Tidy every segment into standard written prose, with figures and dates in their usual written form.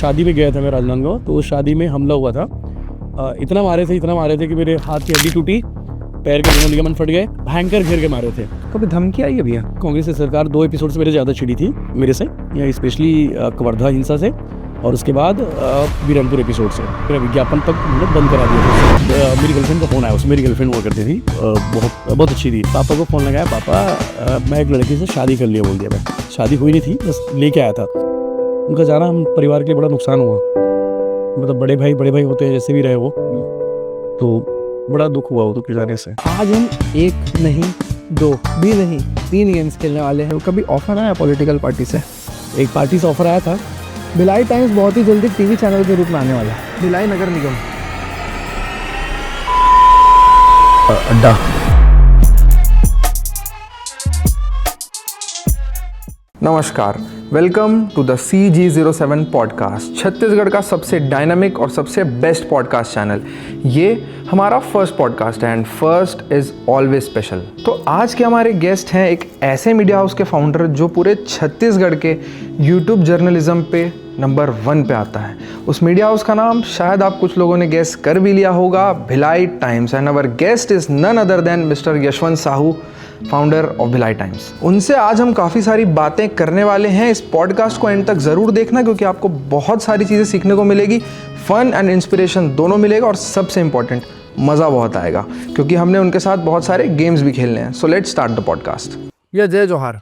शादी में गया था मैं राजनांदगांव, तो उस शादी में हमला हुआ था। इतना मारे थे कि मेरे हाथ की हड्डी टूटी, पैर के दोनों लिगामेंट फट गए, भयंकर घेर के मारे थे। कभी धमकी आई है भैया? कांग्रेस की सरकार 2 एपिसोड से मेरे ज़्यादा चिड़ी थी मेरे से, या स्पेशली कवर्धा हिंसा से, और उसके बाद वीरमपुर एपिसोड से। मेरा विज्ञापन तक उन्होंने बंद करा दिया। मेरी गर्लफ्रेंड का फ़ोन आया, उसमें मेरी गर्लफ्रेंड हुआ करती थी, बहुत अच्छी थी। पापा को फ़ोन लगाया, पापा मैं एक लड़की से शादी कर लिया, बोल दिया। मैं शादी हुई नहीं थी, बस लेके आया था। उनका जाना हम परिवार के लिए बड़ा नुकसान हुआ। मतलब बड़े भाई होते हैं, जैसे भी रहे वो, तो बड़ा दुख हुआ वो तो जाने से। आज हम 1 नहीं 2 भी नहीं 3 गेम्स खेलने वाले हैं। कभी ऑफर आया पॉलिटिकल पार्टी से? एक पार्टी से ऑफर आया था। भिलाई टाइम्स बहुत ही जल्दी टीवी चैनल के रूप में आने वाला है। भिलाई नगर निगम अड्डा। नमस्कार, welcome to the CG07 podcast, Chhattisgarh का सबसे डायनामिक और सबसे बेस्ट पॉडकास्ट चैनल। ये हमारा फर्स्ट पॉडकास्ट है and first is always special. तो आज के हमारे गेस्ट हैं एक ऐसे मीडिया हाउस के फाउंडर जो पूरे छत्तीसगढ़ के यूट्यूब जर्नलिज्म पे नंबर 1 पे आता है। उस मीडिया हाउस का नाम शायद आप कुछ लोगों ने गेस कर भी लिया होगा, Bhilai Times. And our guest is none other than mister Yashwant Sahu, founder of Bhilai Times. उनसे आज हम काफ़ी सारी बातें करने वाले हैं। इस पॉडकास्ट को एंड तक ज़रूर देखना, क्योंकि आपको बहुत सारी चीज़ें सीखने को मिलेगी, फन एंड इंस्पिरेशन दोनों मिलेगा, और सबसे इंपॉर्टेंट मज़ा बहुत आएगा, क्योंकि हमने उनके साथ बहुत सारे गेम्स भी खेलने हैं। So let's start the podcast. या जय जोहार।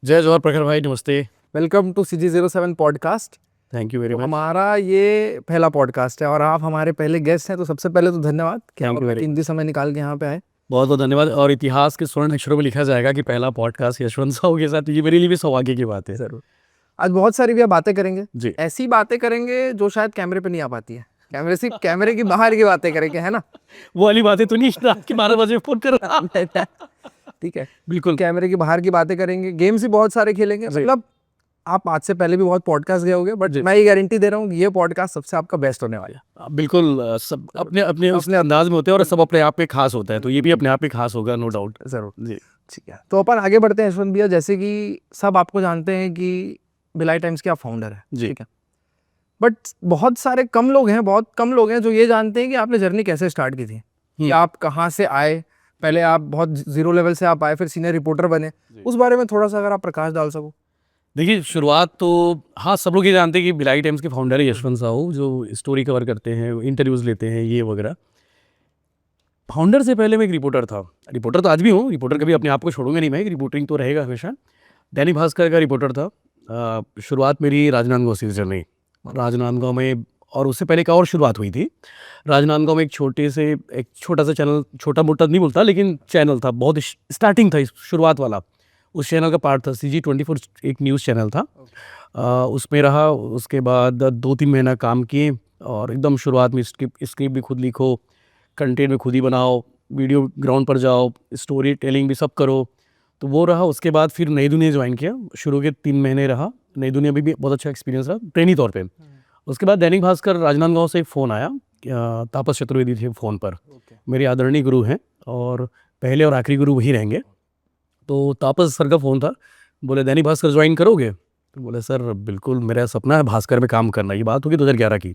जय जोहार प्रखर भाई, नमस्ते। Welcome to CG07 podcast. Thank you very much. हमारा ये पहला पॉडकास्ट है और आप हमारे पहले गेस्ट हैं, तो सबसे पहले तो धन्यवाद कि आप कीमती समय निकाल के यहाँ पे आए। बहुत बहुत धन्यवाद। और इतिहास के स्वर्ण अक्षरों में लिखा जाएगा कि पहला पॉडकास्ट यशवंत साहू के साथ, ये मेरे लिए भी सौभाग्य की बात है। जरूर। आज बहुत सारी भी बातें करेंगे जी। ऐसी बातें करेंगे जो शायद कैमरे पे नहीं आ पाती है। कैमरे की बाहर की बातें करेंगे, है ना? वो वाली बातें तो नहीं रात के 12 बजे फोन कर रहा। ठीक है, बिल्कुल। कैमरे की बाहर की बातें करेंगे, गेम्स भी बहुत सारे खेलेंगे। मतलब आप आज से पहले भी बहुत पॉडकास्ट गए होंगे, बट मैं ये गारंटी दे रहा हूँ ये पॉडकास्ट सबसे आपका बेस्ट होने वाला है। बिल्कुल। सब अपने अपने अंदाज में होते हैं और सब अपने आप पे खास होता है, तो ये भी अपने आप पे खास होगा, नो डाउट। जरूर जी। ठीक है, तो अपन आगे बढ़ते हैं यशवंत भैया। जैसे कि सब आपको जानते हैं कि भिलाई टाइम्स के आप फाउंडर हैं, ठीक है, बट बहुत कम लोग हैं जो ये जानते हैं कि आपने जर्नी कैसे स्टार्ट की थी, कि आप कहाँ से आए। पहले आप बहुत 0 लेवल से आप आए, फिर सीनियर रिपोर्टर बने। उस बारे में थोड़ा सा अगर आप प्रकाश डाल सको। देखिए, शुरुआत तो हाँ, सब लोग ये जानते हैं कि भिलाई टाइम्स के फाउंडर है यशवंत साहू, जो स्टोरी कवर करते हैं, इंटरव्यूज़ लेते हैं, ये वगैरह। फाउंडर से पहले मैं एक रिपोर्टर था। रिपोर्टर तो आज भी हूँ, रिपोर्टर कभी अपने आप को छोड़ूंगा नहीं मैं, रिपोर्टिंग तो रहेगा हमेशा। दैनिक भास्कर का रिपोर्टर था। शुरुआत मेरी राजनांदगांव से चल रही, राजनांदगांव में, और उससे पहले एक और शुरुआत हुई थी। राजनांदगांव में एक छोटा सा चैनल, छोटा मोटा नहीं बोलता, लेकिन चैनल था, बहुत स्टार्टिंग था, शुरुआत वाला। उस चैनल का पार्ट था CG24, एक न्यूज़ चैनल था। उसमें रहा। उसके बाद 2-3 महीना काम किए, और एकदम शुरुआत में स्क्रिप्ट भी खुद लिखो, कंटेंट भी खुद ही बनाओ, वीडियो ग्राउंड पर जाओ, स्टोरी टेलिंग भी सब करो, तो वो रहा। उसके बाद फिर नई दुनिया ज्वाइन किया, शुरू के 3 महीने रहा। नई दुनिया में भी बहुत अच्छा एक्सपीरियंस रहा, ट्रेनी तौर पे। उसके बाद दैनिक भास्कर राजनांदगांव से एक फ़ोन आया, तापस चतुर्वेदी थे फ़ोन पर। मेरे आदरणीय गुरु हैं, और पहले और आखिरी गुरु वही रहेंगे। तो तापस सर का फ़ोन था, बोले दैनिक भास्कर ज्वाइन करोगे? तो बोले सर बिल्कुल, मेरा सपना है भास्कर में काम करना। ये बात होगी 2011 की।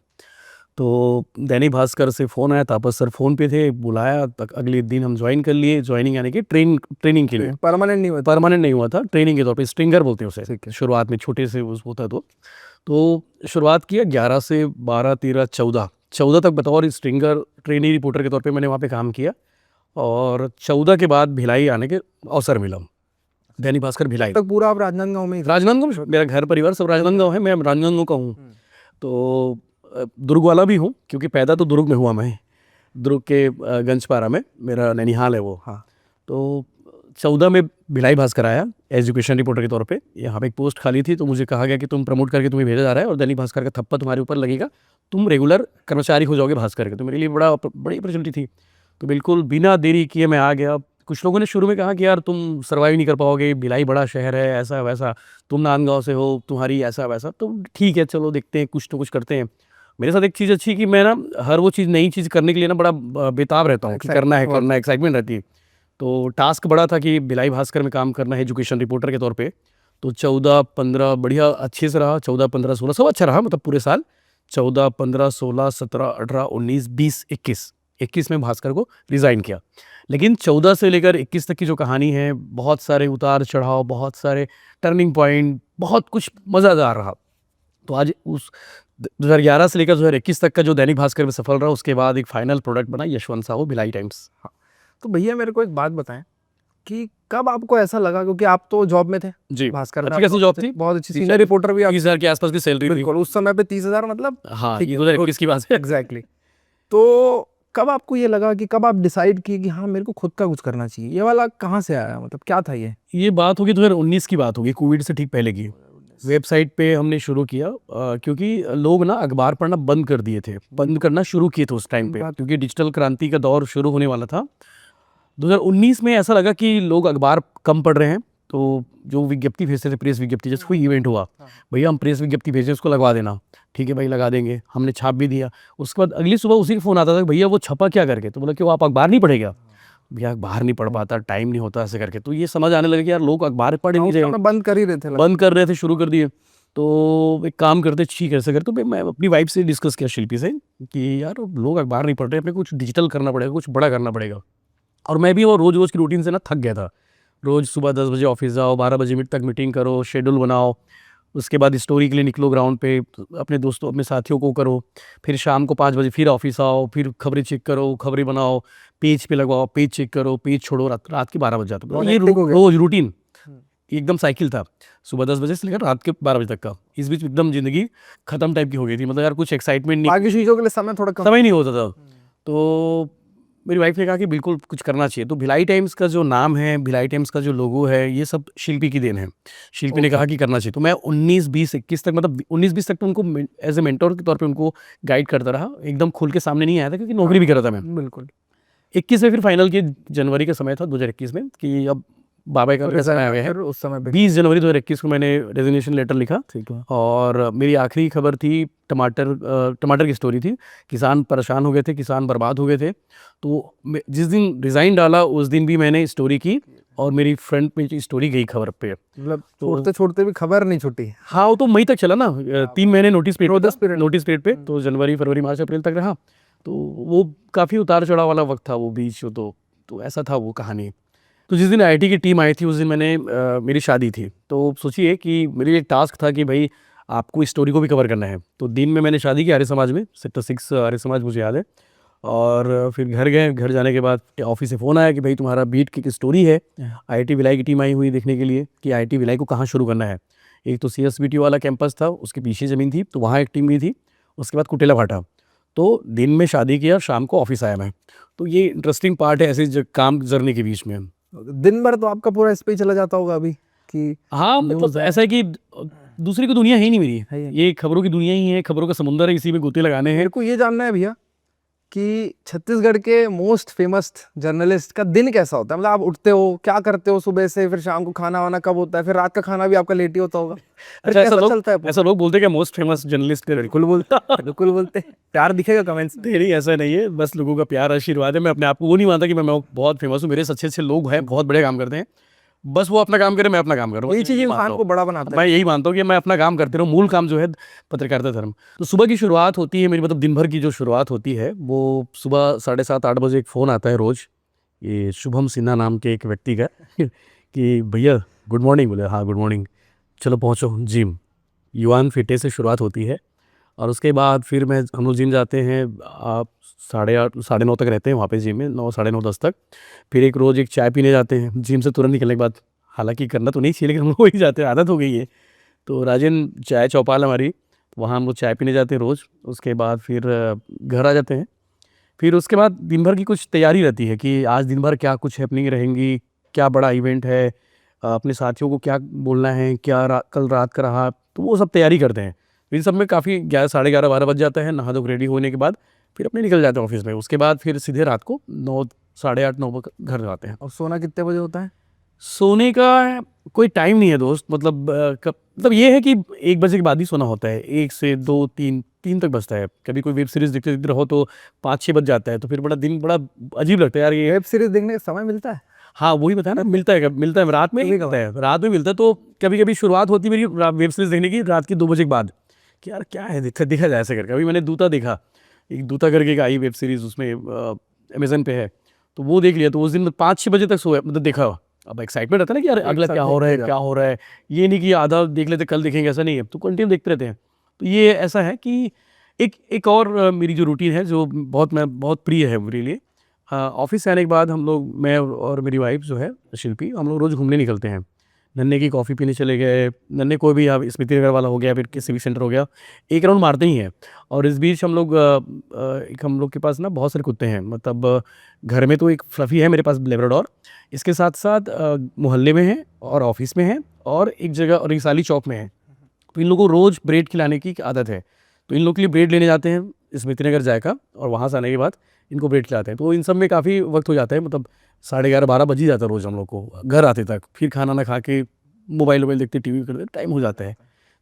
तो दैनिक भास्कर से फ़ोन आया, तापस सर फ़ोन पे थे, बुलाया, तक अगले दिन हम ज्वाइन कर लिए। ज्वाइनिंग यानी कि ट्रेनिंग के लिए, परमानेंट नहीं हुआ था, ट्रेनिंग के तौर पे, स्ट्रिंगर बोलते हैं उसे शुरुआत में, छोटे से उस होता। तो शुरुआत किया 11 से 12, 13, 14 तक बतौर स्ट्रिंगर ट्रेनी रिपोर्टर के तौर पे मैंने वहाँ पे काम किया। और 14 के बाद भिलाई आने के अवसर मिला, दैनिक भास्कर भिलाई। तक पूरा आप राजनांदगांव में? राजनांदगांव में मेरा घर परिवार सब राजनांदगांव है, मैं राजनांदगांव का हूँ। तो दुर्ग वाला भी हूँ, क्योंकि पैदा तो दुर्ग में हुआ मैं, दुर्ग के गंजपारा में मेरा नैनीहाल है वो। हाँ, तो 14 में भिलाई भास्कर आया एजुकेशन रिपोर्टर के तौर पे। यहाँ पे एक पोस्ट खाली थी, तो मुझे कहा गया कि तुम प्रमोट करके तुम्हें भेजा जा रहा है, और दैनिक भास्कर का थप्पा तुम्हारे ऊपर लगेगा, तुम रेगुलर कर्मचारी हो जाओगे भास्कर के। तो मेरे लिए बड़ी अपॉर्चुनिटी थी। तो बिल्कुल बिना देरी किए मैं आ गया। कुछ लोगों ने शुरू में कहा कि यार तुम सर्वाइव नहीं कर पाओगे, भिलाई बड़ा शहर है, ऐसा वैसा, तुम नांदगांव से हो, तुम्हारी ऐसा वैसा। तो ठीक है, चलो देखते हैं, कुछ तो कुछ करते हैं। मेरे साथ एक चीज़ अच्छी कि मैं ना हर वो चीज़, नई चीज़ करने के लिए ना बड़ा बेताब रहता हूँ कि करना है, एक्साइटमेंट रहती है। तो टास्क बड़ा था कि भिलाई भास्कर में काम करना है एजुकेशन रिपोर्टर के तौर पे। तो 14-15 बढ़िया अच्छे से रहा, 14, 15, 16 सब अच्छा रहा, मतलब पूरे साल। 14, 15, 16, 17, 18, 19, 20, 21 में भास्कर को रिज़ाइन किया। लेकिन 14 से लेकर 21 तक की जो कहानी है, बहुत सारे उतार चढ़ाव, बहुत सारे टर्निंग पॉइंट, बहुत कुछ मज़ेदार रहा। तो आज उस 2011 से लेकर 2021 तक का जो दैनिक भास्कर में सफल रहा, उसके बाद एक फाइनल प्रोडक्ट बना यशवंत साहू भिलाई टाइम्स। तो भैया मेरे को एक बात बताएं कि कब आपको ऐसा लगा, क्योंकि आप तो जॉब में थे जी, भास्कर में, अच्छी खासी जॉब थी, बहुत अच्छी सीनियर रिपोर्टर भी आप 30,000 के आसपास की सैलरी थी। बिल्कुल, उस समय पे 30,000 मतलब हाँ, ठीक ये है। 2021 की बात है। एग्जैक्टली। तो कब आपको ये लगा कि कब आप डिसाइड किए कि हाँ मेरे को खुद का कुछ करना चाहिए, ये वाला कहाँ से आया, मतलब क्या था ये बात होगी 2019 की बात होगी, कोविड से ठीक पहले की। वेबसाइट पे हमने शुरू किया क्योंकि लोग ना अखबार पढ़ना बंद कर दिए थे, बंद करना शुरू किए थे उस टाइम पे, क्योंकि डिजिटल क्रांति का दौर शुरू होने वाला था। 2019 में ऐसा लगा कि लोग अखबार कम पढ़ रहे हैं, तो जो विज्ञप्ति भेजते थे, प्रेस विज्ञप्ति, जैसे कोई इवेंट हुआ, भैया हम प्रेस विज्ञप्ति भेजें, उसको लगवा देना, ठीक है भाई लगा देंगे, हमने छाप भी दिया। उसके बाद अगली सुबह उसी का फ़ोन आता था कि भैया वो छपा क्या करके, तो बोला कि वो आप अखबार नहीं पढ़ेगा। भैया अखबार नहीं पढ़ पाता, टाइम नहीं होता, ऐसे करके। तो ये समझ आने लगा कि यार लोग अखबार पढ़ नहीं रहे, बंद कर ही रहे थे, बंद कर रहे थे, शुरू कर दिए। तो एक काम करते, ठीक है ऐसे करते। तो मैं अपनी वाइफ से डिस्कस किया, शिल्पी से, कि यार लोग अखबार नहीं पढ़ रहे, अपने कुछ डिजिटल करना पड़ेगा, कुछ बड़ा करना पड़ेगा। और मैं भी वो रोज़ रोज़ की रूटीन से ना थक गया था। रोज़ सुबह 10 बजे ऑफिस जाओ, 12 बजे तक मीटिंग करो, शेड्यूल बनाओ, उसके बाद स्टोरी के लिए निकलो ग्राउंड पे, अपने दोस्तों अपने साथियों को करो, फिर शाम को 5 बजे फिर ऑफिस आओ, फिर खबरें चेक करो, खबरें बनाओ, पेज पे लगवाओ, पेज चेक करो, पेज छोड़ो, रात के 12 बज जाते। तो ये रोज़ रूटीन एकदम साइकिल था, सुबह 10 बजे से लेकर रात के 12 बजे तक का। इस बीच एकदम ज़िंदगी ख़त्म टाइप की हो गई थी, मतलब यार कुछ एक्साइटमेंट नहीं, बाकी चीज़ों के लिए समय थोड़ा कम, समय नहीं होता था। तो मेरी वाइफ ने कहा कि बिल्कुल कुछ करना चाहिए। तो भिलाई टाइम्स का जो नाम है, भिलाई टाइम्स का जो लोगो है, ये सब शिल्पी की देन है। शिल्पी ने कहा कि करना चाहिए। तो मैं 19, 20, 21 तक, मतलब 19, 20 तक तो उनको एज ए मेंटोर के तौर पे उनको गाइड करता रहा। एकदम खुल के सामने नहीं आया था, क्योंकि नौकरी भी कर रहा था मैं। बिल्कुल। 21 में फिर फाइनल की जनवरी का समय था 2021 में, कि अब बाबा का समय आया है। उस समय पे 20 जनवरी 2021 को मैंने रेजिग्नेशन लेटर लिखा। ठीक है। और मेरी आखिरी खबर थी टमाटर की स्टोरी थी। किसान परेशान हो गए थे, किसान बर्बाद हो गए थे। तो जिस दिन रिज़ाइन डाला उस दिन भी मैंने स्टोरी की, और मेरी फ्रंट पेज स्टोरी गई खबर पे। मतलब छोड़ते छोड़ते भी खबर नहीं छूटी। हाँ, वो तो मई तक चला ना, 3 महीने नोटिस पीरियड पे, तो जनवरी, फरवरी, मार्च, अप्रैल तक रहा। तो वो काफ़ी उतार चढ़ाव वाला वक्त था वो बीच। तो ऐसा था वो कहानी। तो जिस दिन आईटी की टीम आई थी, उस दिन मेरी शादी थी। तो सोचिए कि मेरे एक टास्क था कि भाई आपको इस स्टोरी को भी कवर करना है। तो दिन में मैंने शादी की आर्य समाज में, सेक्टर 6 आर्य समाज मुझे याद है। और फिर घर गए, घर जाने के बाद ऑफिस से फ़ोन आया कि भाई तुम्हारा बीट की स्टोरी है, आईटी भिलाई की टीम आई हुई देखने के लिए कि आईटी भिलाई को कहाँ शुरू करना है। एक तो CSBT वाला कैंपस था, उसके पीछे ज़मीन थी, तो वहाँ एक टीम गई थी। उसके बाद कुटेला भाटा। तो दिन में शादी किया, शाम को ऑफिस आया मैं। तो ये इंटरेस्टिंग पार्ट है ऐसे काम जर्नी के बीच में। दिन भर तो आपका पूरा इस पे ही चला जाता होगा अभी कि हाँ, मतलब ऐसा है कि दूसरी कोई दुनिया है ही नहीं मेरी, ये खबरों की दुनिया ही है, खबरों का समुंदर है, इसी में गोते लगाने हैं। मेरे को ये जानना है भैया कि छत्तीसगढ़ के मोस्ट फेमस जर्नलिस्ट का दिन कैसा होता है, मतलब आप उठते हो, क्या करते हो सुबह से, फिर शाम को खाना वाना कब होता है, फिर रात का खाना भी आपका लेट ही होता होगा। अच्छा, चलता है ऐसा लोग बोलते हैं कि मोस्ट फेमस जर्नलिस्ट के, बिल्कुल बोलते प्यार दिखेगा कमेंट्स में। नहीं, ऐसा नहीं है, बस लोगों का प्यार आशीर्वाद है। मैं अपने आप को वो नहीं मानता कि मैं बहुत फेमस हूँ। मेरे अच्छे अच्छे लोग हैं, बहुत बड़े काम करते हैं, बस वो अपना काम करे, मैं अपना काम करूँ। यही चीज़ इंसान को बड़ा बनाता है। मैं यही मानता हूँ कि मैं अपना काम करते रहूँ। मूल काम जो है पत्रकारिता धर्म। तो सुबह की शुरुआत होती है मेरी, मतलब दिन भर की जो शुरुआत होती है वो सुबह 7:30-8 बजे एक फ़ोन आता है रोज़, ये शुभम सिन्हा नाम के एक व्यक्ति का कि भैया गुड मॉर्निंग। बोले हाँ गुड मॉर्निंग, चलो पहुँचो जिम। युवान फिटे से शुरुआत होती है। और उसके बाद फिर हम लोग जिम जाते हैं। आप 8:30 9:30 तक रहते हैं वहाँ पे जिम में, 9 9:30 10 तक। फिर एक रोज़ एक चाय पीने जाते हैं जिम से तुरंत निकलने के बाद। हालांकि करना तो नहीं चाहिए, लेकिन हम लोग वही जाते हैं, आदत हो गई है। तो राजन चाय चौपाल हमारी, वहाँ हम लोग चाय पीने जाते हैं रोज़। उसके बाद फिर घर आ जाते हैं। फिर उसके बाद दिन भर की कुछ तैयारी रहती है कि आज दिन भर क्या कुछ हैपनिंग रहेंगी, क्या बड़ा इवेंट है, अपने साथियों को क्या बोलना है, क्या कल रात का रहा, तो वो सब तैयारी करते हैं। इन सब में काफ़ी 11, 11:30, 12 बज जाता है। नहा धो रेडी होने के बाद फिर अपने निकल जाते हैं ऑफिस में। उसके बाद फिर सीधे रात को 9, 8:30, 9 बजे घर जाते हैं। और सोना कितने बजे होता है? सोने का कोई टाइम नहीं है दोस्त, मतलब ये है कि 1 बजे के बाद ही सोना होता है। 1 से 2, 3 तक बजता है। कभी कोई वेब सीरीज़ देखते रहो तो 5-6 बज जाता है। तो फिर दिन बड़ा अजीब लगता है यार। ये वेब सीरीज़ देखने का समय मिलता है? हाँ, वही बताया ना, मिलता है रात में मिलता है। रात में मिलता है। तो कभी कभी शुरुआत होती है मेरी वेब सीरीज़ देखने की रात के 2 बजे के बाद, कि यार क्या है, देखा जाए ऐसे करके। अभी मैंने दूता देखा, एक दूता करके एक आई वेब सीरीज़, उसमें अमेज़न पे है, तो वो देख लिया। तो उस दिन 5-6 बजे तक सोया, मतलब देखा। अब एक्साइटमेंट रहता है ना कि यार अगला क्या हो रहा है, क्या हो रहा है। ये नहीं कि आधा देख लेते कल देखेंगे, ऐसा नहीं है, तो कंटिन्यू देखते रहते हैं। तो ये ऐसा है कि एक और मेरी जो रूटीन है जो बहुत प्रिय है मेरे लिए। ऑफिस से आने के बाद हम लोग, मैं और मेरी वाइफ जो है शिल्पी, हम लोग रोज़ घूमने निकलते हैं। नन्हे की कॉफ़ी पीने चले गए, नन्हे कोई भी, आप स्मृति नगर वाला हो गया, फिर किसी भी सेंटर हो गया, एक राउंड मारते ही हैं। और इस बीच हम लोग एक हम लोग के पास ना बहुत सारे कुत्ते हैं, मतलब घर में तो एक फ्लफ़ी है मेरे पास, लेब्राडोर। इसके साथ साथ मोहल्ले में है और ऑफिस में है और एक जगह और रिसाली चौक में है। तो इन लोगों को रोज़ ब्रेड खिलाने की आदत है। तो इन लोग के लिए ब्रेड लेने जाते हैं स्मृति नगर जायका, और वहाँ से आने के बाद इनको ब्रेड खिलाते हैं। तो इन सब में काफ़ी वक्त हो जाता है, मतलब 11:30-12 बज ही जाता है रोज़ हम लोग को घर आते तक। फिर खाना ना खा के मोबाइल देखते, टीवी करते टाइम हो जाता है।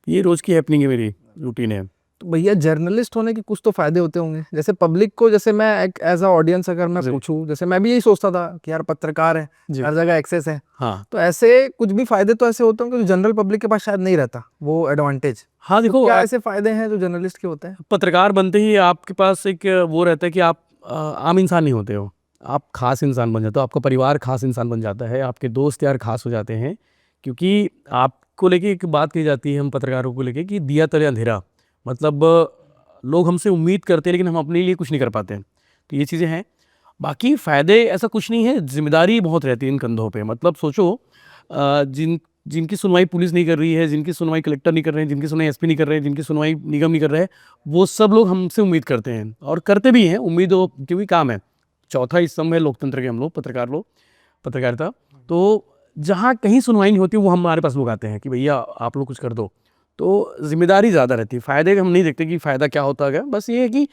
ये रोज़ की हैपनिंग है, मेरी रूटीन है। तो भैया जर्नलिस्ट होने के कुछ तो फायदे होते होंगे, जैसे पब्लिक को, जैसे मैं एक एज अ ऑडियंस अगर मैं पूछूं, जैसे मैं भी यही सोचता था कि यार पत्रकार है, हर जगह एक्सेस है, हाँ, तो ऐसे कुछ भी फायदे तो ऐसे होते होंगे जो जनरल पब्लिक के पास शायद नहीं रहता, वो एडवांटेज। हाँ, देखो तो क्या ऐसे फायदे हैं जो जर्नलिस्ट के होते हैं? पत्रकार बनते ही आपके पास एक वो रहता है कि आप आम इंसान नहीं होते हो, आप खास इंसान बन जाते हो। आपका परिवार खास इंसान बन जाता है, आपके दोस्त यार खास हो जाते हैं। क्योंकि आपको लेके एक बात कही जाती है हम पत्रकारों को लेके कि दिया तले अंधेरा, मतलब लोग हमसे उम्मीद करते हैं लेकिन हम अपने लिए कुछ नहीं कर पाते हैं। तो ये चीज़ें हैं। बाकी फ़ायदे ऐसा कुछ नहीं है, जिम्मेदारी बहुत रहती है इन कंधों पे। मतलब सोचो, जिनकी सुनवाई पुलिस नहीं कर रही है, जिनकी सुनवाई कलेक्टर नहीं कर रहे हैं, जिनकी सुनवाई एसपी नहीं कर रहे हैं, जिनकी सुनवाई निगम नहीं कर रहे हैं, वो सब लोग हमसे उम्मीद करते हैं और करते भी हैं। उम्मीद हो, क्योंकि काम है। चौथा स्तंभ है लोकतंत्र के हम लोग, पत्रकारिता। तो जहाँ कहीं सुनवाई नहीं होती, वो हमारे पास लोग आते हैं कि भैया आप लोग कुछ कर दो। तो जिम्मेदारी ज़्यादा रहती है। फ़ायदे हम नहीं देखते कि फ़ायदा क्या होता है। बस ये है कि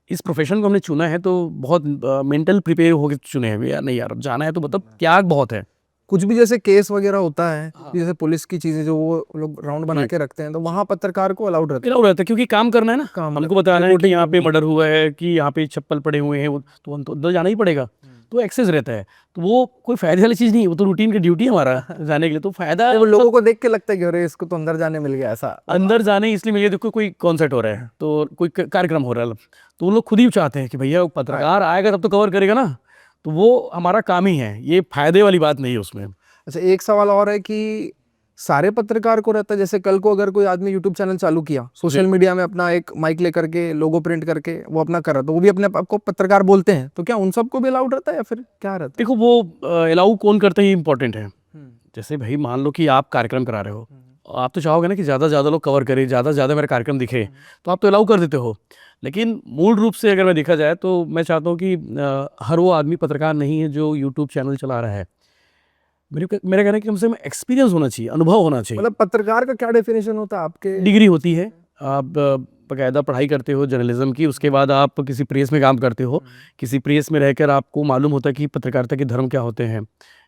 इस प्रोफेशन को हमने चुना है तो बहुत मेंटल प्रिपेयर होकर चुने हैं भैया। नहीं यार, अब जाना है तो मतलब त्याग बहुत है। कुछ भी जैसे केस वगैरह होता है, जैसे पुलिस की चीजें जो वो लोग राउंड बना के रखते हैं, तो वहाँ पत्रकार को अलाउड रहता अलाउ रहता है, क्योंकि काम करना है ना, काम हमको बताना है कि यहाँ पे मर्डर हुआ है, कि यहाँ पे चप्पल पड़े हुए हैं, तो हम तो अंदर जाना ही पड़ेगा। तो एक्सेस रहता है, तो वो कोई फायदे वाली चीज़ नहीं है, वो तो रूटीन की ड्यूटी है हमारा जाने के लिए। तो फायदा है। वो लोगों को देख के लगता है कि अरे इसको तो अंदर जाने मिल गया, ऐसा अंदर जाने इसलिए मिल गया, देखो कोई कॉन्सर्ट हो रहा है, तो कोई कार्यक्रम हो रहा है, तो वो लोग खुद ही चाहते हैं कि भैया पत्रकार आएगा तब तो कवर करेगा ना। तो वो हमारा काम ही है, ये फायदे वाली बात नहीं है उसमें। अच्छा, एक सवाल और है कि सारे पत्रकार को रहता है, जैसे कल को अगर कोई आदमी यूट्यूब चैनल चालू किया, सोशल मीडिया में अपना एक माइक लेकर के लोगो प्रिंट करके वो अपना कर रहा, तो वो भी अपने आप को पत्रकार बोलते हैं, तो क्या उन सबको भी अलाउड रहता है या फिर क्या रहता है? देखो, वो अलाउ कौन करते हैं, इंपॉर्टेंट है। जैसे भाई मान लो कि आप कार्यक्रम करा रहे हो, आप तो चाहोगे ना कि ज़्यादा से ज़्यादा लोग कवर करें, ज़्यादा से ज़्यादा मेरा कार्यक्रम दिखे, तो आप तो अलाउ कर देते हो। लेकिन मूल रूप से अगर मैं देखा जाए तो मैं चाहता हूँ कि हर वो आदमी पत्रकार नहीं है जो यूट्यूब चैनल चला रहा है। मेरा कहना है कि कम से कम एक्सपीरियंस होना चाहिए, अनुभव होना चाहिए। मतलब पत्रकार का क्या डेफिनेशन होता है आपके? डिग्री होती है, आप बाकायदा पढ़ाई करते हो जर्नलिज्म की, उसके बाद आप किसी प्रेस में काम करते हो, किसी प्रेस में रहकर आपको मालूम होता है कि पत्रकारिता के धर्म क्या होते हैं,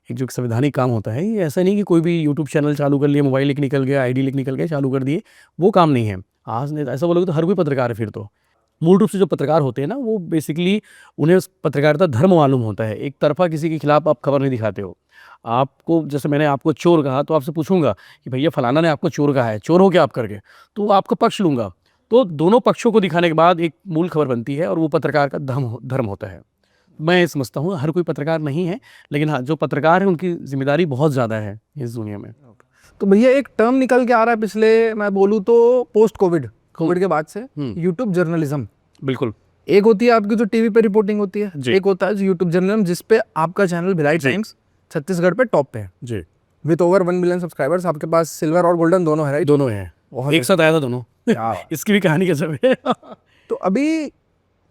एक जो संवैधानिक काम होता है। ये ऐसा नहीं कि कोई भी यूट्यूब चैनल चालू कर लिया, मोबाइल लेके निकल गया, आईडी लेके निकल गया, चालू कर दिए, वो काम नहीं है। आज नहीं, ऐसा बोलोगे तो हर कोई पत्रकार है फिर तो। मूल रूप से जो पत्रकार होते हैं ना, वो बेसिकली उन्हें पत्रकारिता धर्म मालूम होता है। एक तरफा किसी के खिलाफ आप खबर नहीं दिखाते हो। आपको, जैसे मैंने आपको चोर कहा, तो आपसे पूछूंगा कि भैया फलाना ने आपको चोर कहा है, चोर हो क्या आप करके, तो आपका पक्ष लूंगा। तो दोनों पक्षों को दिखाने के बाद एक मूल खबर बनती है, और वो पत्रकार का धर्म होता है। मैं समझता हूँ हर कोई पत्रकार नहीं है, लेकिन हाँ, जो पत्रकार है उनकी जिम्मेदारी बहुत ज़्यादा है इस दुनिया में। तो भैया एक टर्म निकल के आ रहा है पिछले, मैं बोलूँ तो पोस्ट कोविड के बाद से, यूट्यूब जर्नलिज्म। बिल्कुल। एक होती है आपकी जो टीवी पे रिपोर्टिंग होती है, जी। एक होता है यूट्यूब जर्नलिज्म, जिसपे आपका चैनल भिलाई टाइम्स छत्तीसगढ़ पे टॉप पे है जी, विद ओवर 1 मिलियन सब्सक्राइबर्स। आपके पास सिल्वर और गोल्डन दोनों है, राइट? दोनों हैं, एक साथ आया था दोनों। इसकी भी कहानी गजब है। तो अभी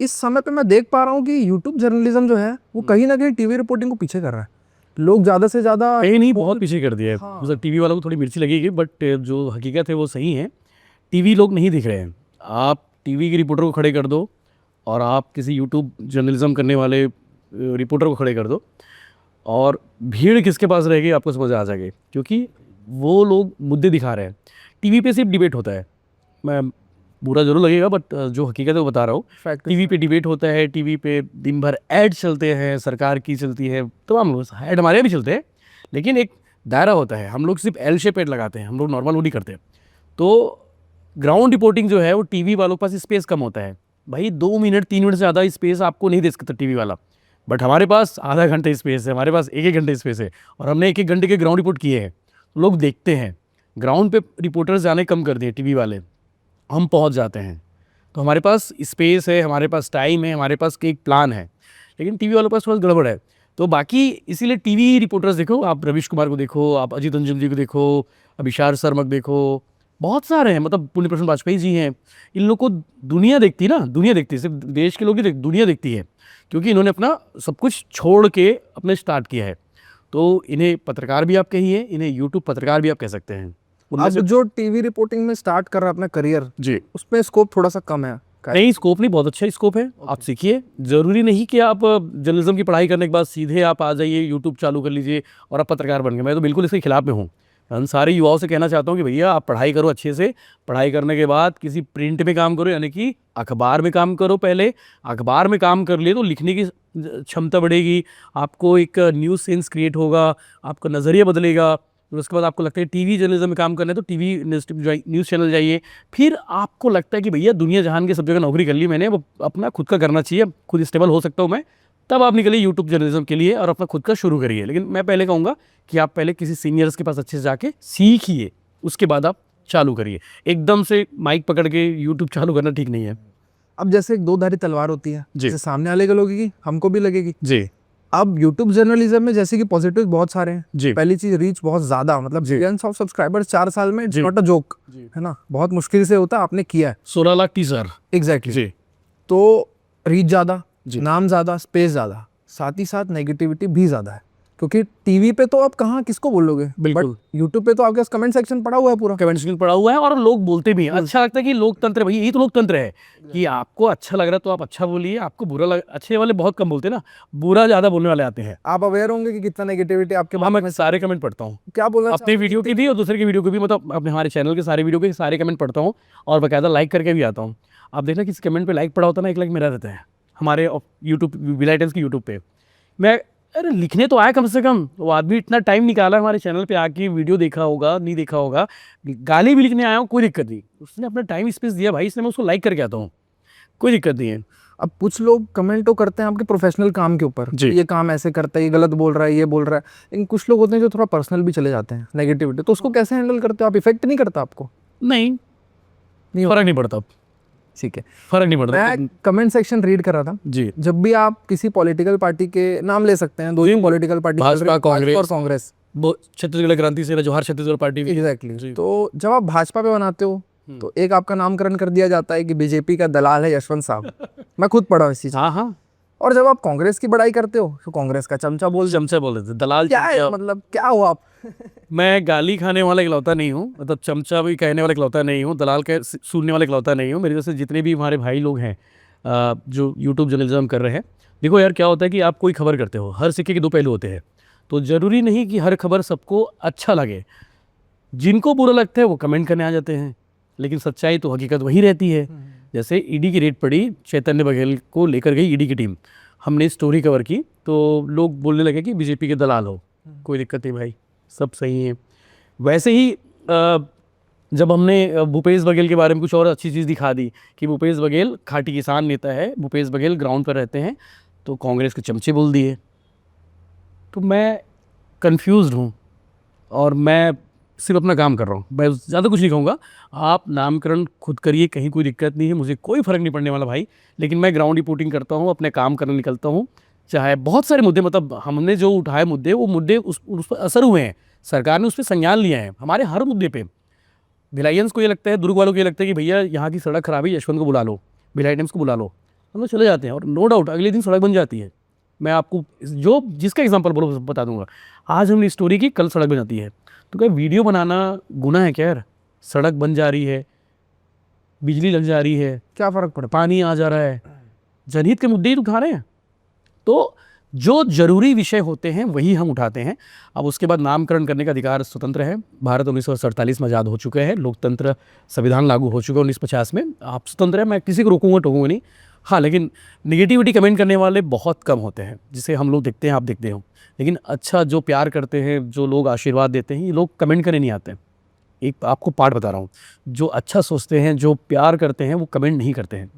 इस समय पे मैं देख पा रहा हूँ कि यूट्यूब जर्नलिज्म जो है वो कहीं ना कहीं टीवी रिपोर्टिंग को पीछे कर रहा है। लोग ज़्यादा से ज़्यादा कहीं नहीं, बहुत पीछे कर दिया है। मतलब टीवी वालों को थोड़ी मिर्ची लगेगी, बट जो हकीकत है वो सही है। टीवी लोग नहीं दिख रहे हैं। आप टीवी के रिपोर्टर को खड़े कर दो और आप किसी यूट्यूब जर्नलिज्म करने वाले रिपोर्टर को खड़े कर दो, और भीड़ किसके पास रहेगी आपको समझ आ जाएगी, क्योंकि वो लोग मुद्दे दिखा रहे हैं। टीवी पे सिर्फ डिबेट होता है, मैं बुरा जरूर लगेगा बट जो हकीकत है वो बता रहा हूँ। टीवी पे डिबेट होता है, टीवी पे दिन भर ऐड चलते हैं, सरकार की चलती है, तो हम लोग ऐड हमारे भी चलते हैं, लेकिन एक दायरा होता है। हम लोग सिर्फ एल शेप ऐड लगाते हैं, हम लोग नॉर्मल वो नहीं करते। तो ग्राउंड रिपोर्टिंग जो है वो टीवी वालों के पास स्पेस कम होता है भाई, 2 मिनट 3 मिनट से ज़्यादा स्पेस आपको नहीं दे सकता टीवी वाला, बट हमारे पास आधा घंटे स्पेस है, हमारे पास 1-1 घंटे स्पेस है, और हमने 1-1 घंटे के ग्राउंड रिपोर्ट किए हैं। लोग देखते हैं, ग्राउंड पे रिपोर्टर्स जाने कम कर दिए टीवी वाले, हम पहुंच जाते हैं। तो हमारे पास स्पेस है, हमारे पास टाइम है, हमारे पास एक प्लान है, लेकिन टीवी वालों के पास थोड़ा गड़बड़ है। तो बाकी इसीलिए टीवी रिपोर्टर्स देखो, आप रवीश कुमार को देखो, आप अजीत अंजुम जी को देखो, अभिशार शर्मक देखो, बहुत सारे हैं, मतलब पुण्य प्रश्न वाजपेयी जी हैं। इन लोग को दुनिया देखती है ना, दुनिया देखती है, सिर्फ देश के लोग ही दुनिया देखती है, क्योंकि इन्होंने अपना सब कुछ छोड़ के अपने स्टार्ट किया है। तो इन्हें पत्रकार भी आप कहिए, इन्हें यूट्यूब पत्रकार भी आप कह सकते हैं। अब जो टीवी रिपोर्टिंग में स्टार्ट कर रहा है अपना करियर जी, उसमें स्कोप थोड़ा सा कम है। नहीं स्कोप नहीं, बहुत अच्छा स्कोप है, आप सीखिए। ज़रूरी नहीं कि आप जर्नलिज्म की पढ़ाई करने के बाद सीधे आप आ जाइए यूट्यूब चालू कर लीजिए और आप पत्रकार बन गए। मैं तो बिल्कुल इसके खिलाफ में हूँ। हम सारे युवाओं से कहना चाहता हूँ कि भैया आप पढ़ाई करो अच्छे से, पढ़ाई करने के बाद किसी प्रिंट में काम करो, यानी कि अखबार में काम करो। पहले अखबार में काम कर लिए तो लिखने की क्षमता बढ़ेगी, आपको एक न्यूज़ सेंस क्रिएट होगा, आपका नज़रिया बदलेगा। फिर उसके बाद आपको लगता है टीवी जर्नलिज्म में काम करना है तो टीवी न्यूज़ चैनल जाइए। फिर आपको लगता है कि भैया दुनिया जहान के सब जगह नौकरी कर ली मैंने, अब अपना खुद का करना चाहिए, खुद स्टेबल हो सकता हूँ मैं, तब आप निकलिए यूट्यूब जर्नलिज्म के लिए और अपना खुद का शुरू करिए। लेकिन मैं पहले कहूँगा कि आप पहले किसी सीनियर्स के पास अच्छे से जाके सीखिए, उसके बाद आप चालू करिए। एकदम से माइक पकड़ के यूट्यूब चालू करना ठीक नहीं है। अब जैसे एक दो धारी तलवार होती है, जी। जैसे सामने वाले को लगेगी हमको भी लगेगी। जी अब यूट्यूब जर्नलिज्म में जैसे कि पॉजिटिव बहुत सारे हैं। जी। पहली चीज रीच बहुत ज्यादा, मतलब जी। मिलियंस ऑफ सब्सक्राइबर्स 4 साल में, जी। नॉट अ जोक, जी। है ना, बहुत मुश्किल से होता, आपने किया है। 16 लाख टीजर। एग्जैक्टली। जी तो रीच ज्यादा, जी। नाम ज्यादा, स्पेस ज्यादा, साथ ही साथ नेगेटिविटी भी ज्यादा है, क्योंकि टीवी पे तो आप कहाँ किसको बोलोगे, बिल्कुल। बट यूट्यूब पे तो आपके पास कमेंट सेक्शन पड़ा हुआ है पूरा। कमेंट सेक्शन पड़ा हुआ है और लोग बोलते भी हैं। अच्छा लगता है कि लोकतंत्र है भैया, यही तो लोकतंत्र है कि आपको अच्छा लग रहा है तो आप अच्छा बोलिए, आपको बुरा लग, अच्छे वाले बहुत कम बोलते हैं ना, बुरा ज़्यादा बोलने वाले आते हैं। आप अवेयर होंगे कि कितना नेगेटिविटी आपके हाँ, मैं सारे कमेंट पढ़ता हूँ, क्या बोलना अपने वीडियो की भी और दूसरे की वीडियो की भी, मतलब अपने हमारे चैनल के सारे वीडियो के सारे कमेंट पढ़ता हूँ और बाकायदा लाइक करके भी आता हूँ। आप देखना किसी कमेंट पे लाइक पड़ा होता है ना, 1 लाइक मेरा रहता है हमारे यूट्यूब भिलाई टाइम्स की यूट्यूब पे। मैं अरे लिखने तो आया कम से कम, वो आदमी इतना टाइम निकाला हमारे चैनल पे आके, वीडियो देखा होगा नहीं देखा होगा, गाली भी लिखने आया हूँ कोई दिक्कत नहीं, उसने अपना टाइम स्पेस दिया भाई, इसलिए मैं उसको लाइक करके आता हूँ, कोई दिक्कत नहीं है। अब कुछ लोग कमेंट तो करते हैं आपके प्रोफेशनल काम के ऊपर, ये काम ऐसे करता है, ये गलत बोल रहा है, ये बोल रहा है, लेकिन कुछ लोग होते हैं जो थोड़ा पर्सनल भी चले जाते हैं नेगेटिविटी, तो उसको कैसे हैंडल करते हो आप? इफेक्ट नहीं करता आपको? नहीं फर्क नहीं पड़ता, ठीक है, फर्क नहीं पड़ता। मैं कमेंट सेक्शन रीड कर रहा था जी, जब भी आप किसी पॉलिटिकल पार्टी के नाम ले सकते हैं, 2 पॉलिटिकल पार्टी, भाजपा, कांग्रेस और कांग्रेस, छत्तीसगढ़ क्रांति सेना, जवाहर छत्तीसगढ़ पार्टी। एग्जैक्टली। तो जब आप भाजपा पे बनाते हो तो एक आपका नामकरण कर दिया जाता है कि बीजेपी का दलाल है यशवंत साहब। मैं खुद पढ़ा इस चीज। हाँ हाँ, और जब आप कांग्रेस की बड़ाई करते हो तो कांग्रेस का चमचा बोल देते दलाल। क्या है, मतलब क्या हो आप? मैं गाली खाने वाला इकलौता नहीं हूँ, मतलब चमचा भी कहने वाला इकलौता नहीं हूँ, दलाल के सुनने वाला इकलौता नहीं हूँ। मेरे जैसे जितने भी हमारे भाई लोग हैं जो यूट्यूब जर्नलिज्म कर रहे हैं, देखो यार क्या होता है कि आप कोई खबर करते हो, हर सिक्के के 2 पहलू होते हैं, तो ज़रूरी नहीं कि हर खबर सबको अच्छा लगे। जिनको बुरा लगता है वो कमेंट करने आ जाते हैं, लेकिन सच्चाई तो हकीकत वही रहती है। जैसे ईडी की रेड पड़ी, चैतन्य बघेल को लेकर गई ईडी की टीम, हमने स्टोरी कवर की तो लोग बोलने लगे कि बीजेपी के दलाल हो। कोई दिक्कत नहीं भाई, सब सही है। वैसे ही जब हमने भूपेश बघेल के बारे में कुछ और अच्छी चीज़ दिखा दी कि भूपेश बघेल खाटी किसान नेता है, भूपेश बघेल ग्राउंड पर रहते हैं, तो कांग्रेस के चमचे बोल दिए। तो मैं कंफ्यूज्ड हूँ और मैं सिर्फ अपना काम कर रहा हूँ, मैं ज़्यादा कुछ नहीं कहूँगा। आप नामकरण खुद करिए, कहीं कोई दिक्कत नहीं है, मुझे कोई फ़र्क नहीं पड़ने वाला भाई। लेकिन मैं ग्राउंड रिपोर्टिंग करता हूँ, अपने काम करने निकलता हूँ, चाहे बहुत सारे मुद्दे, मतलब हमने जो उठाए मुद्दे, वो मुद्दे उस पर असर हुए हैं, सरकार ने उस पर संज्ञान लिया है। हमारे हर मुद्दे पे भिलाइयंस को ये लगता है, दुर्ग वालों को ये लगता है कि भैया यहाँ की सड़क खराब है, यशवंत को बुला लो, भिलाई टाइम्स को बुला लो, हम लोग चले जाते हैं और नो डाउट अगले दिन सड़क बन जाती है। मैं आपको जो जिसका एग्जांपल बोलो बता दूंगा, आज हमने स्टोरी की, कल सड़क बन जाती है। तो क्या वीडियो बनाना गुनाह है क्या यार? सड़क बन जा रही है, बिजली लग जा रही है, क्या फर्क पड़ता? पानी आ जा रहा है, जनहित के मुद्दे ही तो उठा रहे हैं। तो जो जरूरी विषय होते हैं वही हम उठाते हैं। अब उसके बाद नामकरण करने का अधिकार स्वतंत्र है। भारत 1947 में आज़ाद हो चुका है, लोकतंत्र संविधान लागू हो चुका है 1950 में। आप स्वतंत्र है, मैं किसी को रोकूंगा टोकूंगा नहीं। हाँ, लेकिन निगेटिविटी कमेंट करने वाले बहुत कम होते हैं, जिसे हम लोग देखते हैं, आप देखते हो। लेकिन अच्छा जो प्यार करते हैं, जो लोग आशीर्वाद देते हैं, ये लोग कमेंट करने नहीं आते हैं, एक आपको पार्ट बता रहा हूँ, जो अच्छा सोचते हैं, जो प्यार करते हैं, वो कमेंट नहीं करते हैं,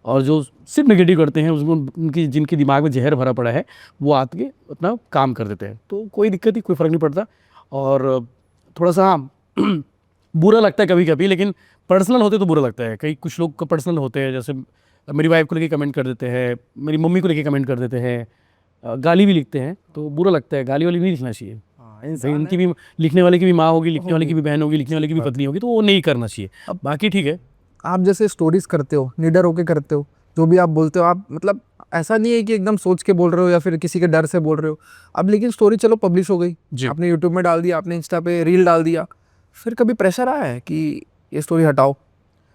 और जो सिर्फ नेगेटिव करते हैं, उसको उनकी जिनके दिमाग में जहर भरा पड़ा है, वो आके अपना काम कर देते हैं। तो कोई दिक्कत नहीं, कोई फ़र्क नहीं पड़ता। और थोड़ा सा हाँ बुरा लगता है कभी कभी, लेकिन पर्सनल होते तो बुरा लगता है। कई कुछ लोग का पर्सनल होते हैं, जैसे मेरी वाइफ को लेके कमेंट कर देते हैं, मेरी मम्मी को लेके कमेंट कर देते हैं, गाली भी लिखते हैं, तो बुरा लगता है। गाली वाली नहीं लिखना चाहिए भाई, उनकी भी, लिखने वाले की भी माँ होगी, लिखने वाले की भी बहन होगी, लिखने वाले की भी पत्नी होगी, तो वो नहीं करना चाहिए। अब बाकी ठीक है। आप जैसे स्टोरीज करते हो, निडर होके करते हो, जो भी आप बोलते हो, आप मतलब ऐसा नहीं है कि एकदम सोच के बोल रहे हो या फिर किसी के डर से बोल रहे हो। अब लेकिन स्टोरी चलो पब्लिश हो गई, आपने यूट्यूब में डाल दिया, आपने इंस्टा पे रील डाल दिया, फिर कभी प्रेशर आया है कि ये स्टोरी हटाओ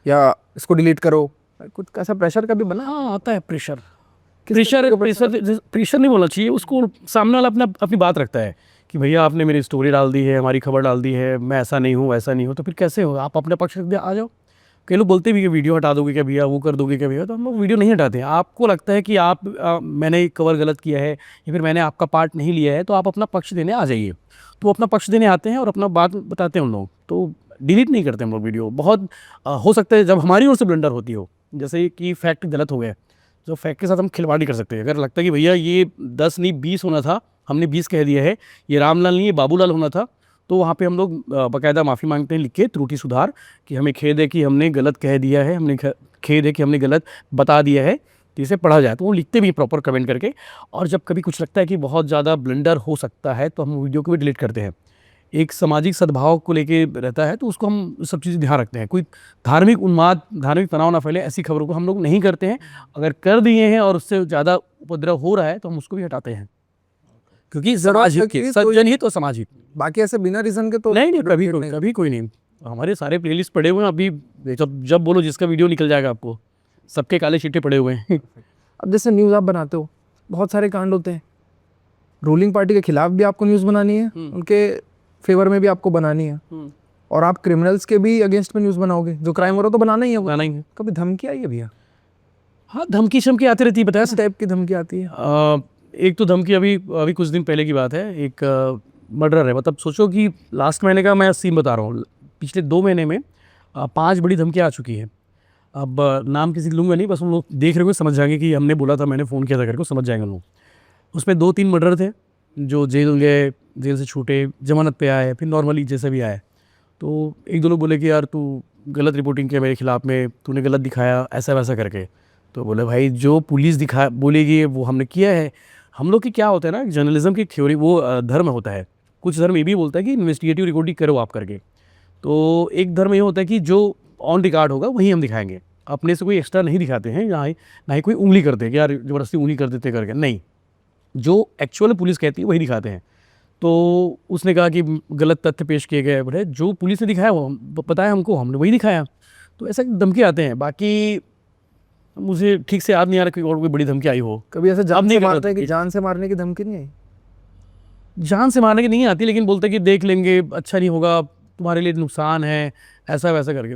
या इसको डिलीट करो? कुछ ऐसा प्रेशर कभी बना? हाँ, आता है प्रेशर। प्रेशर नहीं बोलना चाहिए उसको। सामने वाला अपनी बात रखता है कि भैया आपने मेरी स्टोरी डाल दी है, हमारी खबर डाल दी है, मैं ऐसा नहीं हूँ, वैसा नहीं हूँ, तो फिर कैसे हो? आप अपने पक्ष रख दिया, आ जाओ। कई लोग बोलते भी कि वीडियो हटा दोगे क्या भैया, वो कर दोगे क्या भैया, तो हम लोग वीडियो नहीं हटाते हैं। आपको लगता है कि मैंने कवर गलत किया है या फिर मैंने आपका पार्ट नहीं लिया है, तो आप अपना पक्ष देने आ जाइए। तो अपना पक्ष देने आते हैं और अपना बात बताते हैं उन लोग, तो डिलीट नहीं करते हम लोग वीडियो। बहुत हो सकता है जब हमारी ओर से ब्लंडर होती हो, जैसे कि फैक्ट गलत हो गया, जो फैक्ट के साथ हम खिलवाड़ नहीं कर सकते। अगर लगता है कि भैया ये 10 नहीं 20 होना था, हमने 20 कह दिया है, ये रामलाल नहीं ये बाबूलाल होना था, तो वहाँ पे हम लोग बाकायदा माफ़ी मांगते हैं, लिख के त्रुटि सुधार, कि हमें खेद है कि हमने गलत कह दिया है, हमने खेद है कि हमने गलत बता दिया है, तो इसे पढ़ा जाए। तो वो लिखते भी प्रॉपर कमेंट करके। और जब कभी कुछ लगता है कि बहुत ज़्यादा ब्लंडर हो सकता है, तो हम वीडियो को भी डिलीट करते हैं। एक सामाजिक सद्भाव को लेके रहता है, तो उसको हम सब चीज़ें ध्यान रखते हैं। कोई धार्मिक उन्माद, धार्मिक तनाव ना फैले, ऐसी खबरों को हम लोग नहीं करते हैं। अगर कर दिए हैं और उससे ज़्यादा उपद्रव हो रहा है, तो हम उसको भी हटाते हैं, क्योंकि समाज हित के, सज्जन हित और समाज हित। बाकी ऐसे बिना रीजन के तो नहीं, कभी कोई नहीं। हमारे सारे प्लेलिस्ट पड़े हुए हैं अभी, जब बोलो जिसका वीडियो निकल जाएगा आपको, सबके काले शीटे पड़े हुए हैं। अब जैसे न्यूज़ आप बनाते हो, बहुत सारे कांड होते हैं, रूलिंग पार्टी के खिलाफ भी आपको न्यूज़ बनानी है, उनके फेवर में भी आपको बनानी है, और आप क्रिमिनल्स के भी अगेंस्ट में न्यूज़ बनाओगे, जो क्राइम हो रहा तो बनाना ही है। बनाना ही है। कभी धमकी आई है भैया? हाँ, धमकी शमकी आती रहती है, बताया इस टाइप की धमकी आती है? एक तो धमकी अभी कुछ दिन पहले की बात है, एक मर्डर है। मतलब सोचो कि लास्ट महीने का मैं सीन बता रहा हूँ, पिछले 2 महीने में 5 बड़ी धमकियाँ आ चुकी हैं। अब नाम किसी लूँगा नहीं, बस उन लोग देख रहे होंगे, समझ जाएंगे कि हमने बोला था, मैंने फ़ोन किया था करके, समझ जाएंगे लोग। उसमें 2-3 मर्डर थे, जो जेल गए, जेल से छूटे, जमानत पे आए, फिर नॉर्मली जैसे भी आए। तो 1-2 लोग बोले कि यार तू गलत रिपोर्टिंग किया मेरे खिलाफ में, तूने गलत दिखाया, ऐसा वैसा करके। तो बोले भाई जो पुलिस बोलेगी वो हमने किया है। हम लोग की क्या होता है ना, जर्नलिज्म की थ्योरी, वो धर्म होता है। कुछ धर्म ये भी बोलता है कि इन्वेस्टिगेटिव रिपोर्टिंग करो आप करके। तो एक धर्म ये होता है कि जो ऑन रिकॉर्ड होगा वही हम दिखाएंगे, अपने से कोई एक्स्ट्रा नहीं दिखाते हैं, ना ही कोई उंगली करते हैं कि यार ज़बरदस्ती उंगली कर देते करके, नहीं, जो एक्चुअल पुलिस कहती है वही दिखाते हैं। तो उसने कहा कि गलत तथ्य पेश किए गए, बोले जो पुलिस ने दिखाया वो बताया हमको, हमने वही दिखाया। तो ऐसा धमकी आते हैं। बाकी मुझे ठीक से याद नहीं आ रहा कोई और कोई बड़ी धमकी आई हो। कभी ऐसा जान नहीं से करता मारते हैं कि ये। जान से मारने की धमकी नहीं आई? जान से मारने की नहीं आती, लेकिन बोलते कि देख लेंगे, अच्छा नहीं होगा, तुम्हारे लिए नुकसान है, ऐसा वैसा करके।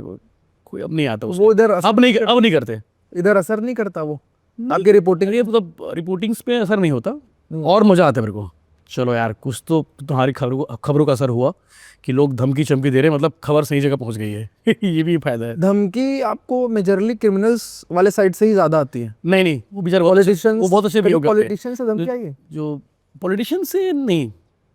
कोई अब नहीं आता उसमें। वो इधर अब नहीं करते। इधर असर नहीं करता वो आपकी रिपोर्टिंग? ये मतलब रिपोर्टिंग्स पे असर नहीं होता, और मज़ा आता है मेरे को। चलो यार, कुछ तो तुम्हारी खबरों का असर हुआ कि लोग धमकी चमकी दे रहे हैं, मतलब खबर सही जगह पहुंच गई है। ये भी फायदा है। धमकी आपको मेजरली क्रिमिनल्स वाले साइड से ही ज्यादा आती है? नहीं, वो बेचारे पॉलिटिशियंस, वो बहुत अच्छे बिहेव करते हैं। पॉलिटिशियंस से धमकी आई है? जो पॉलिटिशियन से नहीं,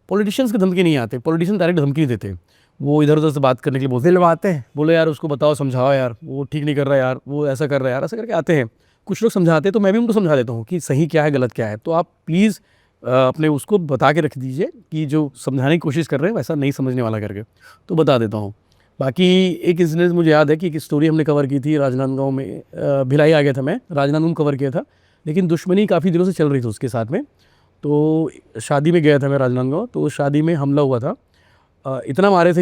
पॉलिटिशियंस की धमकी नहीं आते। पॉलिटिशियन डायरेक्ट धमकी नहीं देते, वो इधर उधर से बात करने के लिए बोलते, दिलवाते हैं, बोले यार उसको बताओ, समझाओ यार, वो ठीक नहीं कर रहा है यार, वो ऐसा कर रहा है यार, ऐसा करके आते हैं। कुछ लोग समझाते हैं, तो मैं भी उनको समझा देता हूँ कि सही क्या है, गलत क्या है। तो आप प्लीज़ अपने उसको बता के रख दीजिए कि जो समझाने की कोशिश कर रहे हैं वैसा नहीं समझने वाला करके, तो बता देता हूँ। बाकी एक इंसिडेंट मुझे याद है कि एक स्टोरी हमने कवर की थी राजनांदगांव में। भिलाई आ गया था मैं, राजनांदगांव कवर किया था, लेकिन दुश्मनी काफ़ी दिनों से चल रही थी उसके साथ में। तो शादी में गया था मैं राजनांदगांव, तो शादी में हमला हुआ था। इतना मारे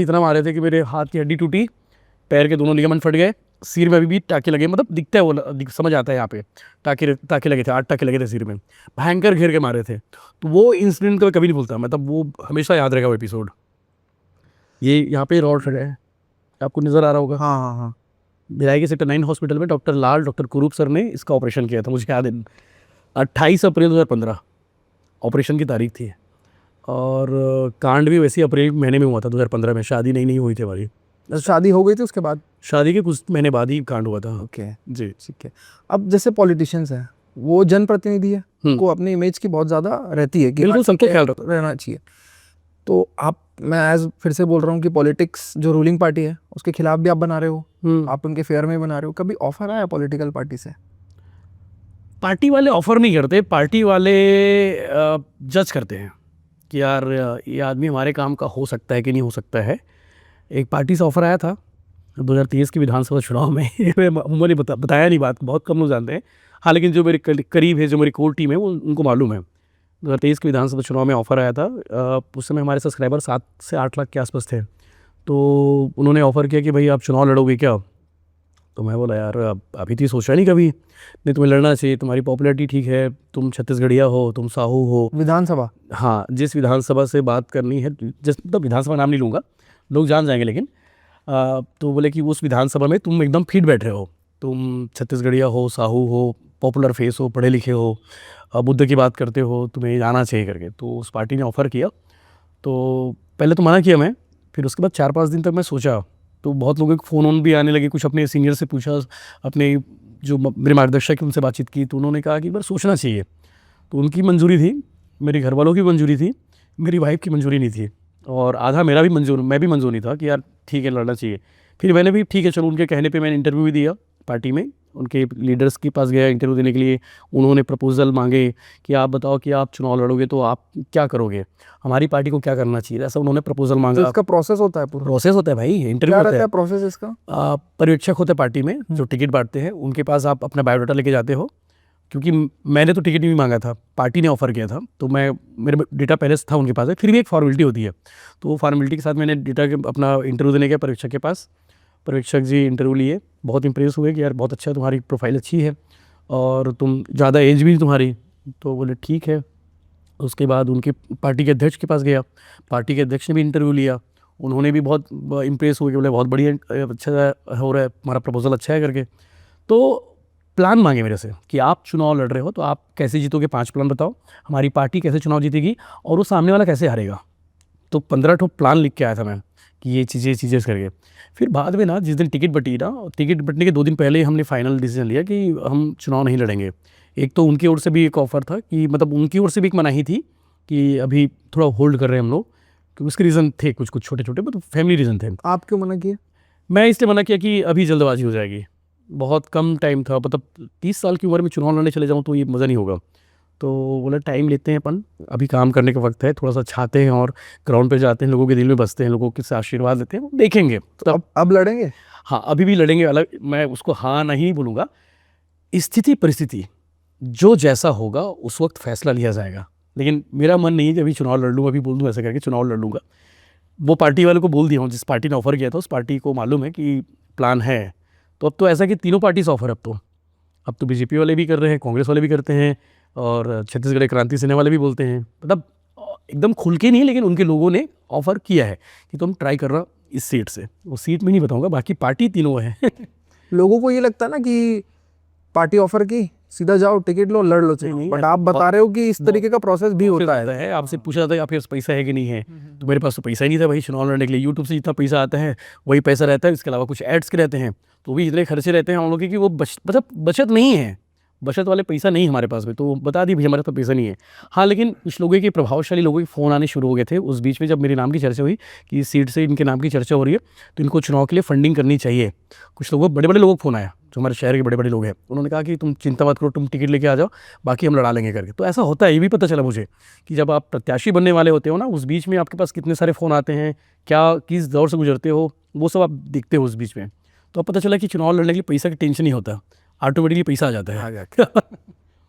थे कि मेरे हाथ की हड्डी टूटी, पैर के दोनों लिगामेंट फट गए, सिर में अभी भी टाके लगे। मतलब दिखता है वो, समझ आता है यहाँ पे, टाके लगे थे, 8 टाके लगे थे सिर में, भयंकर घेर के मारे थे। तो वो इंसिडेंट को कभी नहीं भूलता, मतलब वो हमेशा याद रहेगा वो एपिसोड। ये यहाँ पे रॉड है, आपको नज़र आ रहा होगा। हाँ। भिलाई के सेक्टर 9 हॉस्पिटल में डॉक्टर कुरूप सर ने इसका ऑपरेशन किया था, मुझे याद है। 28 अप्रैल 2015 ऑपरेशन की तारीख थी, और कांड भी वैसे अप्रैल महीने में हुआ था 2015 में। शादी नहीं हुई थी हमारी। शादी हो गई थी उसके बाद? शादी के कुछ महीने बाद ही कांड हुआ था। ओके, जी। ठीक है। अब जैसे पॉलिटिशियंस हैं, वो जनप्रतिनिधि है, उनको अपनी इमेज की बहुत ज़्यादा रहती है कि बिल्कुल, हाँ, सबका ख्याल रखो। रहना चाहिए। तो आप, मैं एज फिर से बोल रहा हूँ कि पॉलिटिक्स जो रूलिंग पार्टी है उसके खिलाफ भी आप बना रहे हो, आप उनके फेयर में बना रहे हो, कभी ऑफर आया पॉलिटिकल पार्टी से? पार्टी वाले ऑफर नहीं करते, पार्टी वाले जज करते हैं कि यार ये आदमी हमारे काम का हो सकता है कि नहीं हो सकता है। एक पार्टी से ऑफर आया था 2023 के विधानसभा चुनाव में मैंने बताया नहीं, बात बहुत कम लोग जानते हैं। हाँ, लेकिन जो मेरे करीब है, जो मेरी कोर टीम है, वो उनको मालूम है। 2023 के विधानसभा चुनाव में ऑफ़र आया था। उस समय हमारे सब्सक्राइबर 7 से 8 लाख के आसपास थे। तो उन्होंने ऑफ़र किया कि भाई आप चुनाव लड़ोगे क्या? तो मैं बोला यार अभी तो सोचा नहीं कभी, नहीं तुम्हें लड़ना चाहिए, तुम्हारी पॉपुलैरिटी ठीक है, तुम छत्तीसगढ़िया हो, तुम साहू हो। विधानसभा? हाँ, जिस विधानसभा से बात करनी है, जिस मतलब विधानसभा नाम नहीं लूँगा, लोग जान जाएंगे, लेकिन तो बोले कि उस विधानसभा में तुम एकदम फिट बैठ रहे हो, तुम छत्तीसगढ़िया हो, साहू हो, पॉपुलर फेस हो, पढ़े लिखे हो, बुद्ध की बात करते हो, तुम्हें आना चाहिए करके। तो उस पार्टी ने ऑफ़र किया। तो पहले तो मना किया मैं, फिर उसके बाद 4-5 दिन तक मैं सोचा। तो बहुत लोगों के फ़ोन भी आने लगे, कुछ अपने सीनियर से पूछा, अपने जो मेरे मार्गदर्शक हैं उनसे बातचीत की, तो उन्होंने कहा कि एक बार सोचना चाहिए। तो उनकी मंजूरी थी, मेरे घर वालों की मंजूरी थी, मेरी वाइफ की मंजूरी नहीं थी, और आधा मेरा भी मैं भी मंजूर नहीं था कि यार ठीक है लड़ना चाहिए। फिर मैंने भी ठीक है चलो, उनके कहने पे मैंने इंटरव्यू भी दिया पार्टी में, उनके लीडर्स के पास गया इंटरव्यू देने के लिए। उन्होंने प्रपोजल मांगे कि आप बताओ कि आप चुनाव लड़ोगे तो आप क्या करोगे, हमारी पार्टी को क्या करना चाहिए, ऐसा उन्होंने प्रपोजल मांगा। तो इसका प्रोसेस होता है पूरा? प्रोसेस होता है भाई, इंटरव्यू क्या होता रहता है। है प्रोसेस इसका? पर्यवेक्षक होते हैं पार्टी में जो टिकट बांटते हैं, उनके पास आप अपना बायोडाटा लेके जाते हो। क्योंकि मैंने तो टिकट नहीं मांगा था, पार्टी ने ऑफ़र किया था, तो मेरा डेटा पहले से था उनके पास है, फिर भी एक फॉर्मेलिटी होती है। तो वो फॉर्मेलिटी के साथ मैंने डेटा के अपना इंटरव्यू देने गया पर्यवेक्षक के पास। पर्यवेक्षक जी इंटरव्यू लिए, बहुत इंप्रेस हुए कि यार बहुत अच्छा, तुम्हारी प्रोफाइल अच्छी है और तुम ज़्यादा एज भी तुम्हारी। तो बोले ठीक है। उसके बाद उनके पार्टी के अध्यक्ष के पास गया, पार्टी के अध्यक्ष ने भी इंटरव्यू लिया, उन्होंने भी बहुत इंप्रेस हुए कि बोले बहुत बढ़िया, अच्छा हो रहा है, हमारा प्रपोजल अच्छा है करके। तो प्लान मांगे मेरे से कि आप चुनाव लड़ रहे हो तो आप कैसे जीतोगे, 5 प्लान बताओ, हमारी पार्टी कैसे चुनाव जीतेगी और वो सामने वाला कैसे हारेगा। तो 15 ठो प्लान लिख के आया था मैं कि ये चीज़ें करके। फिर बाद में ना जिस दिन टिकट बटी ना, टिकट बटने के 2 दिन पहले हमने फाइनल डिसीजन लिया कि हम चुनाव नहीं लड़ेंगे। एक तो उनकी ओर से भी एक ऑफ़र था कि मतलब उनकी ओर से भी एक मनाही थी कि अभी थोड़ा होल्ड कर रहे हैं हम लोग, क्योंकि उसके रीज़न थे कुछ छोटे-छोटे, मतलब फैमिली रीज़न थे। आप क्यों मना किया? मैं इसलिए मना किया कि अभी जल्दबाजी हो जाएगी, बहुत कम टाइम था, मतलब 30 साल की उम्र में चुनाव लड़ने चले जाऊँ तो ये मज़ा नहीं होगा। तो बोला टाइम लेते हैं अपन, अभी काम करने का वक्त है, थोड़ा सा छाते हैं और ग्राउंड पे जाते हैं, लोगों के दिल में बसते हैं, लोगों के से आशीर्वाद लेते हैं, देखेंगे तो अब लड़ेंगे? हाँ, अभी भी लड़ेंगे। अलग मैं उसको हाँ नहीं बोलूँगा, स्थिति परिस्थिति जो जैसा होगा उस वक्त फैसला लिया जाएगा। लेकिन मेरा मन नहीं है कि अभी चुनाव लड़ लूँ, अभी बोल दूँ ऐसा करके चुनाव लड़ लूँगा। वो पार्टी वाले को बोल दिया हूँ, जिस पार्टी ने ऑफ़र किया था उस पार्टी को मालूम है कि प्लान है। तो अब तो ऐसा कि तीनों पार्टी से ऑफ़र है अब तो बीजेपी वाले भी कर रहे हैं, कांग्रेस वाले भी करते हैं और छत्तीसगढ़ क्रांति सेना वाले भी बोलते हैं। मतलब एकदम खुल के नहीं, लेकिन उनके लोगों ने ऑफ़र किया है कि तुम ट्राई कर रहा इस सीट से। वो सीट में नहीं बताऊँगा, बाकी पार्टी तीनों है। लोगों को ये लगता है ना कि पार्टी ऑफर की, सीधा जाओ टिकट लो लड़ लो, नहीं, बट आप बता रहे हो कि इस तरीके का प्रोसेस भी होता है। आपसे पूछा जाता है आपके पास पैसा है कि नहीं है, तो मेरे पास तो पैसा ही नहीं था भाई चुनाव लड़ने के लिए। यूट्यूब से जितना पैसा आता है वही पैसा रहता है, इसके अलावा कुछ एड्स के रहते हैं, तो भी इतने खर्चे रहते हैं हम लोग के कि वो मतलब बचत नहीं है, बचत वाले पैसा नहीं हमारे पास में। तो बता दी भाई हमारे पास पैसा नहीं है। हाँ, लेकिन कुछ लोगों के, प्रभावशाली लोगों के फ़ोन आने शुरू हो गए थे उस बीच में, जब मेरे नाम की चर्चा हुई कि इस सीट से इनके नाम की चर्चा हो रही है तो इनको चुनाव के लिए फंडिंग करनी चाहिए। कुछ लोगों, बड़े बड़े लोगों को फ़ोन आया जो हमारे शहर के बड़े बड़े लोग हैं, उन्होंने कहा कि तुम चिंता मत करो, तुम टिकट लेके आ जाओ, बाकी हम लड़ा लेंगे करके। तो ऐसा होता है, ये भी पता चला मुझे कि जब आप प्रत्याशी बनने वाले होते हो ना, उस बीच में आपके पास कितने सारे फ़ोन आते हैं, क्या किस दौर से गुजरते हो, वो सब आप देखते हो उस बीच में। तो अब पता चला कि चुनाव लड़ने के लिए पैसा की टेंशन नहीं होता, ऑटोमेटिकली पैसा आ जाता है।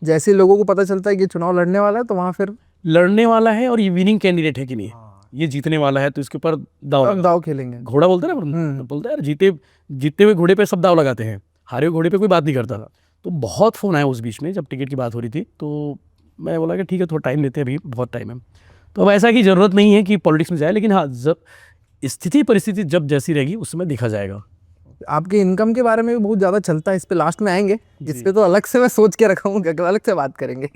जैसे लोगों को पता चलता है कि चुनाव लड़ने वाला है तो वहाँ फिर लड़ने वाला है और ये विनिंग कैंडिडेट है कि नहीं, ये जीतने वाला है, तो इसके ऊपर दाव खेलेंगे। घोड़ा बोलते हैं ना, बोलते हैं यार जीते हुए घोड़े पे सब दाव लगाते हैं, हारे हुए घोड़े पे कोई बात नहीं करता था। तो बहुत फ़ोन आया उस बीच में जब टिकट की बात हो रही थी, तो मैं बोला कि ठीक है थोड़ा टाइम लेते हैं, अभी बहुत टाइम है। तो अब ऐसा की ज़रूरत नहीं है कि पॉलिटिक्स में जाए, लेकिन हाँ, जब स्थिति परिस्थिति जब जैसी रहेगी उस समय देखा जाएगा। आपके इनकम के बारे में भी बहुत ज़्यादा चलता है, इस पे लास्ट में आएंगे, इस पे तो अलग से मैं सोच के रखा हूँ, अलग से बात करेंगे।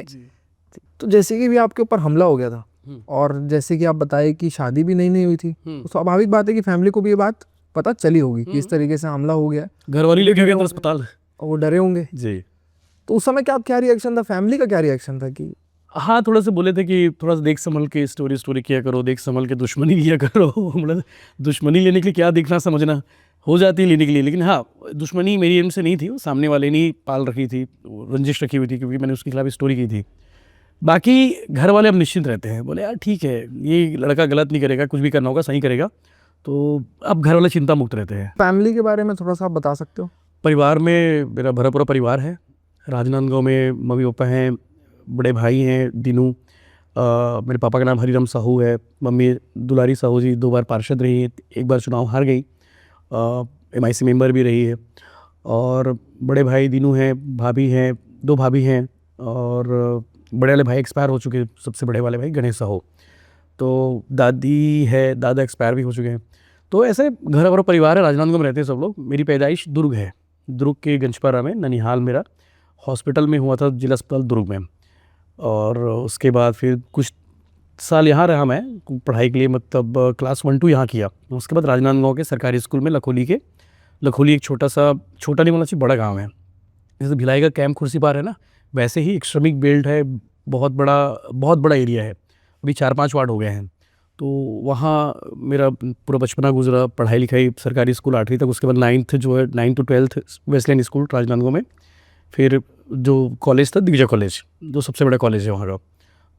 तो जैसे कि भी आपके ऊपर हमला हो गया था और जैसे कि आप बताए कि शादी भी नहीं हुई थी, तो स्वाभाविक बात है कि फैमिली को भी ये बात पता चली होगी कि इस तरीके से हमला हो गया, घर वाली लेके गए अंदर अस्पताल। और वो डरे होंगे। जी तो उस समय क्या रिएक्शन था, फैमिली का क्या रिएक्शन था कि हाँ, थोड़ा सा बोले थे कि थोड़ा सा देख संभल के स्टोरी किया करो, देख संभल के दुश्मनी किया करो। मतलब दुश्मनी लेने के लिए क्या देखना समझना हो जाती है लेने के लिए, लेकिन हाँ दुश्मनी मेरी इनसे नहीं थी, वो सामने वाले ने पाल रखी थी, रंजिश रखी हुई थी, क्योंकि मैंने उसके खिलाफ स्टोरी की थी। बाकी घर वाले अब निश्चिंत रहते हैं, बोले यार ठीक है, ये लड़का गलत नहीं करेगा, कुछ भी करना होगा सही करेगा, तो अब घर वाले चिंता मुक्त रहते हैं। फैमिली के बारे में थोड़ा सा आप बता सकते हो? परिवार में मेरा भरा पूरा परिवार है। राजनांदगांव में मम्मी पापा हैं, बड़े भाई हैं दीनू, मेरे पापा का नाम हरिराम साहू है, मम्मी दुलारी साहू जी 2 बार पार्षद रही है, 1 बार चुनाव हार गई, MIC मेंबर भी रही है। और बड़े भाई दीनू हैं, भाभी हैं, 2 भाभी हैं, और बड़े वाले भाई एक्सपायर हो चुके हैं, सबसे बड़े वाले भाई गणेश साहू। तो दादी है, दादा एक्सपायर भी हो चुके हैं। तो ऐसे घर और परिवार है, राजनांदगांव में रहते हैं सब लोग। मेरी पैदाइश दुर्ग है, दुर्ग के गंजपारा में, ननिहाल मेरा हॉस्पिटल में हुआ था, जिला अस्पताल दुर्ग में। और उसके बाद फिर कुछ साल यहाँ रहा मैं पढ़ाई के लिए, मतलब क्लास 1-2 यहाँ किया। उसके बाद राजनांदगांव के सरकारी स्कूल में लखोली एक छोटा नहीं बोलना चाहिए, बड़ा गांव है, जैसे भिलाई का कैंप खुर्सीपार है ना, वैसे ही एक श्रमिक बेल्ट है, बहुत बड़ा एरिया है, अभी 4-5 वार्ड हो गए हैं। तो वहाँ मेरा पूरा बचपना गुजरा, पढ़ाई लिखाई सरकारी स्कूल 8वीं तक, उसके बाद 9th जो है 9 to 12th Westland school Rajnandgaon में, फिर जो कॉलेज था दिग्विजय कॉलेज, जो सबसे बड़ा कॉलेज है वहाँ का।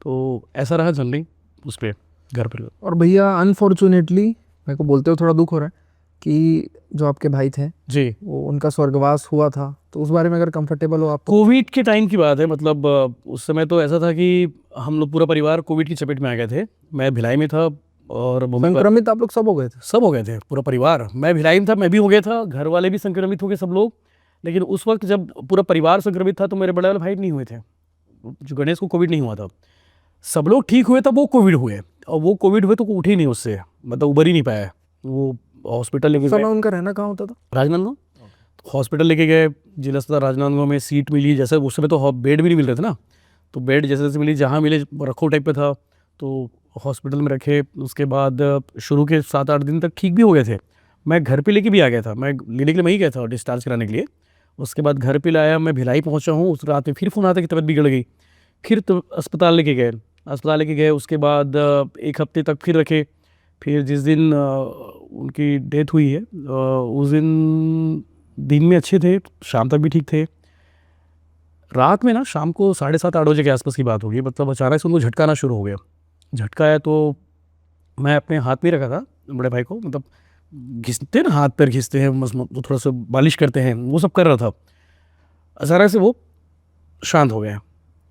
तो ऐसा रहा जर्नी उस पर, घर पर। और भैया अनफॉर्चुनेटली मेरे को बोलते हुए थोड़ा दुख हो रहा है कि जो आपके भाई थे जी, वो उनका स्वर्गवास हुआ था, तो उस बारे में अगर कंफर्टेबल हो आप? कोविड के टाइम की बात है, मतलब उस समय तो ऐसा था कि हम लोग पूरा परिवार कोविड की चपेट में आ गए थे। मैं भिलाई में था और संक्रमित आप लोग सब हो गए थे? सब हो गए थे, पूरा परिवार। मैं भिलाई में था, मैं भी हो गया था, घर वाले भी संक्रमित हो गए सब लोग। लेकिन उस वक्त जब पूरा परिवार संक्रमित था तो मेरे बड़े वाले भाई नहीं हुए थे, जो गणेश को कोविड नहीं हुआ था। सब लोग ठीक हुए तब वो कोविड हुए, और वो कोविड हुए तो उठे ही नहीं उससे, मतलब उबर ही नहीं पाया। वो हॉस्पिटल लेके समय उनका रहना कहाँ होता था? राजनांदगांव। हॉस्पिटल लेके गए, जिला अस्पताल राजनांदगांव में सीट मिली, जैसे उस समय तो बेड भी नहीं मिल रहे थे ना, तो बेड जैसे जैसे मिली, जहाँ मिले रखो टाइप पे था, तो हॉस्पिटल में रखे। उसके बाद शुरू के 7-8 दिन तक ठीक भी हो गए थे। मैं घर पे लेके भी आ गया था, मैं लेने के लिए मैं ही गया था डिस्चार्ज कराने के लिए। उसके बाद घर पे लाया, मैं भिलाई पहुंचा हूँ, उस रात में फिर फ़ोन आता कि तबीयत बिगड़ गई, फिर तो अस्पताल लेके गए। उसके बाद 1 हफ्ते तक फिर रखे। फिर जिस दिन उनकी डेथ हुई है, उस दिन में अच्छे थे, शाम तक भी ठीक थे। रात में ना, शाम को 7:30-8 बजे के आसपास की बात होगी, मतलब अचानक से उनको झटका आना शुरू हो गया। झटका आया तो मैं अपने हाथ में रखा था बड़े भाई को, मतलब घिसते हैं ना, हाथ पैर घिसते हैं, तो थोड़ा सा मालिश करते हैं, वो सब कर रहा था। अचानक से वो शांत हो गया।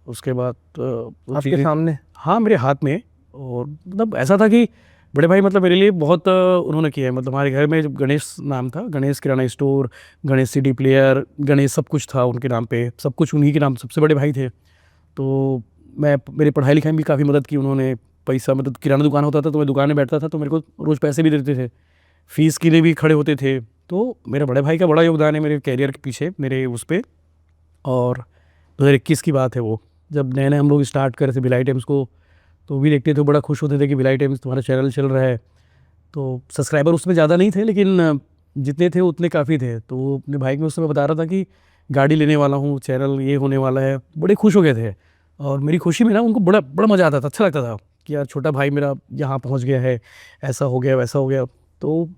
उसके बाद आपके सामने? हाँ, मेरे हाथ में। और मतलब ऐसा था कि बड़े भाई मतलब मेरे लिए बहुत उन्होंने किया है। मतलब हमारे घर में जब गणेश नाम था, गणेश किराना store, Ganesh CD player, Ganesh सब कुछ था उनके नाम पे, सब कुछ उन्हीं के नाम, सबसे बड़े भाई थे। तो मेरी पढ़ाई लिखाई में भी काफ़ी मदद की उन्होंने। पैसा, मतलब किराना दुकान होता था तो मैं दुकान में बैठता था, तो मेरे को रोज़ पैसे भी देते थे, फ़ीस के लिए भी खड़े होते थे। तो मेरे बड़े भाई का बड़ा योगदान है मेरे कैरियर के पीछे, मेरे उस पर। और 2021 की बात है वो, जब नए हम लोग स्टार्ट कर रहे थे भिलाई टाइम्स को, तो भी देखते थे, बड़ा खुश होते थे कि भिलाई टाइम्स तुम्हारा चैनल चल रहा है। तो सब्सक्राइबर उसमें ज़्यादा नहीं थे, लेकिन जितने थे उतने काफ़ी थे। तो वो अपने भाई को उस समय बता रहा था कि गाड़ी लेने वाला हूँ, चैनल ये होने वाला है, बड़े खुश हो गए थे। और मेरी खुशी में ना उनको बड़ा मज़ा आता था, अच्छा लगता था कि यार छोटा भाई मेरा यहाँ पहुँच गया है, ऐसा हो गया वैसा हो गया। तो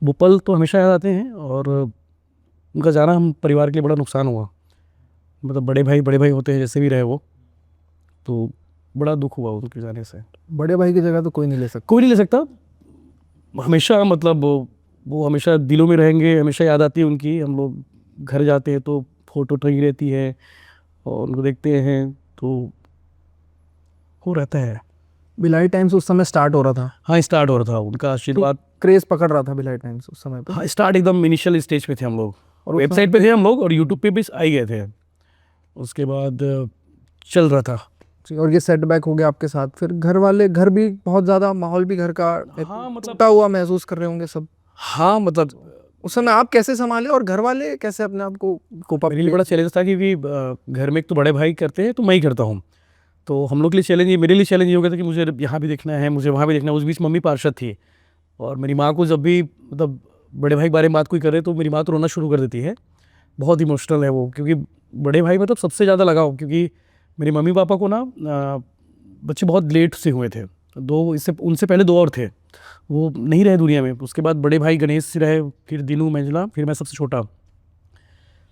वो पल तो हमेशा याद आते हैं। और उनका जाना हम परिवार के लिए बड़ा नुकसान हुआ, मतलब बड़े भाई होते हैं जैसे भी रहे वो, तो बड़ा दुख हुआ उनके जाने से। बड़े भाई की जगह तो कोई नहीं ले सकता। हमेशा, मतलब वो हमेशा दिलों में रहेंगे, हमेशा याद आती है उनकी। हम लोग घर जाते हैं तो फोटो टंगी रहती है और उनको देखते हैं तो वो रहता है। भिलाई टाइम्स उस समय स्टार्ट हो रहा था? हाँ, स्टार्ट हो रहा था, उनका आशीर्वाद क्रेज पकड़ रहा था भिलाई टाइम्स उस समय पे? हाँ, स्टार्ट एकदम इनिशियल स्टेज पे थे हम लोग, और उस वेबसाइट पे थे हम लोग, और यूट्यूब पे भी आ ही गए थे। उसके बाद चल रहा था। और ये सेटबैक हो गया आपके साथ, फिर घर भी बहुत ज़्यादा, माहौल भी घर का हाँ, मतलब टूटा हुआ महसूस कर रहे होंगे सब। हाँ, मतलब उस समय आप कैसे संभाले और घर वाले कैसे अपने आप को कोप अप? मेरे लिए बड़ा चैलेंज था, क्योंकि घर में एक तो बड़े भाई करते हैं तो मैं ही करता हूँ, तो हम लोग के लिए चैलेंज, मेरे लिए चैलेंज ये हो गया था कि मुझे यहाँ भी देखना है, मुझे वहाँ भी देखना है। उस बीच मम्मी पार्षद थी, और मेरी माँ को जब भी, मतलब बड़े भाई के बारे में बात कोई करे तो मेरी माँ तो रोना शुरू कर देती है, बहुत इमोशनल है वो, क्योंकि बड़े भाई मतलब सबसे ज़्यादा लगाव, क्योंकि मेरे मम्मी पापा को ना बच्चे बहुत लेट से हुए थे, इससे उनसे पहले 2 और थे, वो नहीं रहे दुनिया में। उसके बाद बड़े भाई गणेश रहे, फिर दिनू, मंजला, फिर मैं सबसे छोटा।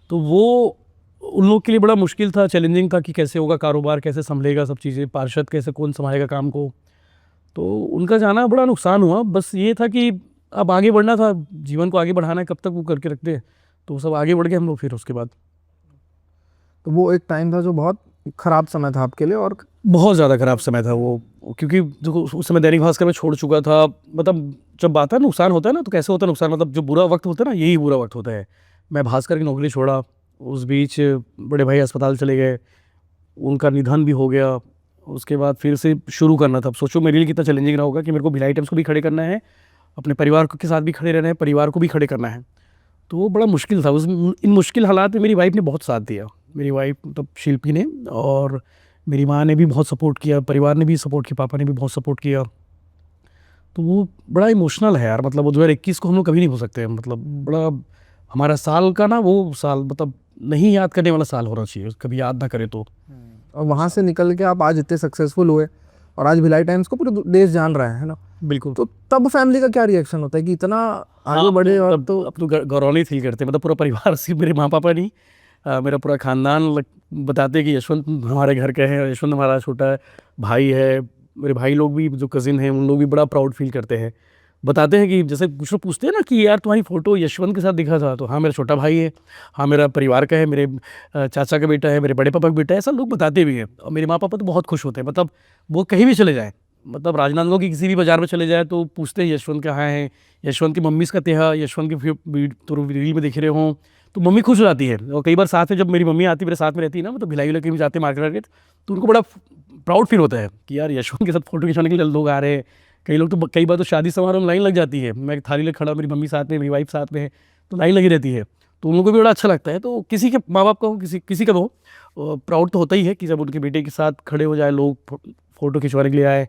तो वो उन लोग के लिए बड़ा मुश्किल था, चैलेंजिंग था कि कैसे होगा कारोबार, कैसे संभलेगा सब चीज़ें, पार्षद कैसे, कौन संभालेगा काम को। तो उनका जाना बड़ा नुकसान हुआ। बस ये था कि अब आगे बढ़ना था, जीवन को आगे बढ़ाना है, कब तक वो करके रखते हैं। तो सब आगे बढ़ गए हम लोग फिर उसके बाद। तो वो एक टाइम था जो बहुत ख़राब समय था आपके लिए, और बहुत ज़्यादा ख़राब समय था वो, क्योंकि जो उस समय दैनिक भास्कर में छोड़ चुका था। मतलब जब बात है नुकसान होता है ना, तो कैसे होता है नुकसान, मतलब जो बुरा वक्त होता है ना, यही बुरा वक्त होता है। मैं भास्कर की नौकरी छोड़ा, उस बीच बड़े भाई अस्पताल चले गए, उनका निधन भी हो गया। उसके बाद फिर से शुरू करना था। अब सोचो मेरे लिए कितना चैलेंजिंग रहा होगा कि मेरे को भिलाई टाइम्स को भी खड़े करना है, अपने परिवार के साथ भी खड़े रहना है, परिवार को भी खड़े करना है। तो वो बड़ा मुश्किल था। इन मुश्किल हालात में मेरी वाइफ ने बहुत साथ दिया, मेरी वाइफ मतलब शिल्पी ने, और मेरी माँ ने भी बहुत सपोर्ट किया, परिवार ने भी सपोर्ट किया, पापा ने भी बहुत सपोर्ट किया। तो वो बड़ा इमोशनल है यार, मतलब वो 2021 को हम लोग कभी नहीं भूल सकते। मतलब बड़ा हमारा साल का ना, वो साल मतलब नहीं याद करने वाला साल होना चाहिए, कभी याद ना करे तो। और वहाँ से निकल के आप आज इतने सक्सेसफुल हुए, और आज भिलाई टाइम्स को पूरे देश जान रहा है ना। बिल्कुल। तो तब फैमिली का क्या रिएक्शन होता है कि इतना आगे बढ़े? और तो अब तो गौरवान्वित फील करते हैं, मतलब पूरा परिवार, सिर्फ मेरे माँ पापा नहीं, मेरा पूरा खानदान बताते हैं कि यशवंत हमारे घर का है, यशवंत हमारा छोटा भाई है। मेरे भाई लोग भी, जो कज़िन हैं, उन लोग भी बड़ा प्राउड फील करते हैं। बताते हैं कि जैसे कुछ लोग पूछते हैं ना कि यार तुम्हारी फ़ोटो यशवंत के साथ दिखा था, तो हाँ मेरा छोटा भाई है, हाँ मेरा परिवार का है, मेरे चाचा का बेटा है, मेरे बड़े पापा का बेटा है, ऐसा लोग बताते भी हैं। और मेरे माँ पापा तो बहुत खुश होते हैं, मतलब वो कहीं भी चले जाएँ, मतलब राजनांदगांव की किसी भी बाज़ार में चले जाए तो पूछते हैं यशवंत कहाँ है, यशवंत की मम्मी इसका तेहा, यशवंत की तो रील में देख रहे हों, तो मम्मी खुश हो जाती है। और कई बार साथ में जब मेरी मम्मी आती, मेरे साथ में रहती है ना, मतलब भिलाई विलाई कहीं भी जाते हैं मार्केट, तो उनको बड़ा प्राउड फील होता है कि यार यशवंत के साथ फ़ोटो खिंचवाने के लिए लोग आ रहे हैं। कई बार तो शादी समारोह में लाइन लग जाती है, मैं थाली लेकर खड़ा, मेरी मम्मी साथ में, मेरी वाइफ साथ में है, तो लाइन लगी रहती है। तो उन लोगों को भी बड़ा अच्छा लगता है। तो किसी के माँ बाप का हो, किसी का हो, प्राउड तो होता ही है कि जब उनके बेटे के साथ खड़े हो जाए लोग, फ़ोटो खिंचवाने के लिए आए,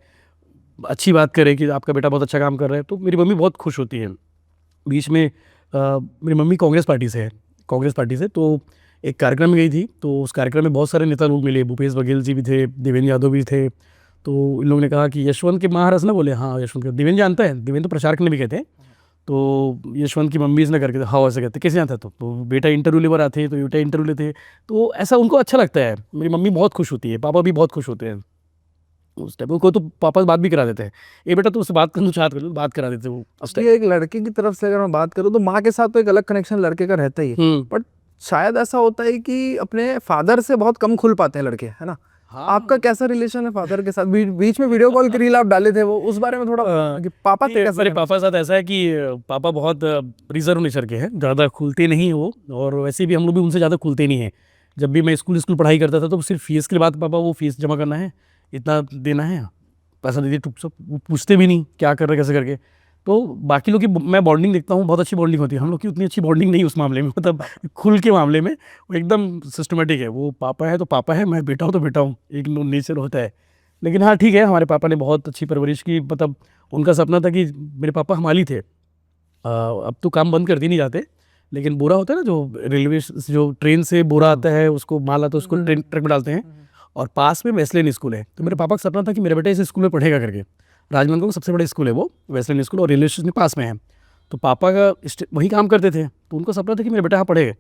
अच्छी बात करें कि आपका बेटा बहुत अच्छा काम कर रहा है, तो मेरी मम्मी बहुत खुश होती है। बीच में मेरी मम्मी कांग्रेस पार्टी से तो एक कार्यक्रम में गई थी, तो उस कार्यक्रम में बहुत सारे नेता लोग मिले, भूपेश बघेल जी भी थे, देवेंद्र यादव भी थे। तो इन लोगों ने कहा कि यशवंत के महाराज ना, बोले हाँ यशवंत के, देवेंद्र जानता है, देवेंद्र तो प्रचार करने भी कहते हैं। तो यशवंत की मम्मी इसने करके, हाँ ऐसे कहते, कैसे जानता है? तो बेटा इंटरव्यू लेवर आते, तो बेटा इंटरव्यू लेते, तो ऐसा उनको अच्छा लगता है। मेरी मम्मी बहुत खुश होती है, पापा भी बहुत खुश होते हैं उस टाइम को। तो पापा से बात भी करा देते हैं, ये बेटा तो उससे बात करना चाहते हो, बात करा देते वो उस टाइम। ये एक लड़के की तरफ से अगर मैं बात करूँ तो माँ के साथ तो एक अलग कनेक्शन लड़के का रहता ही है, बट शायद ऐसा होता है कि अपने फादर से बहुत कम खुल पाते हैं लड़के, है ना। हाँ। आपका कैसा रिलेशन है फादर के साथ? बीच में वीडियो कॉल की रील आप डाले थे, वो उस बारे में थोड़ा कि पापा के कैसा? मेरे पापा के साथ ऐसा है कि पापा बहुत रिजर्व नेचर के हैं, ज़्यादा खुलते नहीं हैं वो, और वैसे भी हम लोग भी उनसे ज़्यादा खुलते नहीं हैं। जब भी मैं स्कूल पढ़ाई करता था तो सिर्फ फीस के बाद, पापा वो फीस जमा करना है, इतना देना है, पैसा दे दिए, सब पूछते भी नहीं क्या कर रहे कैसे करके। तो बाकी लोग की मैं बॉन्डिंग देखता हूँ, बहुत अच्छी बॉन्डिंग होती है। हम लोग की उतनी अच्छी बॉन्डिंग नहीं उस मामले में, मतलब खुल के मामले में वो एकदम सिस्टमेटिक है। वो पापा है तो पापा है, मैं बेटा हूँ तो बेटा हूँ, एक नेचर होता है। लेकिन हाँ ठीक है, हमारे पापा ने बहुत अच्छी परवरिश की। मतलब उनका सपना था कि मेरे पापा हमाली थे, अब तो काम बंद कर दिए नहीं जाते, लेकिन बोरा होता है ना, जो रेलवे जो ट्रेन से बोरा आता है, उसको माल आता है, उसको ट्रेन ट्रक में डालते हैं, और पास में वेस्लेन स्कूल है। तो मेरे पापा का सपना था कि मेरा बेटा इस स्कूल में पढ़ेगा करके। राजनांदगांव का सबसे बड़ा स्कूल है वो, वेस्लेन स्कूल, और रेलवे स्टेशन के पास में है। तो पापा का वही काम करते थे, तो उनको सपना था कि मेरा बेटा यहाँ पढ़ेगा।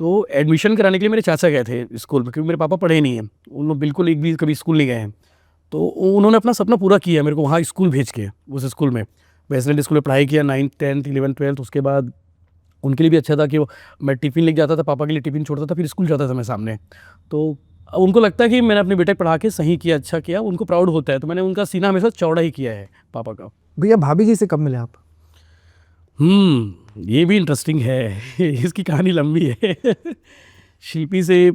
तो एडमिशन कराने के लिए मेरे चाचा गए थे स्कूल में, क्योंकि मेरे पापा पढ़े नहीं हैं, उन लोग बिल्कुल एक भी कभी स्कूल नहीं गए हैं। तो उन्होंने अपना सपना पूरा किया, मेरे को वहाँ स्कूल भेज के, उस स्कूल में, वेस्टलैंड स्कूल में पढ़ाई किया, 9th 10th 11th 12th। उसके बाद उनके लिए भी अच्छा था कि मैं टिफ़िन लेके जाता था, पापा के लिए टिफ़िन छोड़ता था, फिर स्कूल जाता था मैं सामने। तो उनको लगता है कि मैंने अपने बेटे पढ़ा के सही किया, अच्छा किया, उनको प्राउड होता है। तो मैंने उनका सीना हमेशा चौड़ा ही किया है पापा का। भैया भाभी जी से कब मिले आप? ये भी इंटरेस्टिंग है इसकी कहानी लंबी है शिल्पी से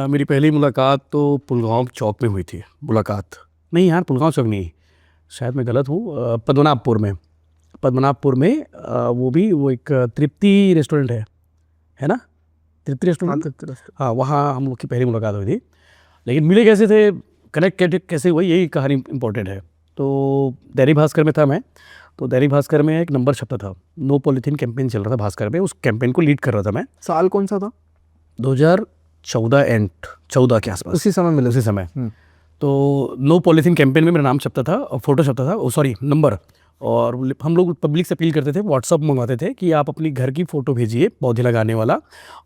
मेरी पहली मुलाकात तो पुलगांव चौक में हुई थी। मुलाकात नहीं यार, पुलगांव चौक नहीं, शायद मैं गलत हूँ, पद्मनाभपुर में वो एक तृप्ति रेस्टोरेंट है ना, तृप्ति रेस्टोरेंट। हाँ, वहाँ हम लोग की पहली मुलाकात हुई थी। लेकिन मिले कैसे थे, कनेक्ट कैसे हुए, यही कहानी इंपॉर्टेंट है। तो दैनिक भास्कर में था मैं, तो दैनिक भास्कर में एक नंबर छपता था, नो पॉलीथीन कैंपेन चल रहा था भास्कर में, उस कैंपेन को लीड कर रहा था मैं। साल कौन सा था? 2014 एंड 14 के आसपास, उसी समय मिले? उसी समय। तो नो पॉलीथीन कैंपेन में मेरा नाम छपता था और फोटो छपता था, सॉरी नंबर। और हम लोग पब्लिक से अपील करते थे, व्हाट्सअप मंगवाते थे कि आप अपनी घर की फ़ोटो भेजिए पौधे लगाने वाला,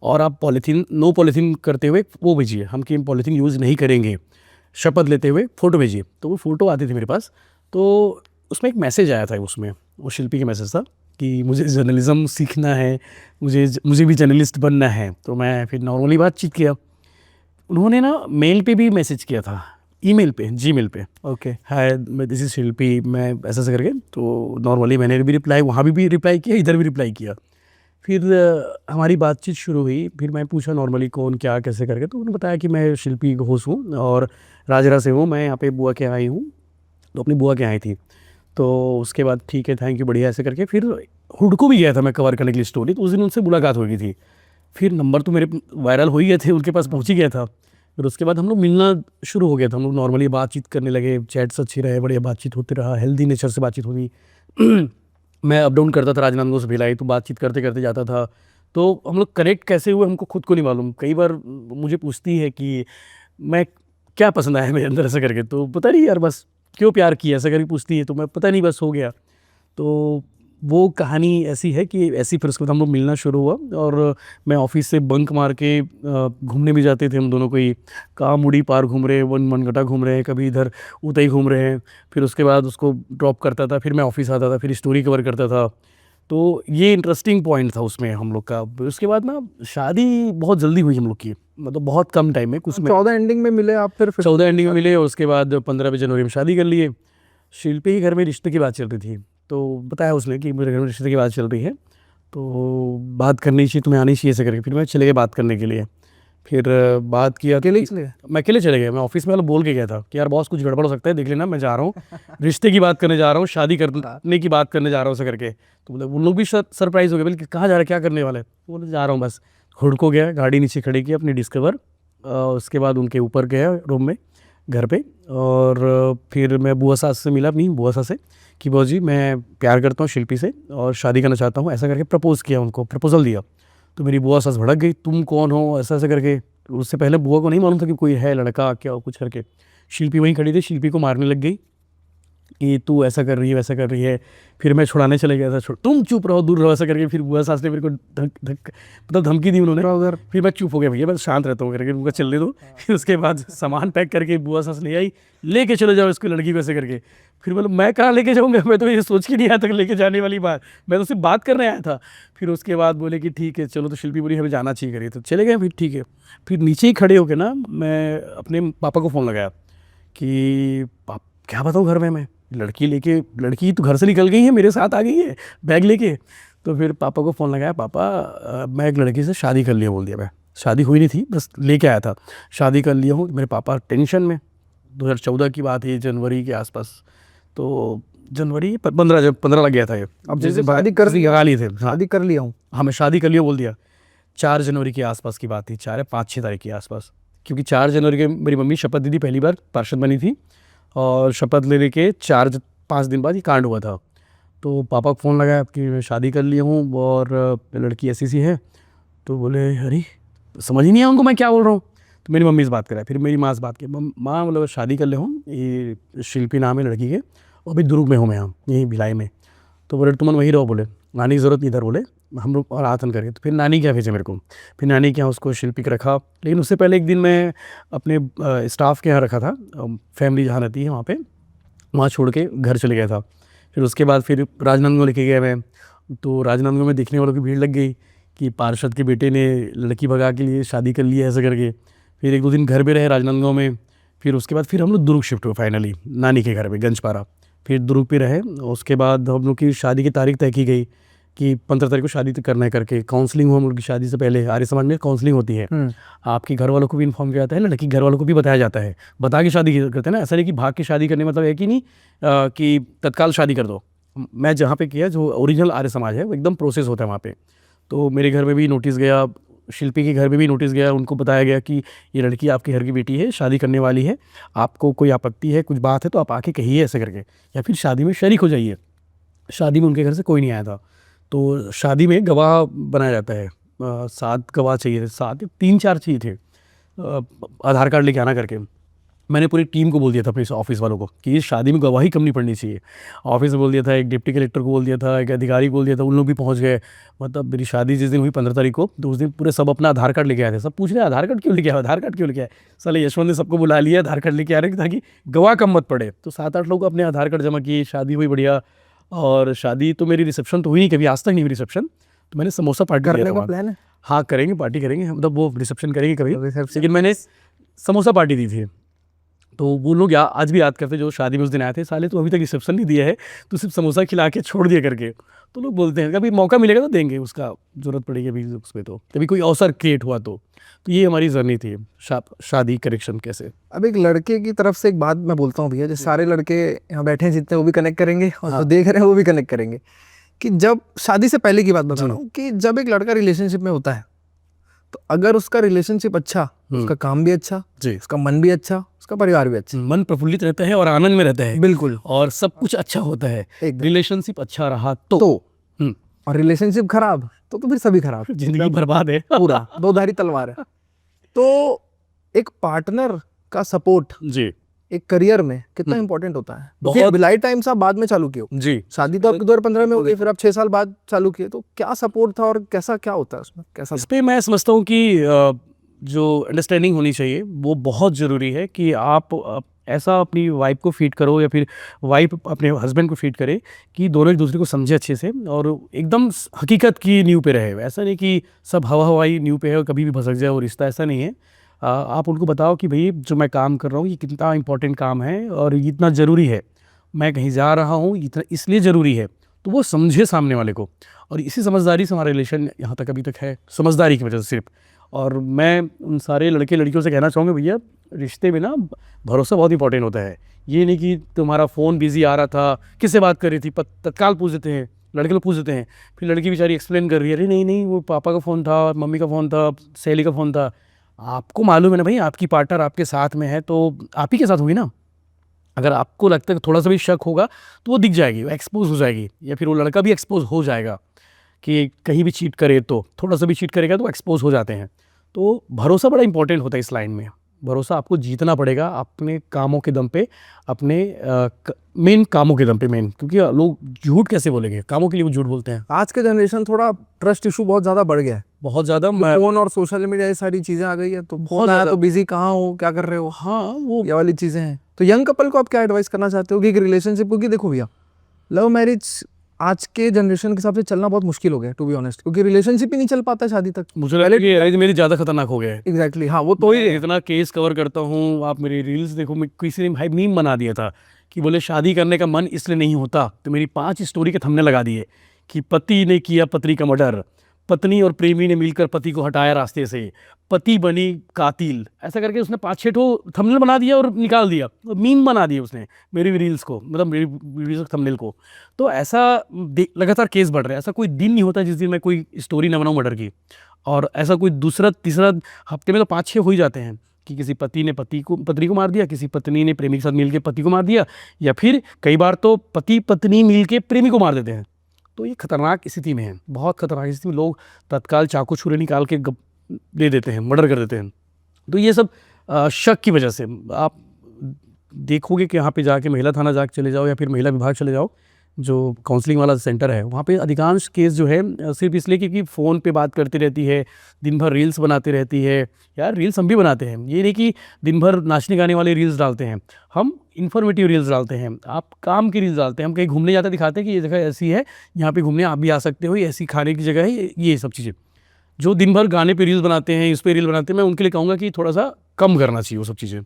और आप पॉलीथीन नो पॉलीथीन करते हुए वो भेजिए, हम कि पॉलीथीन यूज़ नहीं करेंगे, शपथ लेते हुए फ़ोटो भेजिए। तो वो फ़ोटो आती थी मेरे पास, तो उसमें एक मैसेज आया था, उसमें वो शिल्पी का मैसेज था कि मुझे जर्नलिज़्म सीखना है, मुझे भी जर्नलिस्ट बनना है। तो मैं फिर नॉर्मली बातचीत किया। उन्होंने ना मेल पे भी मैसेज किया था, ईमेल पे, जीमेल पे, ओके। हाय मैं दिस इज़ शिल्पी, मैं ऐसा ऐसा करके। तो नॉर्मली मैंने भी रिप्लाई, वहाँ भी रिप्लाई किया, इधर भी रिप्लाई किया। फिर हमारी बातचीत शुरू हुई। फिर मैं पूछा नॉर्मली कौन क्या कैसे करके, तो उन्होंने बताया कि मैं शिल्पी घोष हूँ और राजरा से हूँ, मैं यहाँ पे बुआ के आई हूँ। तो अपनी बुआ के आई थी। तो उसके बाद ठीक है, थैंक यू, बढ़िया, ऐसे करके फिर हुडको भी गया था मैं कवर करने के लिए स्टोरी। तो उस दिन उनसे मुलाकात हो गई थी। फिर नंबर तो मेरे वायरल हो ही गए थे, उनके पास पहुँच ही गया था। फिर उसके बाद हम लोग मिलना शुरू हो गया था, हम लोग नॉर्मली बातचीत करने लगे, चैट्स अच्छी रहे, बढ़िया बातचीत होती रहा, हेल्दी नेचर से बातचीत होगी। मैं अप डाउन करता था राजनांदगांव से भिलाई, तो बातचीत करते करते जाता था। तो हम लोग कनेक्ट कैसे हुए हमको खुद को नहीं मालूम। कई बार मुझे पूछती है कि मैं क्या पसंद आया मेरे अंदर, ऐसा करके, तो पता नहीं यार बस क्यों प्यार किया, ऐसा करके पूछती है, तो मैं पता नहीं बस हो गया। तो वो कहानी ऐसी है कि ऐसी फिर उसके बाद हम लोग मिलना शुरू हुआ। और मैं ऑफिस से बंक मार के घूमने भी जाते थे हम दोनों, कोई कामुड़ी पार घूम रहे हैं, मनगटा घूम रहे हैं, कभी इधर उतई घूम रहे हैं। फिर उसके बाद उसको ड्रॉप करता था, फिर मैं ऑफिस आता था, फिर स्टोरी कवर करता था। तो ये इंटरेस्टिंग पॉइंट था उसमें हम लोग का। उसके बाद ना शादी बहुत जल्दी हुई हम लोग की, मतलब बहुत कम टाइम में, कुछ में 14 एंडिंग में मिले आप? फिर 14 एंडिंग में मिले और उसके बाद 15 जनवरी में शादी कर लिए। शिल्पी के घर में रिश्ते की बात चल रही थी, तो बताया उसने कि मेरे घर में रिश्ते की बात चल रही है, तो बात करनी चाहिए, तुम्हें आनी चाहिए, ऐसे करके। फिर मैं चले गए बात करने के लिए। फिर बात किया, अकेले ही चले गए? मैं अकेले चले गया। मैं ऑफिस में बोल के गया था कि यार बॉस कुछ गड़बड़ हो सकता है, देख लेना, मैं जा रहा हूँ, रिश्ते की बात करने जा रहा हूँ, शादी करने की बात करने जा रहा हूँ, ऐसा करके। तो मतलब उन लोग भी सरप्राइज़ हो गए, बोले कहाँ जा रहे, क्या करने वाले? तो बोले जा रहा हूँ बस। हुडको गया, गाड़ी नीचे खड़ी की अपनी डिस्कवर। उसके बाद उनके ऊपर गया रूम में, घर पे। और फिर मैं बुआ सास से मिला, अपनी बुआ सास से, कि बुआ जी मैं प्यार करता हूँ शिल्पी से और शादी करना चाहता हूँ, ऐसा करके प्रपोज़ किया, उनको प्रपोज़ल दिया। तो मेरी बुआ सास भड़क गई, तुम कौन हो, ऐसा ऐसा करके। उससे पहले बुआ को नहीं मालूम था कि कोई है लड़का क्या कुछ करके। शिल्पी वहीं खड़ी थी, शिल्पी को मारने लग गई कि तू ऐसा कर रही है, वैसा कर रही है। फिर मैं छुड़ाने चले गया था, तुम चुप रहो, दूर रहो, ऐसा करके। फिर बुआ सास ने मेरे को मतलब धमकी दी उन्होंने। उधर फिर मैं चुप हो गया, भैया मैं शांत रहता हूँ करके, उनका चलने दो। फिर उसके बाद सामान पैक करके बुआ सास ले आई, लेके चले जाओ इसको, लड़की को, ऐसे करके। फिर मतलब मैं कहाँ लेके जाऊँगा, मैं तो ये सोच के नहीं आया था लेके जाने वाली बात, मैं तो सिर्फ बात करने आया था। फिर उसके बाद बोले कि ठीक है चलो, तो शिल्पी बोली हमें जाना चाहिए करिए, तो चले गए। फिर ठीक है, फिर नीचे ही खड़े होके ना मैं अपने पापा को फ़ोन लगाया कि पाप क्या बताऊँ, घर में मैं लड़की तो घर से निकल गई है, मेरे साथ आ गई है बैग लेके। तो फिर पापा को फ़ोन लगाया, पापा मैं एक लड़की से शादी कर लिया, बोल दिया। मैं शादी हुई नहीं थी, बस लेके आया था, शादी कर लिया हूँ। मेरे पापा टेंशन में, 2014 की बात है, जनवरी के आसपास। तो जनवरी 15 लग गया था ये। अब जैसे शादी कर ली थे, शादी कर लिया हूँ, हाँ मैं शादी कर लिया बोल दिया। 4 जनवरी के आसपास की बात थी, 4 या 5-6 तारीख के आसपास। क्योंकि 4 जनवरी के मेरी मम्मी शपथ दी थी, पहली बार पार्षद बनी थी, और शपथ लेने के 4-5 दिन बाद ये कांड हुआ था। तो पापा को फ़ोन लगाया कि मैं शादी कर लिया हूँ और लड़की ऐसी सी है। तो बोले अरे समझ ही नहीं आया उनको मैं क्या बोल रहा हूँ। तो मेरी मम्मी से बात कराया, फिर मेरी माँ से बात की, माँ मतलब शादी कर ले हूँ, ये शिल्पी नाम है लड़की के, और अभी दुर्ग में हूँ मैं, यहाँ यहीं भिलाई में। तो बोले तुम वहीं रहो, बोले नानी की ज़रूरत नहीं इधर, बोले हम लोग और आतन करके। तो फिर नानी क्या भेजे मेरे को, फिर नानी के यहाँ उसको शिल्पी का रखा। लेकिन उससे पहले एक दिन मैं अपने स्टाफ के यहाँ रखा था, फैमिली जहाँ रहती है वहाँ पे, वहाँ छोड़ के घर चले गया था। फिर उसके बाद फिर राजनांदगांव लेके गया मैं। तो राजनांदगांव में देखने वालों की भीड़ लग गई कि पार्षद के बेटे ने लड़की भगा के लिए शादी कर ली है, ऐसा करके। फिर 1-2 दिन घर पे रहे राजनांदगांव में। फिर उसके बाद फिर हम लोग दुर्ग शिफ्ट हुए फाइनली, नानी के घर पे गंजपारा। फिर दुर्ग पे रहे। उसके बाद हम लोग की शादी की तारीख तय की गई कि 15 तारीख को शादी करना है करके। काउंसलिंग हुआ हम लोग की शादी से पहले, आर्य समाज में काउंसलिंग होती है। आपके घर वालों को भी इन्फॉर्म किया जाता है, लड़की घर वालों को भी बताया जाता है, बता के शादी करते हैं ना। ऐसा नहीं कि भाग के शादी करने मतलब है कि नहीं कि तत्काल शादी कर दो। मैं जहाँ पे किया, जो ओरिजिनल आर्य समाज है, वो एकदम प्रोसेस होता है वहाँ पे। तो मेरे घर में भी नोटिस गया, शिल्पी के घर में भी नोटिस गया, उनको बताया गया कि ये लड़की आपके घर की बेटी है, शादी करने वाली है, आपको कोई आपत्ति है, कुछ बात है तो आप आके कहिए, ऐसे करके, या फिर शादी में शरीक हो जाइए, शादी में उनके घर से कोई नहीं आया था, तो शादी में गवाह बनाया जाता है। 7 गवाह चाहिए थे, 7 3-4 चाहिए थे। आधार कार्ड लेके आना करके मैंने पूरी टीम को बोल दिया था, अपने ऑफिस वालों को, कि इस शादी में गवाही कम नहीं पड़नी चाहिए। ऑफिस में बोल दिया था, एक डिप्टी कलेक्टर को बोल दिया था, एक अधिकारी को बोल दिया था, उन लोग भी पहुंच गए। मतलब मेरी शादी जिस दिन हुई 15 तारीख को, तो उस दिन पूरे सब अपना आधार कार्ड लेके आए थे। सब पूछ रहे आधार कार्ड क्यों लेके आए, आधार कार्ड क्यों लेके आए। साले यशवंत ने सबको बुला लिया, आधार कार्ड लेके आ रहे ताकि गवाह कम मत पड़े। तो 7-8 लोग अपने आधार कार्ड जमा किए, शादी हुई बढ़िया। और शादी तो मेरी रिसेप्शन तो हुई नहीं कभी, आज तक नहीं हुई रिसेप्शन। तो मैंने समोसा पार्टी करने का प्लान है? हाँ करेंगे, पार्टी करेंगे, मतलब वो रिसेप्शन करेंगे कभी, Reception। लेकिन मैंने समोसा पार्टी दी थी। तो वो लोग आज भी याद करते जो शादी में उस दिन आए थे, साले तो अभी तक रिसेप्शन नहीं दिया है, तो सिर्फ समोसा खिला के छोड़ दिया करके। तो लोग बोलते हैं कभी मौका मिलेगा तो देंगे, उसका ज़रूरत पड़ेगी अभी उसमें, तो कभी कोई अवसर क्रिएट हुआ तो ये हमारी जर्नी थी शादी करेक्शन कैसे। अब एक लड़के की तरफ से एक बात मैं बोलता हूँ भैया, जैसे सारे लड़के यहाँ बैठे हैं जितने, वो भी कनेक्ट करेंगे और जो देख रहे हैं वो भी कनेक्ट करेंगे, कि जब शादी से पहले की बात बता रहा हूँ, कि जब एक लड़का रिलेशनशिप में होता है, तो अगर उसका रिलेशनशिप अच्छा, उसका काम भी अच्छा जी, उसका मन भी अच्छा, उसका परिवार भी अच्छा, मन प्रफुल्लित रहता है और आनंद में रहता है, बिल्कुल, और सब कुछ अच्छा होता है। एकदम। रिलेशनशिप अच्छा रहा तो और रिलेशनशिप खराब तो फिर सभी खराब, जिंदगी बर्बाद है पूरा दो-धारी तलवार है। तो एक पार्टनर का सपोर्ट जी एक करियर में कितना इंपॉर्टेंट होता है। बहुत। बिलाइट टाइम्स आप बाद में चालू किए हो, जी, शादी तो आपकी 2015 में हो गई, फिर आप 6 साल बाद चालू किए, तो क्या सपोर्ट था और कैसा क्या होता है उसमें, कैसा? इस पे मैं समझता हूँ कि जो अंडरस्टैंडिंग होनी चाहिए वो बहुत ज़रूरी है, कि आप ऐसा अपनी वाइफ को फीड करो या फिर वाइफ अपने हस्बैंड को फीड करे कि दोनों एक दूसरे को समझे अच्छे से और एकदम हकीकत की नींव पे रहे। ऐसा नहीं कि सब हवा हवाई नींव पे है और कभी भी भसक जाए वो रिश्ता, ऐसा नहीं है। आप उनको बताओ कि भाई जो मैं काम कर रहा हूँ ये कितना इंपॉर्टेंट काम है और ये इतना ज़रूरी है, मैं कहीं जा रहा हूँ इतना इसलिए ज़रूरी है, तो वो समझे सामने वाले को। और इसी समझदारी से हमारा रिलेशन यहाँ तक अभी तक है, समझदारी की वजह से सिर्फ। और मैं उन सारे लड़के लड़कियों से कहना चाहूँगा, भैया रिश्ते में ना भरोसा बहुत इंपॉर्टेंट होता है। ये नहीं कि तुम्हारा फ़ोन बिजी आ रहा था, किससे बात कर रही थी, तत्काल पूछ देते हैं, लड़के लोग पूछ देते हैं, फिर लड़की बेचारी एक्सप्लेन कर रही है, अरे नहीं नहीं वो पापा का फ़ोन था, मम्मी का फ़ोन था, सहेली का फ़ोन था। आपको मालूम है ना भाई, आपकी पार्टनर आपके साथ में है तो आप ही के साथ होगी ना। अगर आपको लगता है कि थोड़ा सा भी शक होगा तो वो दिख जाएगी, वो एक्सपोज हो जाएगी, या फिर वो लड़का भी एक्सपोज हो जाएगा कि कहीं भी चीट करे, तो थोड़ा सा भी चीट करेगा तो एक्सपोज हो जाते हैं। तो भरोसा बड़ा इंपॉर्टेंट होता है इस लाइन में। भरोसा आपको जीतना पड़ेगा अपने कामों के दम पे, अपने मेन कामों के दम पे मेन, क्योंकि लोग झूठ कैसे बोलेंगे, कामों के लिए वो झूठ बोलते हैं। आज के जनरेशन थोड़ा ट्रस्ट इशू बहुत ज्यादा बढ़ गया है, बहुत ज़्यादा। फोन और सोशल मीडिया ये सारी चीजें आ गई है, तो फोन आया तो बिजी कहाँ हो, क्या कर रहे हो, हाँ वो ये वाली चीजें हैं। तो यंग कपल को आप क्या एडवाइस करना चाहते हो कि रिलेशनशिप, क्योंकि देखो भैया लव मैरिज आज के जनरेशन के हिसाब से चलना बहुत मुश्किल हो गया टू बी ऑनेस्ट, क्योंकि रिलेशनशिप ही नहीं चल पाता है शादी तक। मुझे लगा कि अरेंज मेरी ज़्यादा खतरनाक हो गया है। एग्जैक्टली हाँ, वो तो ही है। इतना केस कवर करता हूँ, आप मेरी रील्स देखो, मैं किसी ने भाई मीम बना दिया था कि बोले शादी करने का मन इसलिए नहीं होता, तो मेरी 5 स्टोरी के थंबनेल लगा दिए कि पति ने किया पत्नी का मर्डर, पत्नी और प्रेमी ने मिलकर पति को हटाया रास्ते से, पति बनी कातिल, ऐसा करके उसने 5-6 थंबनेल बना दिया और निकाल दिया, मीम बना दिया उसने मेरी रील्स को, मतलब मेरी वीडियोस के थंबनेल को। तो ऐसा लगातार केस बढ़ रहा है, ऐसा कोई दिन नहीं होता जिस दिन मैं कोई स्टोरी न बनाऊँ मर्डर की। और ऐसा कोई दूसरा तीसरा हफ्ते में तो 5-6 हो ही जाते हैं कि किसी पति ने पत्नी को मार दिया, किसी पत्नी ने प्रेमी के साथ मिलकर पति को मार दिया, या फिर कई बार तो पति पत्नी मिलके प्रेमी को मार देते हैं। तो ये खतरनाक स्थिति में है, बहुत खतरनाक स्थिति में लोग तत्काल चाकू छुरे निकाल के दे देते हैं, मर्डर कर देते हैं। तो ये सब शक की वजह से आप देखोगे कि यहाँ पे जाके महिला थाना जाके चले जाओ या फिर महिला विभाग चले जाओ, जो काउंसलिंग वाला सेंटर है, वहाँ पे अधिकांश केस जो है सिर्फ इसलिए क्योंकि फ़ोन पे बात करती रहती है, दिन भर रील्स बनाती रहती है। यार रील्स हम भी बनाते हैं, ये नहीं कि दिन भर नाचने गाने वाले रील्स डालते हैं, हम इन्फॉर्मेटिव रील्स डालते हैं, आप काम की रील्स डालते हैं, हम कहीं घूमने जाते दिखाते हैं कि ये जगह ऐसी है, यहाँ पे घूमने आप भी आ सकते हो, ऐसी खाने की जगह है, ये सब चीज़ें। जो दिन भर गाने पे रील्स बनाते हैं, इस पे रील बनाते हैं, मैं उनके लिए कहूँगा कि थोड़ा सा कम करना चाहिए वो सब चीज़ें।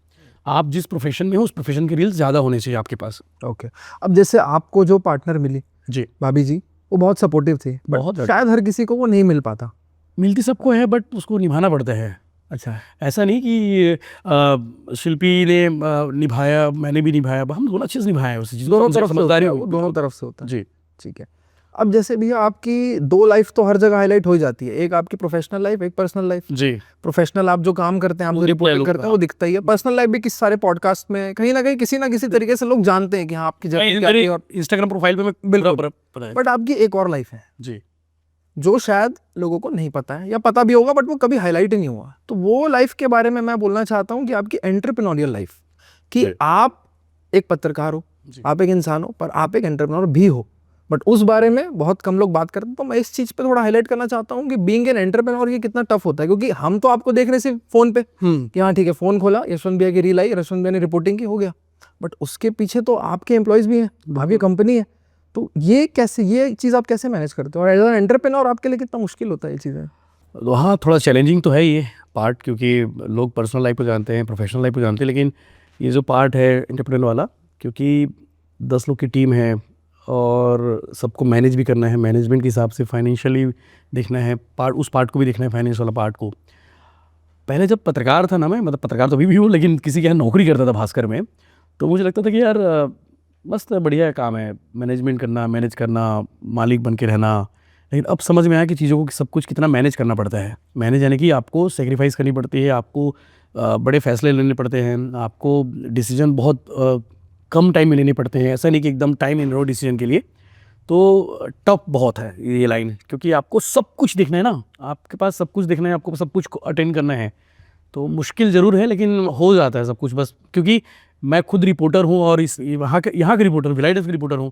आप जिस प्रोफेशन में हो उस प्रोफेशन के रील्स ज़्यादा होने चाहिए आपके पास। ओके, अब जैसे आपको जो पार्टनर मिली जी, भाभी जी, वो बहुत सपोर्टिव थी, बहुत बट शायद हर किसी को वो नहीं मिल पाता। मिलती सबको है बट उसको निभाना पड़ता है। अच्छा, ऐसा नहीं कि शिल्पी ने निभाया, मैंने भी निभाया, हम दोनों अच्छे से निभाया उस चीज़ को, दोनों तरफ से समझदारी होता है, हो। वो दोनों तरफ से होता है। जी, ठीक है। अब जैसे भैया आपकी 2 लाइफ तो हर जगह हाईलाइट हो ही जाती है, एक आपकी प्रोफेशनल लाइफ, एक पर्सनल लाइफ। जी, प्रोफेशनल आप जो काम करते हैं, आप जो रिपोर्टिंग करते हैं वो दिखता ही है। पर्सनल लाइफ भी किस सारे पॉडकास्ट में कहीं ना कहीं किसी ना किसी तरीके से लोग जानते हैं कि हाँ आपकी जर्नी क्या थी, और इंस्टाग्राम प्रोफाइल पे मैं बिल्कुल पता है। बट आपकी एक और लाइफ है जी, जो शायद लोगों को नहीं पता है, या पता भी होगा बट वो कभी हाईलाइट ही नहीं हुआ। तो वो लाइफ के बारे में मैं बोलना चाहता हूँ कि आपकी एंटरप्रेन्योरियल लाइफ, कि आप एक पत्रकार हो, आप एक इंसान हो, पर आप एक एंटरप्रेन्योर भी हो, बट उस बारे में बहुत कम लोग बात करते हैं। तो मैं इस चीज़ पे थोड़ा हाईलाइट करना चाहता हूँ कि बीइंग एन एंटरप्रेन्योर ये कितना टफ होता है, क्योंकि हम तो आपको देख रहे सिर्फ फोन पे कि हाँ ठीक है, फोन खोला, यशवंत भैया की रील आई, यशवंत भैया ने रिपोर्टिंग की, हो गया, बट उसके पीछे तो आपके एम्प्लॉयज़ भी हैं, आपकी कंपनी है। तो ये कैसे, ये चीज़ आप कैसे मैनेज करते हो, और एज एन एंटरप्रेन्योर आपके लिए कितना मुश्किल होता है ये चीज़ें? तो हाँ, थोड़ा चैलेंजिंग तो है ये पार्ट, क्योंकि लोग पर्सनल लाइफ को जानते हैं, प्रोफेशनल लाइफ को जानते हैं, लेकिन ये जो पार्ट है एंटरप्रेन्योर वाला, क्योंकि 10 लोग की टीम है और सबको मैनेज भी करना है, मैनेजमेंट के हिसाब से फाइनेंशियली देखना है, उस पार्ट को भी देखना है, फाइनेंस वाला पार्ट को। पहले जब पत्रकार था ना मैं, मतलब पत्रकार तो अभी भी हूँ, लेकिन किसी के यहाँ नौकरी करता था भास्कर में, तो मुझे लगता था कि यार मस्त बढ़िया काम है, मैनेजमेंट करना, मैनेज करना, मालिक बन के रहना। लेकिन अब समझ में आया कि चीज़ों को सब कुछ कितना मैनेज करना पड़ता है। मैनेज यानी कि आपको सेक्रीफाइस करनी पड़ती है, आपको बड़े फैसले लेने पड़ते हैं, आपको डिसीजन बहुत कम टाइम में लेने पड़ते हैं। ऐसा नहीं कि एकदम टाइम इन रो डिसीजन के लिए। तो टफ बहुत है ये लाइन, क्योंकि आपको सब कुछ देखना है ना, आपके पास सब कुछ देखना है, आपको सब कुछ अटेंड करना है। तो मुश्किल ज़रूर है, लेकिन हो जाता है सब कुछ, बस क्योंकि मैं खुद रिपोर्टर हूँ और इस यहाँ का रिपोर्टर, विलाइट का रिपोर्टर हूँ,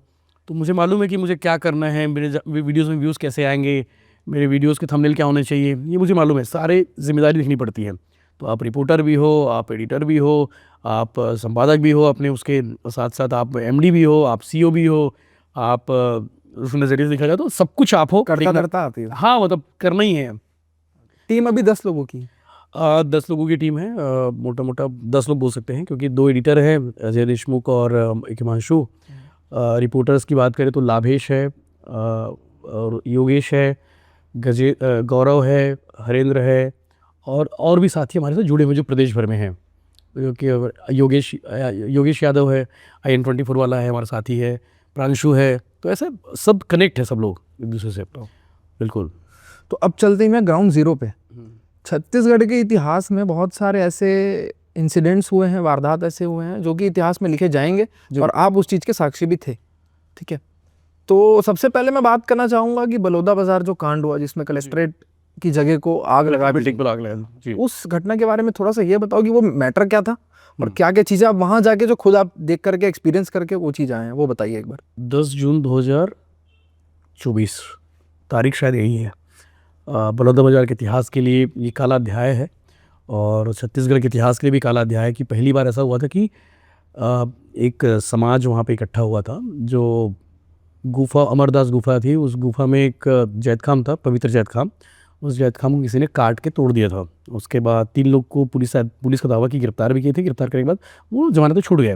तो मुझे मालूम है कि मुझे क्या करना है, मेरे वीडियोज़ में व्यूज़ कैसे आएंगे, मेरे वीडियोज़ के थंबनेल क्या होने चाहिए, ये मुझे मालूम है, सारे जिम्मेदारी देखनी पड़ती है। तो आप रिपोर्टर भी हो, आप एडिटर भी हो, आप संपादक भी हो, अपने उसके साथ साथ आप एमडी भी हो, आप सीईओ भी हो, आप उस नज़रिए से देखा जाए तो सब कुछ आप हो, करता आती है। हाँ, मतलब करना ही है। टीम अभी 10 लोगों की 10 लोगों की टीम है, मोटा मोटा 10 लोग बोल सकते हैं, क्योंकि 2 एडिटर हैं, अजय देशमुख और एक हिमांशु। रिपोर्टर्स की बात करें तो लाभेश है, और योगेश है, गौरव है, हरेंद्र है, और भी साथी हमारे साथ जुड़े हुए जो प्रदेश भर में हैं, क्योंकि योगेश यादव है, IN24 वाला है, हमारा साथी है, प्रांशु है। तो ऐसे सब कनेक्ट है सब लोग एक दूसरे से, बिल्कुल। तो अब चलते हैं मैं ग्राउंड जीरो पे। छत्तीसगढ़ के इतिहास में बहुत सारे ऐसे इंसिडेंट्स हुए हैं, वारदात ऐसे हुए हैं जो कि इतिहास में लिखे जाएंगे, और आप उस चीज़ के साक्षी भी थे, ठीक है। तो सबसे पहले मैं बात करना चाहूँगा कि बलौदा बाजार जो कांड हुआ, जिसमें कलेक्ट्रेट की जगह को आग लगा, बिल्डिंग पर आग लगा, उस घटना के बारे में थोड़ा सा ये बताओ कि वो मैटर क्या था, और क्या क्या चीज़ें आप वहाँ जाके जो खुद आप देख करके एक्सपीरियंस करके वो चीज़ आए हैं, वो बताइए एक बार। 10 जून 2024 तारीख शायद यही है। बलौदा बाजार के इतिहास के लिए ये काला अध्याय है, और छत्तीसगढ़ के इतिहास के लिए भी काला अध्याय है कि पहली बार ऐसा हुआ था कि एक समाज वहाँ पे इकट्ठा हुआ था, जो गुफा, अमरदास गुफा थी, उस गुफा में एक जैतखाम था, पवित्र जैतखाम। उस जैतखाम को किसी ने काट के तोड़ दिया था। उसके बाद 3 लोग को पुलिस का दावा कि गिरफ्तार भी किए थे। गिरफ्तार करने के बाद वो जमानत पे छूट गए,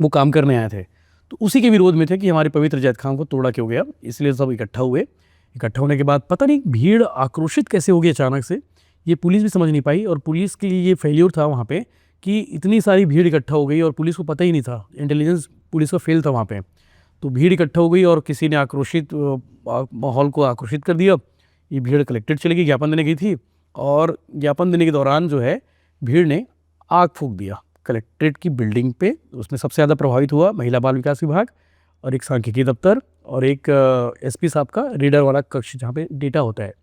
वो काम करने आए थे। तो उसी के विरोध में थे कि हमारे पवित्र जैतखाम को तोड़ा क्यों गया, इसलिए सब इकट्ठा हुए। इकट्ठा होने के बाद पता नहीं भीड़ आक्रोशित कैसे हो गई अचानक से, ये पुलिस भी समझ नहीं पाई, और पुलिस के लिए ये फेल्योर था वहाँ पे कि इतनी सारी भीड़ इकट्ठा हो गई और पुलिस को पता ही नहीं था, इंटेलिजेंस पुलिस का फेल था वहाँ पे। तो भीड़ इकट्ठा हो गई और किसी ने आक्रोशित माहौल को आक्रोशित कर दिया। ये भीड़ कलेक्ट्रेट चली गई, ज्ञापन देने गई थी, और ज्ञापन देने के दौरान जो है भीड़ ने आग फूंक दिया कलेक्ट्रेट की बिल्डिंग पे। उसमें सबसे ज़्यादा प्रभावित हुआ महिला बाल विकास विभाग, और एक सांख्यिकी दफ्तर, और एक SP साहब का रीडर वाला कक्ष जहाँ पे डेटा होता है।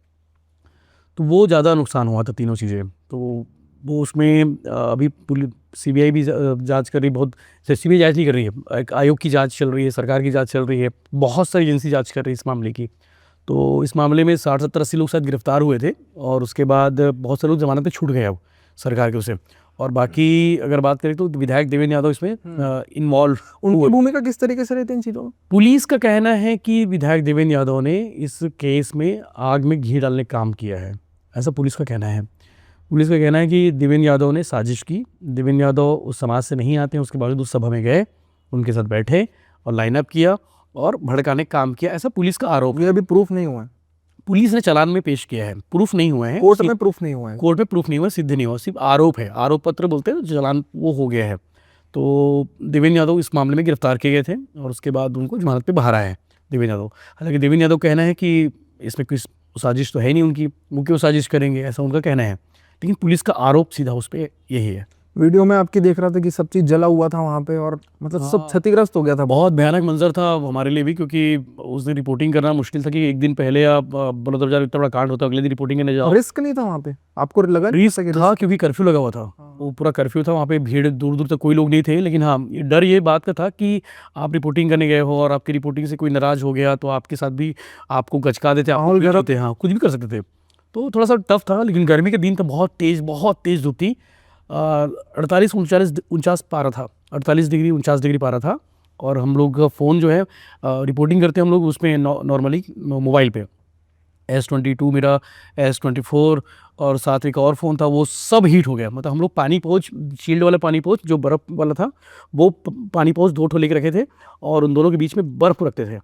तो वो ज़्यादा नुकसान हुआ था, तीनों चीज़ें। तो वो उसमें अभी पुलिस CBI भी जांच कर रही, बहुत CBI जांच नहीं कर रही है, एक आयोग की जांच चल रही है, सरकार की जांच चल रही है, बहुत सारी एजेंसी जांच कर रही है इस मामले की। तो इस मामले में 60, 70, 80 लोग शायद गिरफ्तार हुए थे, और उसके बाद बहुत सारे लोग जमानत पे छूट गए अब सरकार के उसे। और बाकी अगर बात करें तो विधायक देवेंद्र यादव इसमें इन्वॉल्व, उनकी भूमिका किस तरीके से रहती है इन चीज़ों में? पुलिस का कहना है कि विधायक देवेंद्र यादव ने इस केस में आग में घी डालने का काम किया है, ऐसा पुलिस का कहना है। पुलिस का कहना है कि देवेंद्र यादव ने साजिश की। देवेंद्र यादव उस समाज से नहीं आते हैं, उसके बावजूद उस सभा में गए, उनके साथ बैठे और लाइनअप किया और भड़काने का काम किया, ऐसा पुलिस का आरोप। ये अभी प्रूफ नहीं हुआ है, पुलिस ने चालान में पेश किया है, प्रूफ नहीं हुआ है, कोर्ट में प्रूफ नहीं हुआ है, कोर्ट में प्रूफ नहीं हुआ, सिद्ध नहीं हुआ, सिर्फ आरोप है, आरोप पत्र बोलते हैं, चालान वो हो गया है। तो देवेंद्र यादव इस मामले में गिरफ्तार किए गए थे, और उसके बाद उनको जमानत पे बाहर आए हैं। देवेंद्र यादव। हालांकि देवेंद्र यादव कहना है कि इसमें कोई साजिश तो है नहीं उनकी, वो क्यों साजिश करेंगे, ऐसा उनका कहना है। लेकिन पुलिस का आरोप सीधा उस पर यही है। वीडियो में आपकी देख रहा था कि सब चीज़ जला हुआ था वहाँ पे, और मतलब सब क्षतिग्रस्त हो गया था। बहुत भयानक मंजर था हमारे लिए भी, क्योंकि उस दिन रिपोर्टिंग करना मुश्किल था कि एक दिन पहले आप बलौदाबाजार इतना बड़ा कांड होता है, अगले दिन रिपोर्टिंग करने जाओ। रिस्क नहीं था वहाँ पे, आपको लगा नहीं रिस्क था क्योंकि कर्फ्यू लगा हुआ था, वो पूरा कर्फ्यू था, वहाँ पे भीड़ दूर दूर तक कोई लोग नहीं थे। लेकिन हाँ, डर ये बात का था कि आप रिपोर्टिंग करने गए हो और आपकी रिपोर्टिंग से कोई नाराज़ हो गया तो आपके साथ भी आपको गचका देते, माहौल गर्म थे, हाँ कुछ भी कर सकते थे। तो थोड़ा सा टफ था। लेकिन गर्मी के दिन था, बहुत तेज़ धूप थी। 48 49 पारा था, 48 डिग्री 49 डिग्री पारा था। और हम लोग का फ़ोन जो है रिपोर्टिंग करते हैं हम लोग उसमें नॉर्मली मोबाइल पे S22 मेरा, S24 और साथ एक और फ़ोन था, वो सब हीट हो गया। मतलब हम लोग पानी पाउच, शील्ड वाला पानी पाउच जो बर्फ़ वाला था, वो पानी पाउच 2 ठो लेके रखे थे और उन दोनों के बीच में बर्फ़ रखते थे।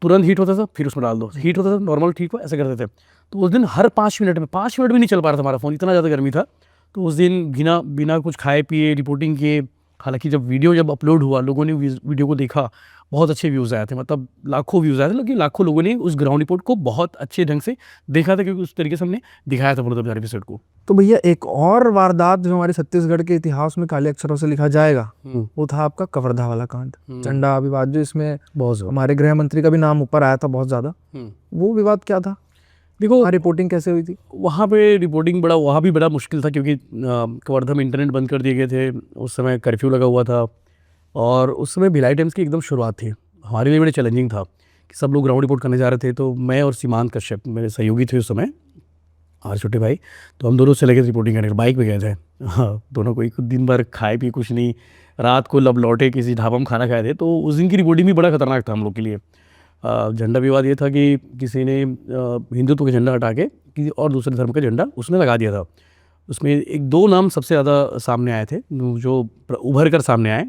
तुरंत हीट होता था, फिर उसमें डाल दो, हीट होता था, नॉर्मल ठीक हो, ऐसे करते थे। तो उस दिन हर 5 मिनट में 5 मिनट भी नहीं चल पा रहा था हमारा फ़ोन, इतना ज़्यादा गर्मी था। तो उस दिन बिना कुछ खाए पिए रिपोर्टिंग किए। हालांकि जब अपलोड हुआ, लोगों ने वीडियो को देखा, बहुत अच्छे व्यूज़ आए थे, मतलब लाखों व्यूज़ आए थे। लेकिन लाखों लोगों ने उस ग्राउंड रिपोर्ट को बहुत अच्छे ढंग से देखा था, क्योंकि उस तरीके से हमने दिखाया था बलौदाबाजार एपिसोड को। तो भैया एक और वारदात जो हमारे छत्तीसगढ़ के इतिहास में काले अक्षरों से लिखा जाएगा, वो था आपका कवर्धा वाला कांड, झंडा विवाद, जो इसमें बहुत हमारे गृह मंत्री का भी नाम ऊपर आया था बहुत ज़्यादा। वो विवाद क्या था? देखो, रिपोर्टिंग कैसे हुई थी वहाँ पे? रिपोर्टिंग वहाँ भी बड़ा मुश्किल था, क्योंकि कवर्धा में इंटरनेट बंद कर दिए गए थे, उस समय कर्फ्यू लगा हुआ था। और उस समय भिलाई टाइम्स की एकदम शुरुआत थी, हमारे लिए बड़े चैलेंजिंग था कि सब लोग ग्राउंड रिपोर्ट करने जा रहे थे। तो मैं और सीमांत कश्यप मेरे सहयोगी थे उस समय, और छोटे भाई, तो हम दोनों चले गए रिपोर्टिंग करने, बाइक पे गए थे। हाँ, दोनों कोई दिन भर खाए पिए कुछ नहीं, रात को लौटे किसी ढाबा में खाना खाए थे। तो उस दिन की रिपोर्टिंग भी बड़ा खतरनाक था हम लोग के लिए। झंडा विवाद ये था कि किसी ने हिंदुत्व का झंडा हटा के किसी और दूसरे धर्म का झंडा उसने लगा दिया था। उसमें 1-2 नाम सबसे ज़्यादा सामने आए थे, जो उभर कर सामने आए।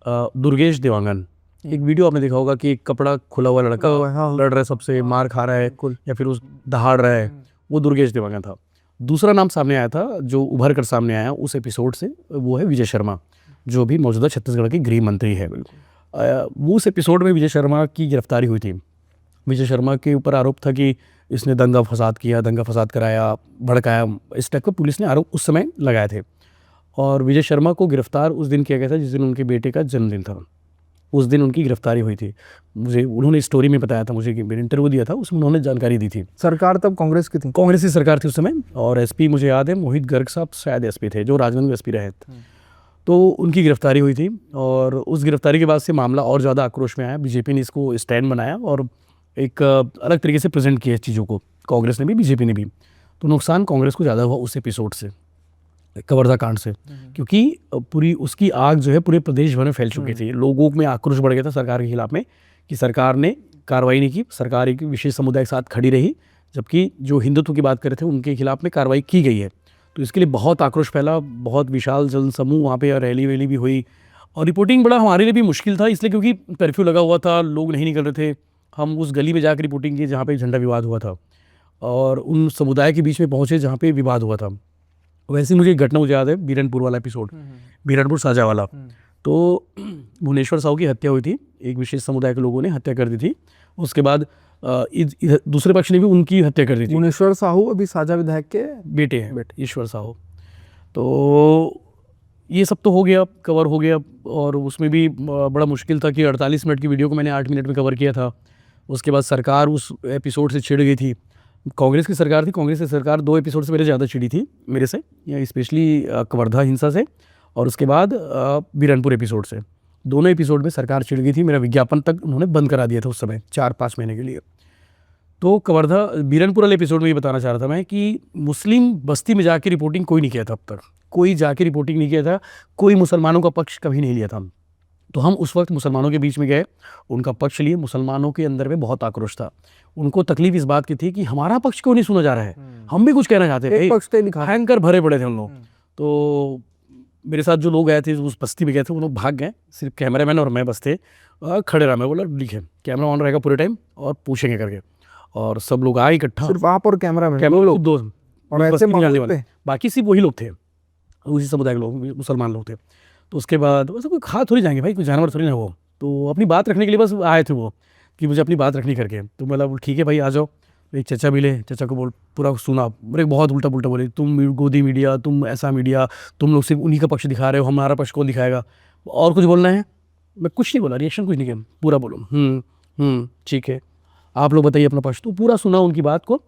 दुर्गेश देवांगन, एक वीडियो आपने देखा होगा कि एक कपड़ा खुला हुआ लड़का लड़ रहा है, सबसे मार खा रहा है या फिर उस दहाड़ रहा है, वो दुर्गेश देवांगन था। दूसरा नाम सामने आया था जो उभर कर सामने आया उस एपिसोड से, वो है विजय शर्मा, जो भी मौजूदा छत्तीसगढ़ के गृह मंत्री है। वो उस एपिसोड में विजय शर्मा की गिरफ्तारी हुई थी। विजय शर्मा के ऊपर आरोप था कि इसने दंगा फसाद कराया, भड़काया, इस टाइप का पुलिस ने आरोप उस समय लगाए थे। और विजय शर्मा को गिरफ्तार उस दिन किया गया था जिस दिन उनके बेटे का जन्मदिन था, उस दिन उनकी गिरफ्तारी हुई थी। मुझे उन्होंने स्टोरी में बताया था मुझे, कि मैंने इंटरव्यू दिया था, उसमें उन्होंने जानकारी दी थी। सरकार तब कांग्रेस की थी? कांग्रेस की सरकार थी उस समय, और एसपी मुझे याद है मोहित गर्ग साहब शायद एसपी थे, जो राजगंज में एसपी रहे थे। तो उनकी गिरफ्तारी हुई थी, और उस गिरफ्तारी के बाद से मामला और ज़्यादा आक्रोश में आया। बीजेपी ने इसको स्टैंड बनाया और एक अलग तरीके से प्रेजेंट किया इस चीज़ों को, कांग्रेस ने भी बीजेपी ने भी। तो नुकसान कांग्रेस को ज़्यादा हुआ उस एपिसोड से, कवर्धा कांड से, क्योंकि पूरी उसकी आग जो है पूरे प्रदेश भर में फैल चुकी थी। लोगों में आक्रोश बढ़ गया था सरकार के खिलाफ में, कि सरकार ने कार्रवाई नहीं की, सरकार एक विशेष समुदाय के साथ खड़ी रही, जबकि जो हिंदुत्व की बात कर रहे थे उनके खिलाफ में कार्रवाई की गई है। तो इसके लिए बहुत आक्रोश फैला, बहुत विशाल जन समूह वहाँ पे रैली वैली भी हुई। और रिपोर्टिंग बड़ा हमारे लिए भी मुश्किल था, इसलिए क्योंकि कर्फ्यू लगा हुआ था, लोग नहीं निकल रहे थे। हम उस गली में जाकर रिपोर्टिंग की जहाँ पे झंडा विवाद हुआ था, और उन समुदाय के बीच में पहुँचे जहाँ पे विवाद हुआ था। वैसे मुझे एक घटना मुझे याद है, बीरनपुर वाला एपिसोड, बीरनपुर साजा वाला। तो भुवनेश्वर साहू की हत्या हुई थी, एक विशेष समुदाय के लोगों ने हत्या कर दी थी। उसके बाद दूसरे पक्ष ने भी उनकी हत्या कर दी थी। भुवनेश्वर साहू अभी साजा विधायक के बेटे हैं, ईश्वर साहू। तो ये सब तो हो गया, कवर हो गया। और उसमें भी बड़ा मुश्किल था कि 48 मिनट की वीडियो को मैंने 8 मिनट में कवर किया था। उसके बाद सरकार उस एपिसोड से छिड़ गई थी, कांग्रेस की सरकार थी। कांग्रेस की सरकार 2 एपिसोड से मेरे ज़्यादा चिड़ी थी मेरे से, या स्पेशली कवर्धा हिंसा से, और उसके बाद बीरनपुर एपिसोड से। दोनों एपिसोड में सरकार चिढ़ गई थी, मेरा विज्ञापन तक उन्होंने बंद करा दिया था उस समय 4-5 महीने के लिए। तो कवर्धा बीरनपुर वाले एपिसोड में ये बताना चाह रहा था मैं कि मुस्लिम बस्ती में जाके रिपोर्टिंग कोई नहीं किया था अब तक, कोई जाके रिपोर्टिंग नहीं किया था, कोई मुसलमानों का पक्ष कभी नहीं लिया था। तो हम उस वक्त मुसलमानों के बीच में गए, उनका पक्ष लिए। मुसलमानों के अंदर में बहुत आक्रोश था, उनको तकलीफ इस बात की थी कि हमारा पक्ष क्यों नहीं सुना जा रहा है, हम भी कुछ कहना चाहते थे। हैंकर भरे पड़े थे उन लोग। तो मेरे साथ जो लोग आए थे उस बस्ती में गए थे, वो लोग भाग गए, सिर्फ कैमरामैन और मैं बस थे, खड़े रहा। मैं बोला लिखे कैमरा ऑन रहेगा पूरे टाइम और पूछेंगे करके, और सब लोग आए इकट्ठा, सिर्फ आप और कैमरामैन लोग 2 और ऐसे जाने वाले, बाकी सिर्फ वही लोग थे, उसी समुदाय के लोग, मुसलमान लोग थे। तो उसके बाद वैसे कोई खा थोड़ी जाएंगे भाई, कोई जानवर थोड़ी ना वो, तो अपनी बात रखने के लिए बस आए थे वो। कि मुझे अपनी बात रखनी करके। तो मतलब ठीक है भाई आ जाओ। एक चचा मिले, चचा को बोल पूरा सुना, मेरे बहुत उल्टा पुल्टा बोले, तुम गोदी मीडिया, तुम ऐसा मीडिया, तुम लोग सिर्फ उन्हीं का पक्ष दिखा रहे हो, हमारा पक्ष कौन दिखाएगा, और कुछ बोलना है? मैं कुछ नहीं बोला, रिएक्शन कुछ नहीं किया, पूरा बोलो ठीक है आप लोग बताइए अपना पक्ष। तो पूरा सुना उनकी बात को,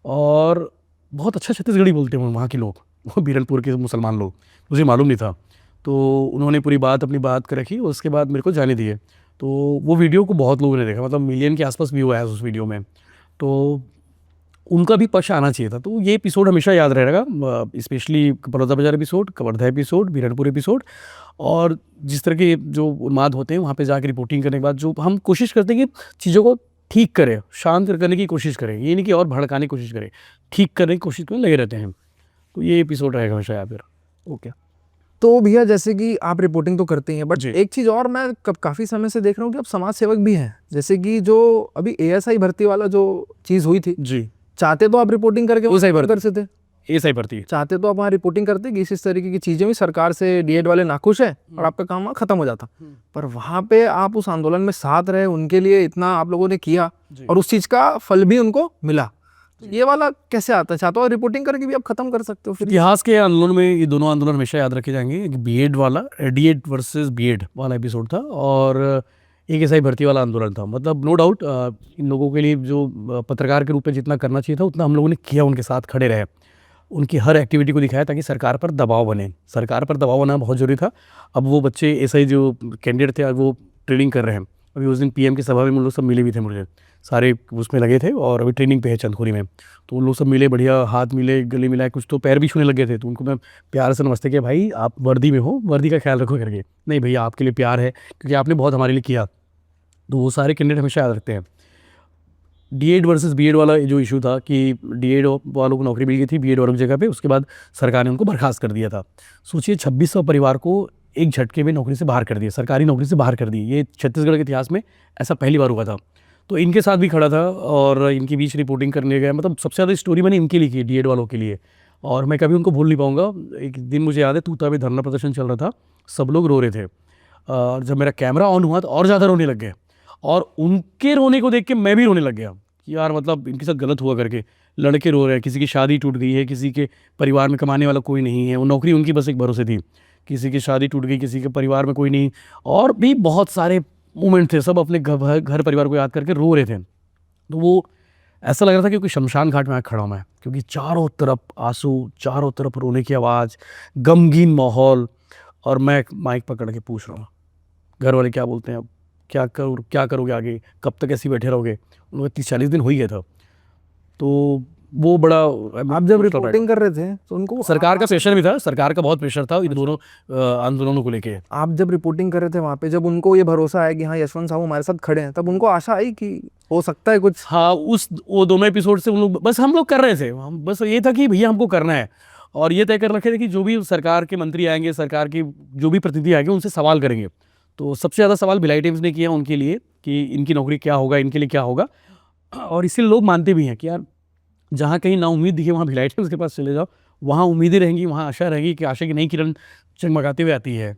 और बहुत अच्छा छत्तीसगढ़ी बोलते हैं वहाँ के लोग, वो बीरनपुर के मुसलमान लोग, मुझे मालूम नहीं था। तो उन्होंने पूरी बात अपनी बात कर रखी, उसके बाद मेरे को जाने दिए। तो वो वीडियो को बहुत लोगों ने देखा, मतलब मिलियन के आसपास व्यू आया उस वीडियो में। तो उनका भी पक्ष आना चाहिए था। तो ये एपिसोड हमेशा याद रहेगा, specially Balodabazar episode, Kawardha episode, Biranpur episode. और जिस तरह के जो उन्माद होते हैं वहाँ पे जाकर रिपोर्टिंग करने के बाद जो हम कोशिश करते हैं कि चीज़ों को ठीक करें, शांत करने की कोशिश करें, ये नहीं कि और भड़काने की कोशिश करें, ठीक करने की कोशिश में लगे रहते हैं। तो ये एपिसोड रहेगा हमेशा याद। ओके। तो भैया जैसे कि आप रिपोर्टिंग तो करते हैं, बट एक चीज़ और मैं काफ़ी समय से देख रहा हूँ कि आप समाज सेवक भी हैं। जैसे कि जो अभी ASI भर्ती वाला जो चीज़ हुई थी जी, चाहते तो आप रिपोर्टिंग करके वो सही कर सकते, ASI भर्ती चाहते तो आप वहाँ रिपोर्टिंग करते कि इस तरीके की चीज़ें भी सरकार से DED वाले नाखुश है और आपका काम वहाँ खत्म हो जाता। पर वहाँ पे आप उस आंदोलन में साथ रहे, उनके लिए इतना आप लोगों ने किया और उस चीज़ का फल भी उनको मिला। ये वाला कैसे आता है? चाहते हो रिपोर्टिंग करके भी आप खत्म कर सकते हो। फिर इतिहास के आंदोलन में ये दोनों आंदोलन हमेशा याद रखे जाएंगे। एक BED वाला, DED वर्सेस BED वाला एपिसोड था, और एक ASI भर्ती वाला आंदोलन था। मतलब नो डाउट इन लोगों के लिए जो पत्रकार के रूप में जितना करना चाहिए था उतना हम लोगों ने किया, उनके साथ खड़े रहे, उनकी हर एक्टिविटी को दिखाया ताकि सरकार पर दबाव बने। सरकार पर दबाव बना बहुत ज़रूरी था। अब वो बच्चे ASI जो कैंडिडेट थे वो ट्रेनिंग कर रहे हैं। अभी उस दिन PM की सभा में उन लोग सब मिले भी थे, मुझे सारे उसमें लगे थे, और अभी ट्रेनिंग पे है चंदखुरी में। तो उन लोग सब मिले, बढ़िया हाथ मिले, गले मिलाए, कुछ तो पैर भी छूने लगे थे। तो उनको मैं प्यार से नमस्ते किया, भाई आप वर्दी में हो, वर्दी का ख्याल रखो करके। नहीं भैया आपके लिए प्यार है क्योंकि आपने बहुत हमारे लिए किया। तो वो सारे कैंडिडेट हमेशा याद रखते हैं। DED वर्सेस BED वाला जो इशू था कि DED वालों को नौकरी मिल गई थी BED वालों की जगह पे, उसके बाद सरकार ने उनको बर्खास्त कर दिया था। सोचिए 2600 परिवार को एक झटके में नौकरी से बाहर कर दिया, सरकारी नौकरी से बाहर कर दी। ये छत्तीसगढ़ के इतिहास में ऐसा पहली बार हुआ था। तो इनके साथ भी खड़ा था और इनके बीच रिपोर्टिंग करने गया। मतलब सबसे ज़्यादा स्टोरी मैंने इनके लिए की, DED वालों के लिए, और मैं कभी उनको भूल नहीं पाऊँगा। एक दिन मुझे याद है, तूता में धरना प्रदर्शन चल रहा था, सब लोग रो रहे थे, और जब मेरा कैमरा ऑन हुआ तो और ज़्यादा रोने लग गए, और उनके रोने को देख के मैं भी रोने लग गया कि यार मतलब इनके साथ गलत हुआ करके। लड़के रो रहे हैं, किसी की शादी टूट गई है, किसी के परिवार में कमाने वाला कोई नहीं है, वो नौकरी उनकी बस एक भरोसे थी, किसी की शादी टूट गई, किसी के परिवार में कोई नहीं, और भी बहुत सारे मोमेंट थे। सब अपने घर परिवार को याद करके रो रहे थे। तो वो ऐसा लग रहा था कि कोई शमशान घाट में खड़ा हूँ मैं, क्योंकि चारों तरफ आंसू, चारों तरफ रोने की आवाज़, गमगीन माहौल, और मैं माइक पकड़ के पूछ रहा हूँ घर वाले क्या बोलते हैं, अब क्या करोगे आगे, कब तक ऐसे बैठे रहोगे। उनको 30-40 दिन हो ही गया था। तो वो बड़ा, आप जब रिपोर्टिंग कर रहे थे तो उनको सरकार का प्रेशर भी था, सरकार का बहुत प्रेशर था इन दोनों आंदोलनों को लेके। आप जब रिपोर्टिंग कर रहे थे वहाँ पे, जब उनको ये भरोसा आया कि हाँ यशवंत साहब हमारे साथ खड़े हैं, तब उनको आशा आई कि हो सकता है कुछ? हाँ, वो दोनों एपिसोड से हम लोग कर रहे थे, हम बस ये था कि भैया हमको करना है, और ये तय कर रखे थे कि जो भी सरकार के मंत्री आएंगे, सरकार की जो भी प्रतिनिधि आएंगे, उनसे सवाल करेंगे। तो सबसे ज़्यादा सवाल भिलाई टाइम्स ने किया उनके लिए कि इनकी नौकरी क्या होगा, इनके लिए क्या होगा। और इसीलिए लोग मानते भी हैं कि यार जहाँ कहीं ना उम्मीद दिखे वहाँ भिलाई टाइम्स के पास चले जाओ, वहाँ उम्मीदें रहेंगी, वहाँ आशा रहेगी कि आशा की नई किरण चमकाते हुए आती है।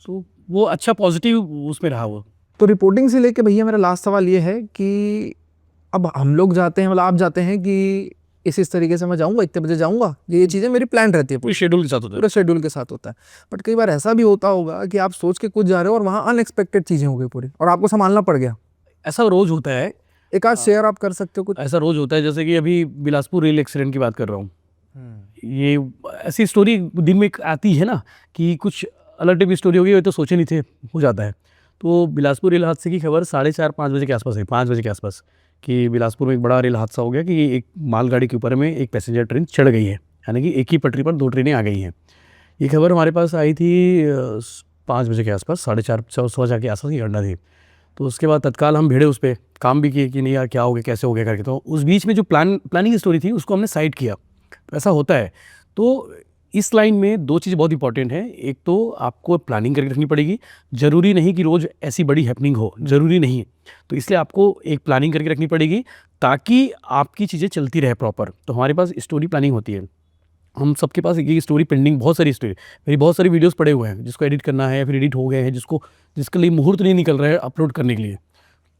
तो वो अच्छा पॉजिटिव उसमें रहा वो। तो रिपोर्टिंग से लेके भैया मेरा लास्ट सवाल ये है कि अब हम लोग जाते हैं, मतलब आप जाते हैं कि इस तरीके से मैं जाऊंगा, इतने बजे जाऊंगा, ये चीज़ें मेरी प्लान रहती है, पूरे शेड्यूल के साथ होता है, पूरे शेड्यूल के साथ होता है। बट कई बार ऐसा भी होता होगा कि आप सोच के कुछ जा रहे हो और वहाँ अनएक्सपेक्टेड चीज़ें हो गई पूरी, और आपको संभालना पड़ गया। ऐसा रोज होता है। एक आध शेयर आप कर सकते हो कुछ? ऐसा रोज होता है, जैसे कि अभी बिलासपुर रेल एक्सीडेंट की बात कर रहा हूँ। ये ऐसी स्टोरी दिन में आती है ना कि कुछ अलग टाइप की स्टोरी होगी, तो सोचे नहीं थे, हो जाता है। तो बिलासपुर रेल हादसे की खबर 4:30-5 बजे के आसपास है, 5 बजे के आसपास, कि बिलासपुर में एक बड़ा रेल हादसा हो गया कि एक मालगाड़ी के ऊपर में एक पैसेंजर ट्रेन चढ़ गई है, यानी कि एक ही पटरी पर 2 ट्रेनें आ गई हैं। ये खबर हमारे पास आई थी 5 बजे के आसपास, 4:30 के आसपास की घटना थी। तो उसके बाद तत्काल हम भिड़े उस पर, काम भी किए कि नहीं यार क्या हो गया, कैसे हो गया करके। तो उस बीच में जो प्लानिंग स्टोरी थी उसको हमने साइड किया। तो ऐसा होता है। तो इस लाइन में 2 चीज़ बहुत इंपॉर्टेंट हैं। एक तो आपको प्लानिंग करके रखनी पड़ेगी, ज़रूरी नहीं कि रोज़ ऐसी बड़ी हैपनिंग हो, ज़रूरी नहीं। तो इसलिए आपको एक प्लानिंग करके रखनी पड़ेगी ताकि आपकी चीज़ें चलती रहे प्रॉपर। तो हमारे पास स्टोरी प्लानिंग होती है, हम सबके पास एक स्टोरी पेंडिंग, बहुत सारी स्टोरी, मेरी बहुत सारी वीडियोस पड़े हुए हैं जिसको एडिट करना है, फिर एडिट हो गए हैं, जिसके लिए मुहूर्त नहीं निकल रहा है अपलोड करने के लिए।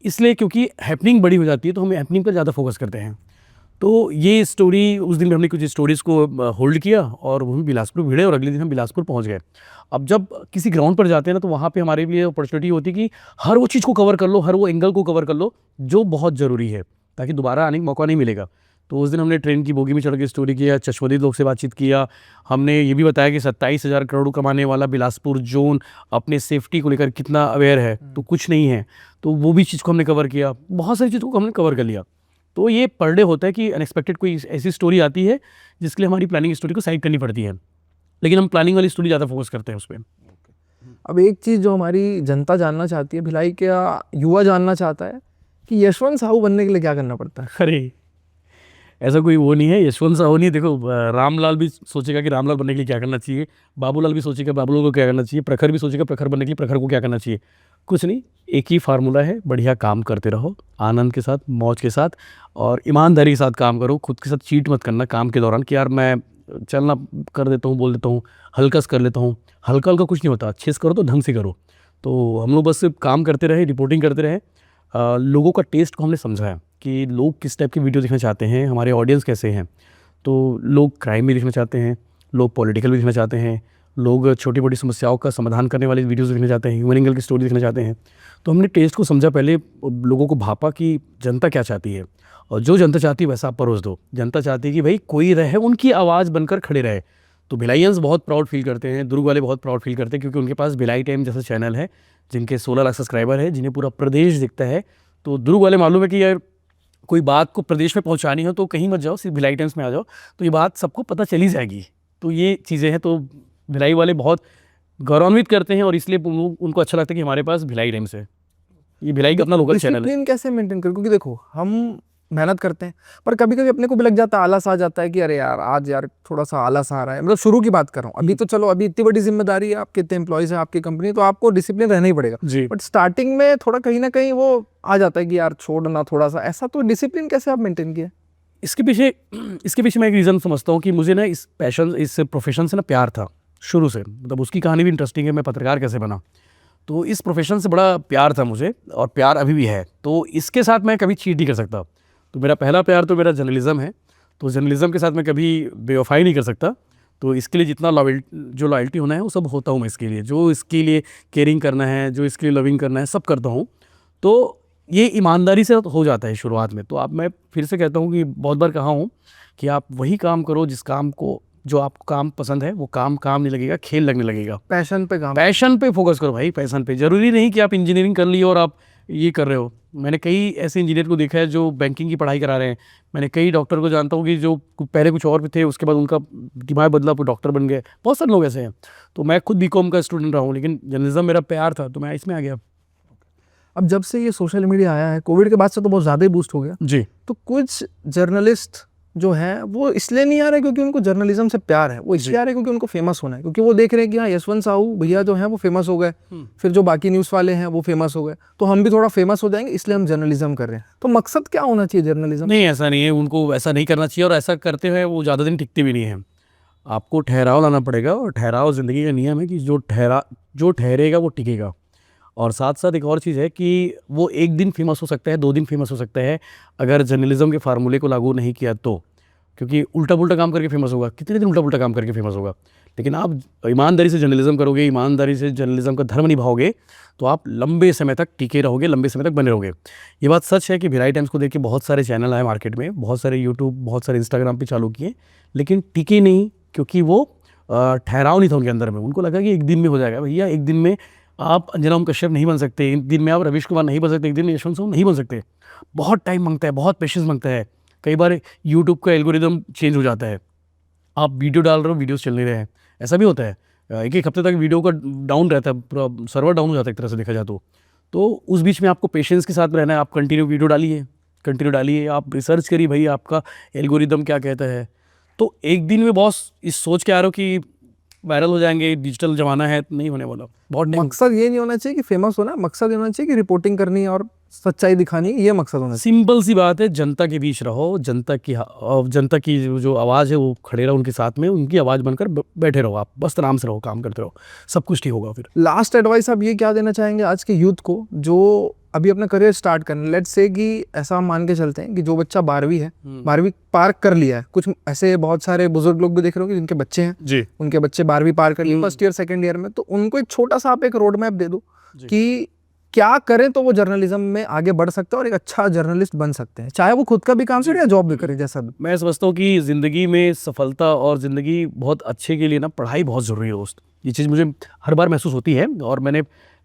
इसलिए क्योंकि हैपनिंग बड़ी हो जाती है तो हम हैपनिंग पर ज़्यादा फोकस करते हैं। तो ये स्टोरी उस दिन हमने कुछ स्टोरीज़ को होल्ड किया और वो भी बिलासपुर भिड़े और अगले दिन हम बिलासपुर पहुंच गए। अब जब किसी ग्राउंड पर जाते हैं ना तो वहाँ पे हमारे लिए अपॉर्चुनिटी होती है कि हर वो चीज़ को कवर कर लो, हर वो एंगल को कवर कर लो जो बहुत ज़रूरी है, ताकि दोबारा आने का मौका नहीं मिलेगा। तो उस दिन हमने ट्रेन की बोगी में चढ़ के स्टोरी किया, चश्मदीद लोग से बातचीत किया। हमने ये भी बताया कि 27,000 करोड़ कमाने वाला बिलासपुर जोन अपने सेफ्टी को लेकर कितना अवेयर है, तो कुछ नहीं है। तो वो भी चीज़ को हमने कवर किया, बहुत सारी चीज़ों को हमने कवर कर लिया। तो ये पर डे होता है कि अनएक्सपेक्टेड कोई ऐसी स्टोरी आती है जिसके लिए हमारी प्लानिंग स्टोरी को साइड करनी पड़ती है, लेकिन हम प्लानिंग वाली स्टोरी ज़्यादा फोकस करते हैं उस पर। अब एक चीज़ जो हमारी जनता जानना चाहती है, भिलाई का युवा जानना चाहता है कि यशवंत साहू बनने के लिए क्या करना पड़ता है? अरे ऐसा कोई वो नहीं है, यशवंत साहू नहीं। देखो, रामलाल भी सोचेगा कि रामलाल बनने के लिए क्या करना चाहिए, बाबूलाल भी सोचेगा बाबूलाल को क्या करना चाहिए, प्रखर भी सोचेगा प्रखर बनने के लिए प्रखर को क्या करना चाहिए। कुछ नहीं, एक ही फार्मूला है, बढ़िया काम करते रहो आनंद के साथ, मौज के साथ और ईमानदारी के साथ काम करो। खुद के साथ चीट मत करना काम के दौरान कि यार मैं चलना कर देता हूँ, बोल देता हूँ, हल्का कर लेता हूँ। हल्का हल्का कुछ नहीं होता, अच्छे से करो तो ढंग से करो। तो हम लोग बस काम करते रहे, रिपोर्टिंग करते रहे। लोगों का टेस्ट को हमने समझा है कि लोग किस टाइप की वीडियो देखना चाहते हैं, हमारे ऑडियंस कैसे हैं। तो लोग क्राइम भी देखना चाहते हैं, लोग पॉलिटिकल भी देखना चाहते हैं, लोग छोटी मोटी समस्याओं का समाधान करने वाली वीडियोस देखना चाहते हैं, ह्यूमन एंगल की स्टोरी देखना चाहते हैं। तो हमने टेस्ट को समझा, पहले लोगों को भापा कि जनता क्या चाहती है, और जो जनता चाहती है वैसा आप परोस दो। जनता चाहती है कि भाई कोई रहे, उनकी आवाज़ बनकर खड़े रहे। तो भिलाइयंस बहुत प्राउड फील करते हैं, दुर्ग वाले बहुत प्राउड फील करते हैं, क्योंकि उनके पास भिलाई टाइम जैसा चैनल है जिनके 16 लाख सब्सक्राइबर है, जिन्हें पूरा प्रदेश दिखता है। तो दुर्ग वाले मालूम है कि यार कोई बात को प्रदेश में पहुंचानी हो तो कहीं मत जाओ, सिर्फ भिलाई टाइम्स में आ जाओ, तो ये बात सबको पता चली जाएगी। तो ये चीज़ें हैं, तो भिलाई वाले बहुत गौरवान्वित करते हैं और इसलिए उनको अच्छा लगता है कि हमारे पास भिलाई टाइम्स है। ये भिलाई का अपना लोकल चैनल है। डिसिप्लिन कैसे मेंटेन करें? क्योंकि देखो, हम मेहनत करते हैं पर कभी कभी अपने को भी लग जाता है, आलस आ जाता है कि अरे यार आज यार थोड़ा सा आलस आ रहा है। मतलब शुरू की बात कर रहा हूँ, अभी तो चलो अभी इतनी बड़ी जिम्मेदारी है, आपके इतने एम्प्लॉयज हैं आपकी कंपनी, तो आपको डिसिप्लिन रहना ही पड़ेगा जी। बट स्टार्टिंग में थोड़ा कहीं ना कहीं वो आ जाता है कि यार छोड़ना थोड़ा सा ऐसा। तो डिसिप्लिन कैसे आप मेंटेन किया? इसके पीछे मैं एक रीज़न समझता हूँ कि मुझे ना इस पैशन, इस प्रोफेशन से ना प्यार था शुरू से। मतलब उसकी कहानी भी इंटरेस्टिंग है, मैं पत्रकार कैसे बना। तो इस प्रोफेशन से बड़ा प्यार था मुझे और प्यार अभी भी है। तो इसके साथ मैं कभी चीट नहीं कर सकता। तो मेरा पहला प्यार तो मेरा जर्नलिज्म है, तो जर्नलिज्म के साथ मैं कभी बेवफाई नहीं कर सकता। तो इसके लिए जितना लॉयल्टी होना है वो सब होता हूँ मैं इसके लिए, जो इसके लिए केयरिंग करना है, जो इसके लिए लविंग करना है, सब करता हूँ। तो ये ईमानदारी से हो जाता है शुरुआत में। तो अब मैं फिर से कहता हूँ कि बहुत बार कहा हूँ कि आप वही काम करो जिस काम को, जो आपको काम पसंद है, वो काम नहीं लगेगा, खेल लगने लगेगा। पैशन पे काम, पैशन पे फोकस करो भाई, पैशन पे। जरूरी नहीं कि आप इंजीनियरिंग कर लिए और आप ये कर रहे हो। मैंने कई ऐसे इंजीनियर को देखा है जो बैंकिंग की पढ़ाई करा रहे हैं। मैंने कई डॉक्टर को जानता हूँ कि जो पहले कुछ और भी थे, उसके बाद उनका दिमाग बदला, वो डॉक्टर बन गए। बहुत सारे लोग ऐसे हैं। तो मैं खुद बीकॉम का स्टूडेंट रहा हूँ, लेकिन जर्नलिज्म मेरा प्यार था तो मैं इसमें आ गया। अब जब से ये सोशल मीडिया आया है, कोविड के बाद से तो बहुत ज़्यादा ही बूस्ट हो गया जी। तो कुछ जर्नलिस्ट जो हैं वो इसलिए नहीं आ रहे क्योंकि उनको जर्नलिज्म से प्यार है, वो इसलिए आ रहे हैं क्योंकि उनको फेमस होना है, क्योंकि वो देख रहे हैं कि हाँ यशवंत साहू भैया जो हैं वो फेमस हो गए, फिर जो बाकी न्यूज़ वाले हैं वो फेमस हो गए, तो हम भी थोड़ा फेमस हो जाएंगे, इसलिए हम जर्नलिज्म कर रहे हैं। तो मकसद क्या होना चाहिए जर्नलिज्म? नहीं, ऐसा नहीं है, उनको ऐसा नहीं करना चाहिए, और ऐसा करते हुए वो ज़्यादा दिन टिकते भी नहीं है। आपको ठहराव लाना पड़ेगा, और ठहराव ज़िंदगी का नियम है कि जो ठहरेगा वो टिकेगा। और साथ साथ एक और चीज़ है कि वो एक दिन फेमस हो सकता है, 2 दिन फेमस हो सकता है, अगर जर्नलिज्म के फार्मूले को लागू नहीं किया तो। क्योंकि उल्टा पुल्टा काम करके फेमस होगा, कितने दिन उल्टा पुल्टा काम करके फेमस होगा। लेकिन आप ईमानदारी से जर्नलिज्म करोगे, ईमानदारी से जर्नलिज्म का धर्म निभाओगे, तो आप लंबे समय तक टिके रहोगे, लंबे समय तक बने रहोगे। ये बात सच है कि भिलाई टाइम्स को देख के बहुत सारे चैनल आए मार्केट में, बहुत सारे यूट्यूब, बहुत सारे इंस्टाग्राम पे चालू किए, लेकिन टिके नहीं, क्योंकि वो ठहराव नहीं था उनके अंदर में। उनको लगा कि एक दिन में हो जाएगा। भैया एक दिन में आप अंजना ओम कश्यप नहीं बन सकते, एक दिन में आप रवीश कुमार नहीं बन सकते, एक दिन में यशवंत साहू नहीं बन सकते। बहुत टाइम मांगता है, बहुत पेशेंस मांगता है। कई बार यूट्यूब का एल्गोरिदम चेंज हो जाता है, आप वीडियो डाल रहे हो, वीडियोस चल नहीं रहे हैं, ऐसा भी होता है। एक हफ्ते तक वीडियो का डाउन रहता है, पूरा सर्वर डाउन हो जाता है एक तरह से देखा जाए तो उस बीच में आपको पेशेंस के साथ रहना है। आप कंटिन्यू वीडियो डालिए, आप रिसर्च करिए भाई आपका एल्गोरिदम क्या कहता है। तो एक दिन में बॉस इस सोच के आ रहे हो कि वायरल हो जाएंगे, डिजिटल जमाना है, नहीं होने वाला। बहुत मकसद ये नहीं होना चाहिए कि फेमस होना, मकसद ये होना चाहिए कि रिपोर्टिंग करनी और सच्चाई दिखानी, ये मकसद होना चाहिए। सिंपल सी बात है, जनता के बीच रहो, जनता की जो आवाज़ है वो खड़े रहो उनके साथ में, उनकी आवाज़ बनकर बैठे रहो, आप बस आराम से रहो, काम करते रहो, सब कुछ ठीक होगा। फिर लास्ट एडवाइस आप ये क्या देना चाहेंगे आज के यूथ को जो अभी अपना करियर स्टार्ट करना, लेट्स से कि ऐसा हम मान के चलते हैं कि जो बच्चा 12वीं है, 12वीं पार कर लिया है, कुछ ऐसे बहुत सारे बुजुर्ग लोग भी देख रहे हो कि जिनके बच्चे हैं जी, उनके बच्चे 12वीं पार कर लिए फर्स्ट ईयर सेकंड ईयर में, तो उनको एक छोटा सा आप एक रोड मैप दे दो कि क्या करें तो वो जर्नलिज्म में आगे बढ़ सकते हैं और एक अच्छा जर्नलिस्ट बन सकते हैं, चाहे वो खुद का भी काम करे या जॉब भी करे जैसा भी। मैं समझता हूँ कि ज़िंदगी में सफलता और ज़िंदगी बहुत अच्छे के लिए ना पढ़ाई बहुत ज़रूरी है दोस्त। ये चीज़ मुझे हर बार महसूस होती है और मैंने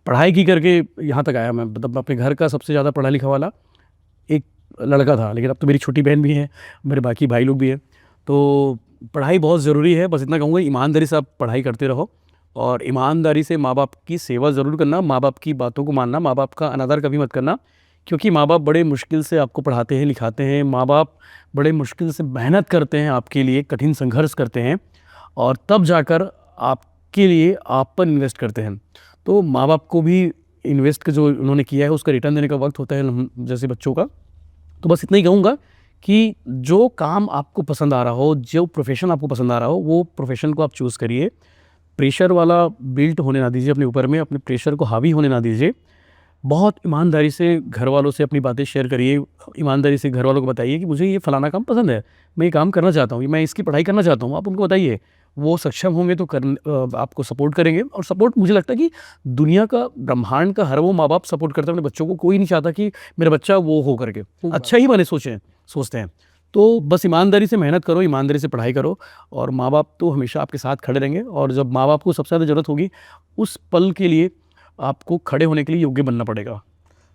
पढ़ाई की करके यहाँ तक आया। मैं मतलब अपने घर का सबसे ज़्यादा पढ़ा लिखा वाला एक लड़का था, लेकिन अब तो मेरी छोटी बहन भी है, मेरे बाकी भाई लोग भी हैं। तो पढ़ाई बहुत ज़रूरी है, बस इतना कहूँगा ईमानदारी से आप पढ़ाई करते रहो और ईमानदारी से माँ बाप की सेवा ज़रूर करना, माँ बाप की बातों को मानना, माँ बाप का अनादर कभी मत करना, क्योंकि माँ बाप बड़े मुश्किल से आपको पढ़ाते हैं लिखाते हैं, माँ बाप बड़े मुश्किल से मेहनत करते हैं आपके लिए, कठिन संघर्ष करते हैं और तब जाकर आपके लिए आप पर इन्वेस्ट करते हैं। तो माँ बाप को भी इन्वेस्ट का जो उन्होंने किया है उसका रिटर्न देने का वक्त होता है हम जैसे बच्चों का। तो बस इतना ही कहूँगा कि जो काम आपको पसंद आ रहा हो, जो प्रोफेशन आपको पसंद आ रहा हो, वो प्रोफेशन को आप चूज़ करिए। प्रेशर वाला बिल्ट होने ना दीजिए अपने ऊपर में, अपने प्रेशर को हावी होने ना दीजिए। बहुत ईमानदारी से घर वालों से अपनी बातें शेयर करिए, ईमानदारी से घर वालों को बताइए कि मुझे ये फ़लाना काम पसंद है, मैं ये काम करना चाहता हूँ, मैं इसकी पढ़ाई करना चाहता हूँ। आप उनको बताइए, वो सक्षम होंगे तो आपको सपोर्ट करेंगे। और सपोर्ट मुझे लगता है कि दुनिया का, ब्रह्मांड का हर वो माँ बाप सपोर्ट करता है अपने बच्चों को। कोई नहीं चाहता कि मेरा बच्चा वो हो करके अच्छा ही बने सोचते हैं। तो बस ईमानदारी से मेहनत करो, ईमानदारी से पढ़ाई करो और माँ बाप तो हमेशा आपके साथ खड़े रहेंगे। और जब माँ बाप को सबसे ज़्यादा ज़रूरत होगी उस पल के लिए आपको खड़े होने के लिए योग्य बनना पड़ेगा।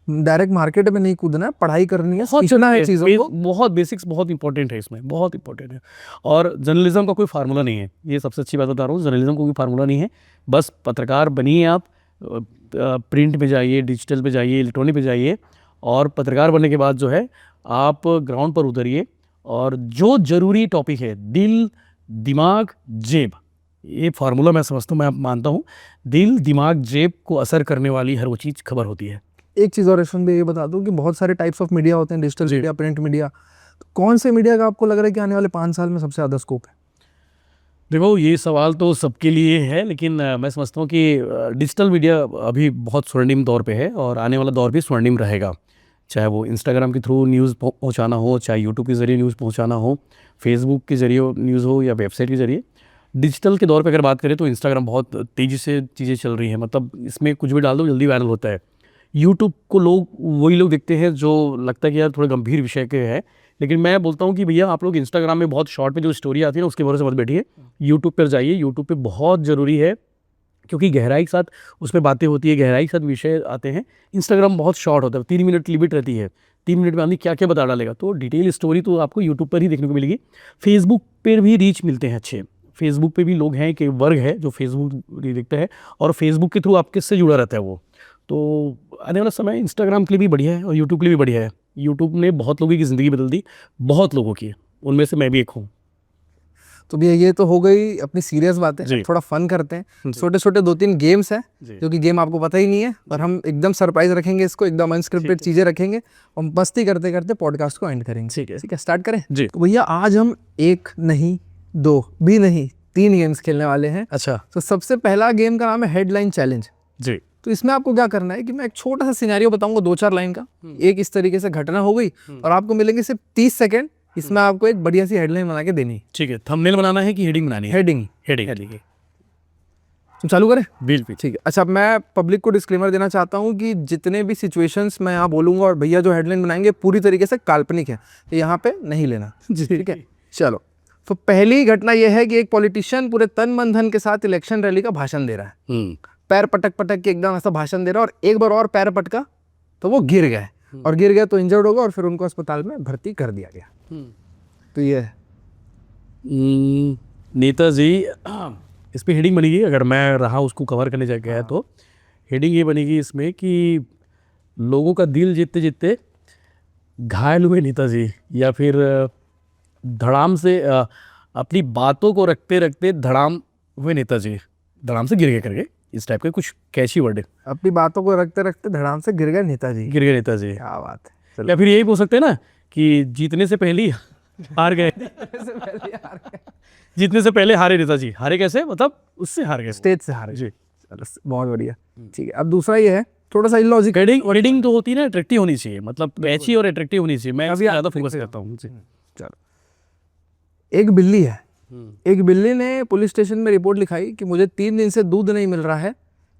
डायरेक्ट मार्केट में नहीं कूदना है, पढ़ाई करनी है, सीखना है चीज़ों को। बहुत बेसिक्स बहुत इंपॉर्टेंट है इसमें, बहुत इंपॉर्टेंट है। और जर्नलिज्म का कोई फार्मूला नहीं है, ये सबसे अच्छी बात बता रहा हूँ। जर्नलिज्म का कोई फार्मूला नहीं है, बस पत्रकार बनिए आप, प्रिंट पे जाइए, डिजिटल पे जाइए, इलेक्ट्रॉनिक पे जाइए और पत्रकार बनने के बाद जो है आप ग्राउंड पर उतरिए और जो ज़रूरी टॉपिक है, दिल, दिमाग, जेब, ये फार्मूला मैं समझता हूँ, मैं मानता हूँ। दिल, दिमाग, जेब को असर करने वाली हर वो चीज़ खबर होती है। एक चीज़ और यशवंत भाई ये बता दूं कि बहुत सारे टाइप्स ऑफ मीडिया होते हैं, डिजिटल मीडिया, प्रिंट मीडिया, तो कौन से मीडिया का आपको लग रहा है कि आने वाले 5 साल में सबसे ज़्यादा स्कोप है? देखो, ये सवाल तो सबके लिए है, लेकिन मैं समझता हूँ कि डिजिटल मीडिया अभी बहुत स्वर्णिम दौर पे है और आने वाला दौर भी स्वर्णिम रहेगा। चाहे वो इंस्टाग्राम के थ्रू न्यूज़ पहुँचाना हो, चाहे यूट्यूब के ज़रिए न्यूज़ पहुँचाना हो, फेसबुक के ज़रिए न्यूज़ हो या वेबसाइट के ज़रिए। डिजिटल के दौर पे अगर बात करें तो इंस्टाग्राम बहुत तेज़ी से चीज़ें चल रही हैं, मतलब इसमें कुछ भी डाल दो जल्दी वायरल होता है। यूट्यूब को वही लोग देखते हैं जो लगता है कि यार थोड़े गंभीर विषय के हैं, लेकिन मैं बोलता हूँ कि भैया आप लोग इंस्टाग्राम में बहुत शॉर्ट में जो स्टोरी आती है ना उसके भरोसे मत बैठिए, यूट्यूब पर जाइए। यूट्यूब पे बहुत ज़रूरी है क्योंकि गहराई के साथ उसमें बातें होती है, गहराई के साथ विषय आते हैं। इंस्टाग्राम बहुत शॉर्ट होता है, 3 मिनट लिमिट रहती है, 3 मिनट में आदमी क्या क्या बता डालेगा। तो डिटेल स्टोरी तो आपको यूट्यूब पर ही देखने को मिलेगी। फेसबुक पर भी रीच मिलते हैं अच्छे, फेसबुक पे भी लोग हैं कि वर्ग है जो फेसबुक देखता है और फेसबुक के थ्रू आपके से जुड़ा रहता है वो। तो आने वाला समय इंस्टाग्राम के लिए भी बढ़िया है और यूट्यूब के लिए भी बढ़िया है। यूट्यूब ने बहुत लोगों की ज़िंदगी बदल दी, बहुत लोगों की, उनमें से मैं भी एक हूँ। तो भैया ये तो हो गई अपनी सीरियस बातें, थोड़ा फन करते हैं। छोटे छोटे 2-3 गेम्स हैं जो कि गेम आपको पता ही नहीं है और हम एकदम सरप्राइज रखेंगे इसको, एकदम अनस्क्रिप्टेड चीज़ें रखेंगे और मस्ती करते करते पॉडकास्ट को एंड करेंगे। ठीक है, स्टार्ट करें जी। तो भैया आज हम 1 नहीं 2 भी नहीं 3 गेम्स खेलने वाले हैं। अच्छा, तो सबसे पहला गेम का नाम है हेडलाइन चैलेंज जी। तो इसमें आपको क्या करना है कि मैं एक छोटा सा सिनेरियो बताऊंगा 2-4 लाइन का, एक इस तरीके से घटना हो गई और आपको मिलेंगे सिर्फ 30 सेकंड, इसमें आपको एक बढ़िया सी हेडलाइन बना के देनी है। ठीक है, थंबनेल बनाना है कि हेडिंग बनानी है? हेडिंग। तो चालू करें? बिल्कुल। ठीक है। अच्छा, मैं पब्लिक को डिस्क्लेमर देना चाहता हूँ कि जितने भी सिचुएशंस मैं यहाँ बोलूँगा और भैया जो हेडलाइन बनाएंगे पूरी तरीके से काल्पनिक है, तो यहाँ पे नहीं लेना। ठीक है, चलो। तो पहली घटना यह है कि एक पॉलिटिशियन पूरे तन मन धन के साथ इलेक्शन रैली का भाषण दे रहा है, पैर पटक पटक के एकदम ऐसा भाषण दे रहा है और एक बार और पैर पटका तो वो गिर गए और गिर गया तो इंजर्ड हो गया और फिर उनको अस्पताल में भर्ती कर दिया गया। तो ये है नेताजी। इस पे हेडिंग बनेगी, अगर मैं रहा उसको कवर करने जा गया तो हेडिंग ये बनेगी इसमें कि लोगों का दिल जीतते जीतते घायल हुए नेताजी, या फिर धड़ाम से अपनी बातों को रखते रखते धड़ाम हुए नेताजी, धड़ाम से गिर गए करके, इस टाइप के कुछ कैची वर्ड है। अपनी बातों को रखते रखते धड़ाम से गिर गए नेताजी। क्या बात है। या फिर यही बोल सकते हैं ना कि जीतने से पहले हार गए जीतने से पहले हारे नेताजी। हारे कैसे, मतलब उससे हार गए, स्टेज से हारे। जी। चलो, बहुत बढ़िया। ठीक है, अब दूसरा ये है थोड़ा सा इलॉजिक। हेडिंग तो होती है ना, अट्रैक्टिव होनी चाहिए, मतलब कैची और अट्रैक्टिव होनी चाहिए। मैं अभी ज़्यादा फोकस करता हूँ। चलो, एक बिल्ली है, एक बिल्ली ने पुलिस स्टेशन में रिपोर्ट लिखाई कि मुझे 3 दिन से दूध नहीं मिल रहा है,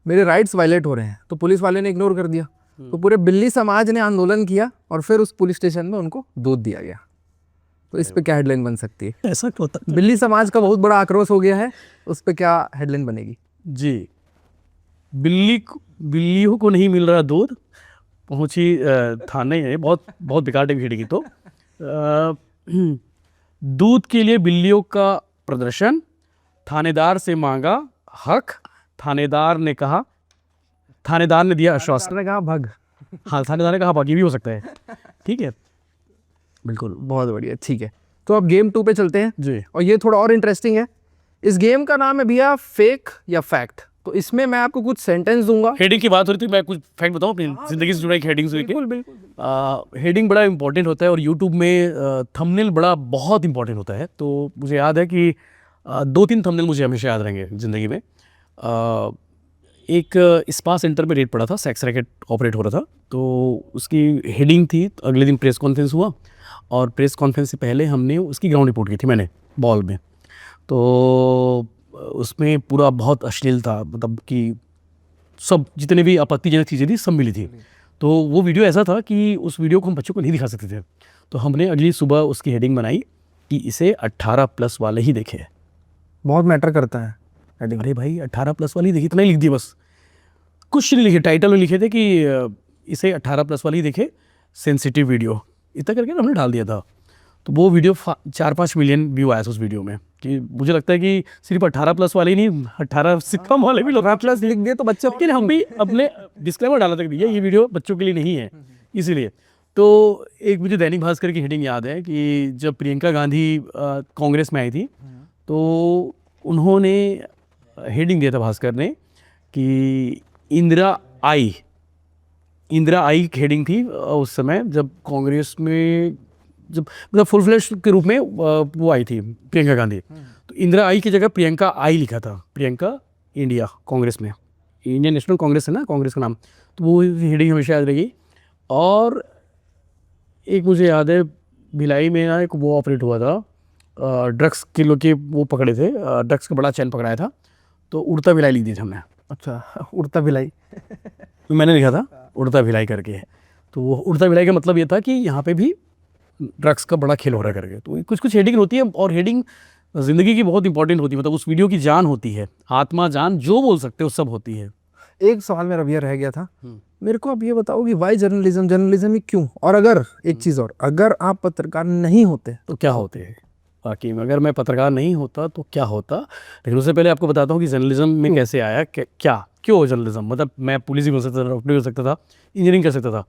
मेरे राइट्स वायलेट हो रहे हैं। तो पुलिस वाले ने इग्नोर कर दिया। तो पूरे बिल्ली समाज ने आंदोलन किया और फिर उस पुलिस स्टेशन में उनको दूध दिया गया। तो इस पे क्या हेडलाइन बन सकती है? ऐसा होता बिल्ली समाज का बहुत बड़ा आक्रोश हो गया है, उस पे क्या हेडलाइन बनेगी? जी, बिल्लियों को नहीं मिल रहा दूध, पहुंची थाने है। बहुत बहुत बेकार टाइप हेडिंग। तो दूध के लिए बिल्लियों का प्रदर्शन, थानेदार से मांगा हक, थानेदार ने दिया आश्वासन। ने कहा भग। हाँ, थानेदार ने कहा बाकी भी हो सकता है। ठीक है, बिल्कुल, बहुत बढ़िया, ठीक है। तो अब गेम 2 पे चलते हैं जी। और ये थोड़ा और इंटरेस्टिंग है। इस गेम का नाम है भैया फेक या फैक्ट। तो इसमें मैं आपको कुछ सेंटेंस दूंगा। हेडिंग की बात हो रही थी, मैं कुछ फैक्ट बताऊं अपनी जिंदगी से जुड़ा एक हेडिंग से लेके। बिल्कुल। हेडिंग बड़ा इंपॉर्टेंट होता है और यूट्यूब में थंबनेल बहुत इंपॉर्टेंट होता है। तो मुझे याद है कि 2-3 थंबनेल मुझे हमेशा याद रहेंगे ज़िंदगी में। एक स्पा सेंटर में रेड पड़ा था, सेक्स रैकेट ऑपरेट हो रहा था। तो उसकी हेडिंग थी, अगले दिन प्रेस कॉन्फ्रेंस हुआ और प्रेस कॉन्फ्रेंस से पहले हमने उसकी ग्राउंड रिपोर्ट की थी मैंने बॉल में। तो उसमें पूरा बहुत अश्लील था, मतलब कि सब जितने भी आपत्तिजनक चीज़ें थी सब मिली थी। तो वो वीडियो ऐसा था कि उस वीडियो को हम बच्चों को नहीं दिखा सकते थे। तो हमने अगली सुबह उसकी हेडिंग बनाई कि इसे 18+ वाले ही देखे। बहुत मैटर करता है हेडिंग। अरे भाई 18+ वाली देखी, इतना ही लिख दिया बस, कुछ नहीं लिखे। टाइटल में लिखे थे कि इसे 18+ वाली देखे, सेंसिटिव वीडियो, इतना करके हमने डाल दिया था। तो वो वीडियो 4-5 मिलियन व्यू आया था उस वीडियो में। कि मुझे लगता है कि सिर्फ 18+ वाले ही नहीं, 18 से कम वाले भी लोग 18+ लिख दिए तो बच्चे। लेकिन हम भी अपने डिस्क्लेमर डाला था कि ये वीडियो बच्चों के लिए नहीं है, इसीलिए। तो एक मुझे दैनिक भास्कर की हेडिंग याद है कि जब प्रियंका गांधी कांग्रेस में आई थी तो उन्होंने हेडिंग दिया था भास्कर ने कि इंदिरा आई हेडिंग थी उस समय जब कांग्रेस में, जब मतलब फुल फ्लैश के रूप में वो आई थी प्रियंका गांधी। तो इंदिरा आई की जगह प्रियंका आई लिखा था, प्रियंका इंडिया कांग्रेस में, इंडियन नेशनल कांग्रेस है ना कांग्रेस का नाम। तो वो हेडिंग हमेशा याद रहेगी। और एक मुझे याद है भिलाई में ना एक वो ऑपरेट हुआ था, ड्रग्स किलो के वो पकड़े थे, ड्रग्स का बड़ा चैन पकड़ाया था। तो उड़ता भिलाई लिख दी थी हमने। अच्छा, उड़ता भिलाई। तो मैंने लिखा था उड़ता भिलाई करके। तो वो उड़ता भिलाई का मतलब ये था कि यहाँ पे भी ड्रग्स का बड़ा खेल हो रहा है करके। तो कुछ कुछ हेडिंग होती है और हेडिंग ज़िंदगी की बहुत इंपॉर्टेंट होती है, मतलब उस वीडियो की जान होती है, आत्मा जान जो बोल सकते हो सब होती है। एक सवाल मेरा भैया रह गया था, मेरे को आप ये बताओ कि वाई जर्नलिज्म ही क्यों? और अगर एक चीज़ और, अगर आप पत्रकार नहीं होते तो क्या होते हैं? बाकी में अगर मैं पत्रकार नहीं होता तो क्या होता। लेकिन उससे पहले आपको बताता हूँ कि जर्नलिज्म में कैसे आया, क्या क्यों जर्नलिज्म। मतलब मैं पुलिस भी हो सकता था, डॉक्टर भी हो सकता था, इंजीनियरिंग कर सकता था।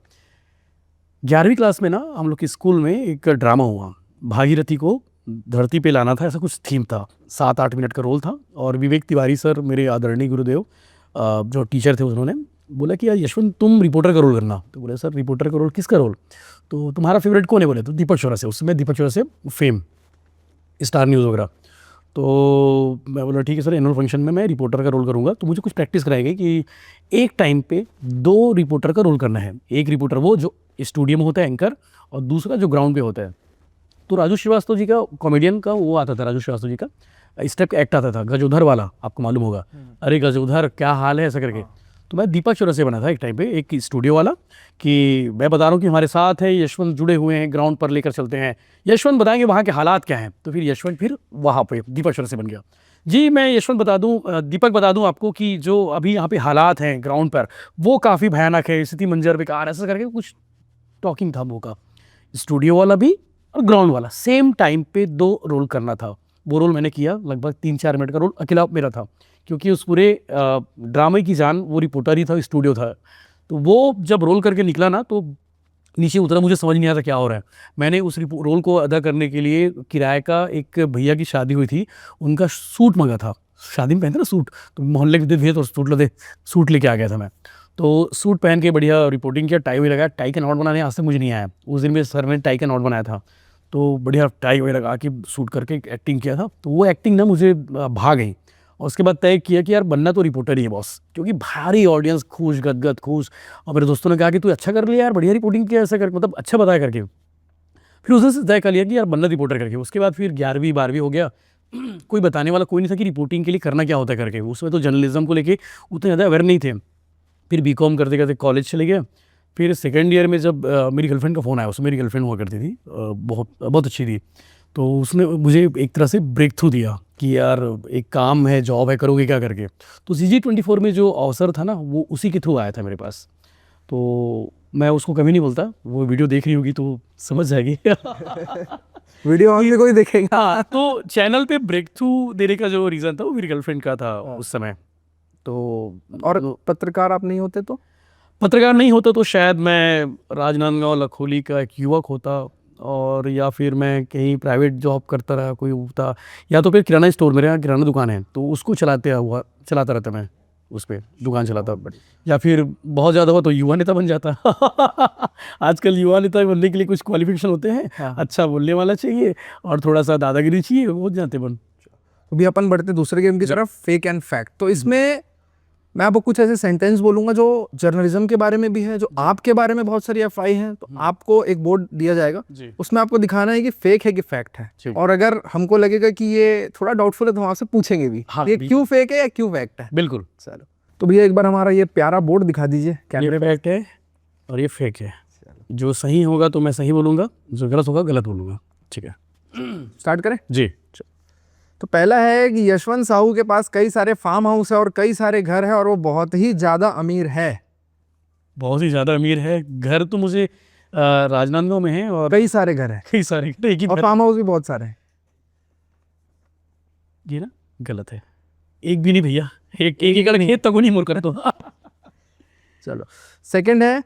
11वीं क्लास में ना हम लोग के स्कूल में एक ड्रामा हुआ, भागीरथी को धरती पे लाना था, ऐसा कुछ थीम था। 7-8 मिनट का रोल था। और विवेक तिवारी सर, मेरे आदरणीय गुरुदेव जो टीचर थे, उन्होंने बोला कि यार यशवंत तुम रिपोर्टर का रोल करना। तो बोले सर रिपोर्टर का रोल, किसका रोल? तो तुम्हारा फेवरेट कौन है? बोले तो दीपक चौरसिया। उस समय दीपक चौरसिया फेम, स्टार न्यूज़ वगैरह। तो मैं बोला ठीक है सर, एनुअल फंक्शन में मैं रिपोर्टर का रोल करूँगा। तो मुझे कुछ प्रैक्टिस कराई गई कि एक टाइम पे 2 रिपोर्टर का रोल करना है। एक रिपोर्टर वो जो स्टूडियो में होता है एंकर, और दूसरा जो ग्राउंड पे होता है। तो राजू श्रीवास्तव जी का, कॉमेडियन का वो आता था, राजू श्रीवास्तव जी का इस टाइप का एक्ट आता था, गजोधर वाला, आपको मालूम होगा, अरे गजोधर क्या हाल है, ऐसा करके। तो मैं दीपक चौरसिया बना था एक टाइम पे, एक स्टूडियो वाला, कि मैं बता रहा हूँ कि हमारे साथ है यशवंत, जुड़े हुए हैं, ग्राउंड पर लेकर चलते हैं, यशवंत बताएंगे वहाँ के हालात क्या हैं। तो फिर यशवंत फिर वहाँ पे दीपक चौरसिया बन गया। जी मैं यशवंत बता दूँ, दीपक बता दूँ आपको कि जो अभी यहाँ पे हालात हैं ग्राउंड पर वो काफ़ी भयानक है, स्थिति मंजर बेकार, ऐसा करके कुछ टॉकिंग था वो का। स्टूडियो वाला भी और ग्राउंड वाला सेम टाइम पे 2 रोल करना था। वो रोल मैंने किया, लगभग 3-4 मिनट का रोल अकेला मेरा था, क्योंकि उस पूरे ड्रामे की जान वो रिपोर्टर ही था, स्टूडियो था। तो वो जब रोल करके निकला ना, तो नीचे उतरा, मुझे समझ नहीं आता क्या हो रहा है। मैंने उस रोल को अदा करने के लिए किराए का, एक भैया की शादी हुई थी, उनका सूट मंगा था। शादी में पहनते ना सूट, तो मोहल्ले के भैया तो सूट लेके आ गया था मैं। तो सूट पहन के बढ़िया रिपोर्टिंग किया, टाई भी लगाया। टाई का नॉट बनाने आज तक मुझे नहीं आया। उस दिन मेरे सर ने टाई का नॉट बनाया था, तो बढ़िया टाई वगैरह लगा के सूट करके एक्टिंग किया था। तो वो एक्टिंग ना मुझे भा गई। और उसके बाद तय किया कि यार बनना तो रिपोर्टर ही है बॉस, क्योंकि भारी ऑडियंस खुश, गदगद खुश। और मेरे दोस्तों ने कहा कि तू अच्छा कर लिया यार, बढ़िया रिपोर्टिंग किया, ऐसा कर, मतलब अच्छा बताया करके। फिर उसने तय कर लिया कि यार बनना रिपोर्टर करके। उसके बाद फिर 11वीं 12वीं हो गया, कोई बताने वाला कोई नहीं था कि रिपोर्टिंग के लिए करना क्या होता है करके। उसमें तो जर्नलिज्म को लेके उतने ज़्यादा अवेयर नहीं थे। फिर बीकॉम करते करते कॉलेज चले गया। फिर सेकेंड ईयर में जब मेरी गर्लफ्रेंड का फ़ोन आया, उसमें मेरी गर्लफ्रेंड हुआ करती थी, बहुत बहुत अच्छी थी। तो उसने मुझे एक तरह से ब्रेक थ्रू दिया कि यार एक काम है, जॉब है, करोगे क्या करके। तो CG24 में जो अवसर था ना, वो उसी के थ्रू आया था मेरे पास। तो मैं उसको कभी नहीं बोलता, वो वीडियो देख रही होगी तो समझ जाएगी। वीडियो ऑन में कोई देखेगा। हाँ, तो चैनल पे ब्रेक थ्रू देने का जो रीज़न था वो मेरी गर्लफ्रेंड का था उस समय। तो और पत्रकार आप नहीं होते तो? पत्रकार नहीं होता तो शायद मैं राजनांदगांव लखोली का एक युवक होता, और या फिर मैं कहीं प्राइवेट जॉब करता रहा, कोई होता, या तो फिर किराना स्टोर, मेरे यहाँ किराना दुकान है तो उसको चलाता रहता मैं, उस पर दुकान चलाता। या फिर बहुत ज़्यादा हुआ तो युवा नेता बन जाता। आजकल युवा नेता बनने के लिए कुछ क्वालिफिकेशन होते हैं। हाँ। अच्छा बोलने वाला चाहिए और थोड़ा सा दादागिरी चाहिए, हो जाते बन। अभी अपन बढ़ते दूसरे गेम की तरफ, फेक एंड फैक्ट। तो इसमें मैं आपको कुछ ऐसे सेंटेंस बोलूंगा जो जर्नलिज्म के बारे में भी है, जो आपके बारे में बहुत सारी अफवाहें हैं। तो आपको एक बोर्ड दिया जाएगा, उसमें आपको दिखाना है कि फेक है कि फैक्ट है। और अगर हमको लगेगा कि ये थोड़ा डाउटफुल है तो हम आपसे पूछेंगे भी, हाँ, ये क्यों फेक है या क्यों फैक्ट है। बिल्कुल। चलो, तो भैया एक बार हमारा ये प्यारा बोर्ड दिखा दीजिए। ये फैक्ट है और ये फेक है। जो सही होगा तो मैं सही बोलूँगा, जो गलत होगा गलत बोलूँगा। ठीक है, स्टार्ट करें? जी। तो पहला है कि यशवंत साहू के पास कई सारे फार्म हाउस है और कई सारे घर है और वो बहुत ही ज्यादा अमीर है। बहुत ही ज़्यादा अमीर है। घर तो मुझे राजनांदगांव में है और कई सारे घर है कई सारे, एक ही और घर। फार्म हाउस भी बहुत सारे हैं। ये ना गलत है, एक भी नहीं भैया, एक एकड़ खेत तक नहीं मुड़ करे तो। चलो, सेकंड है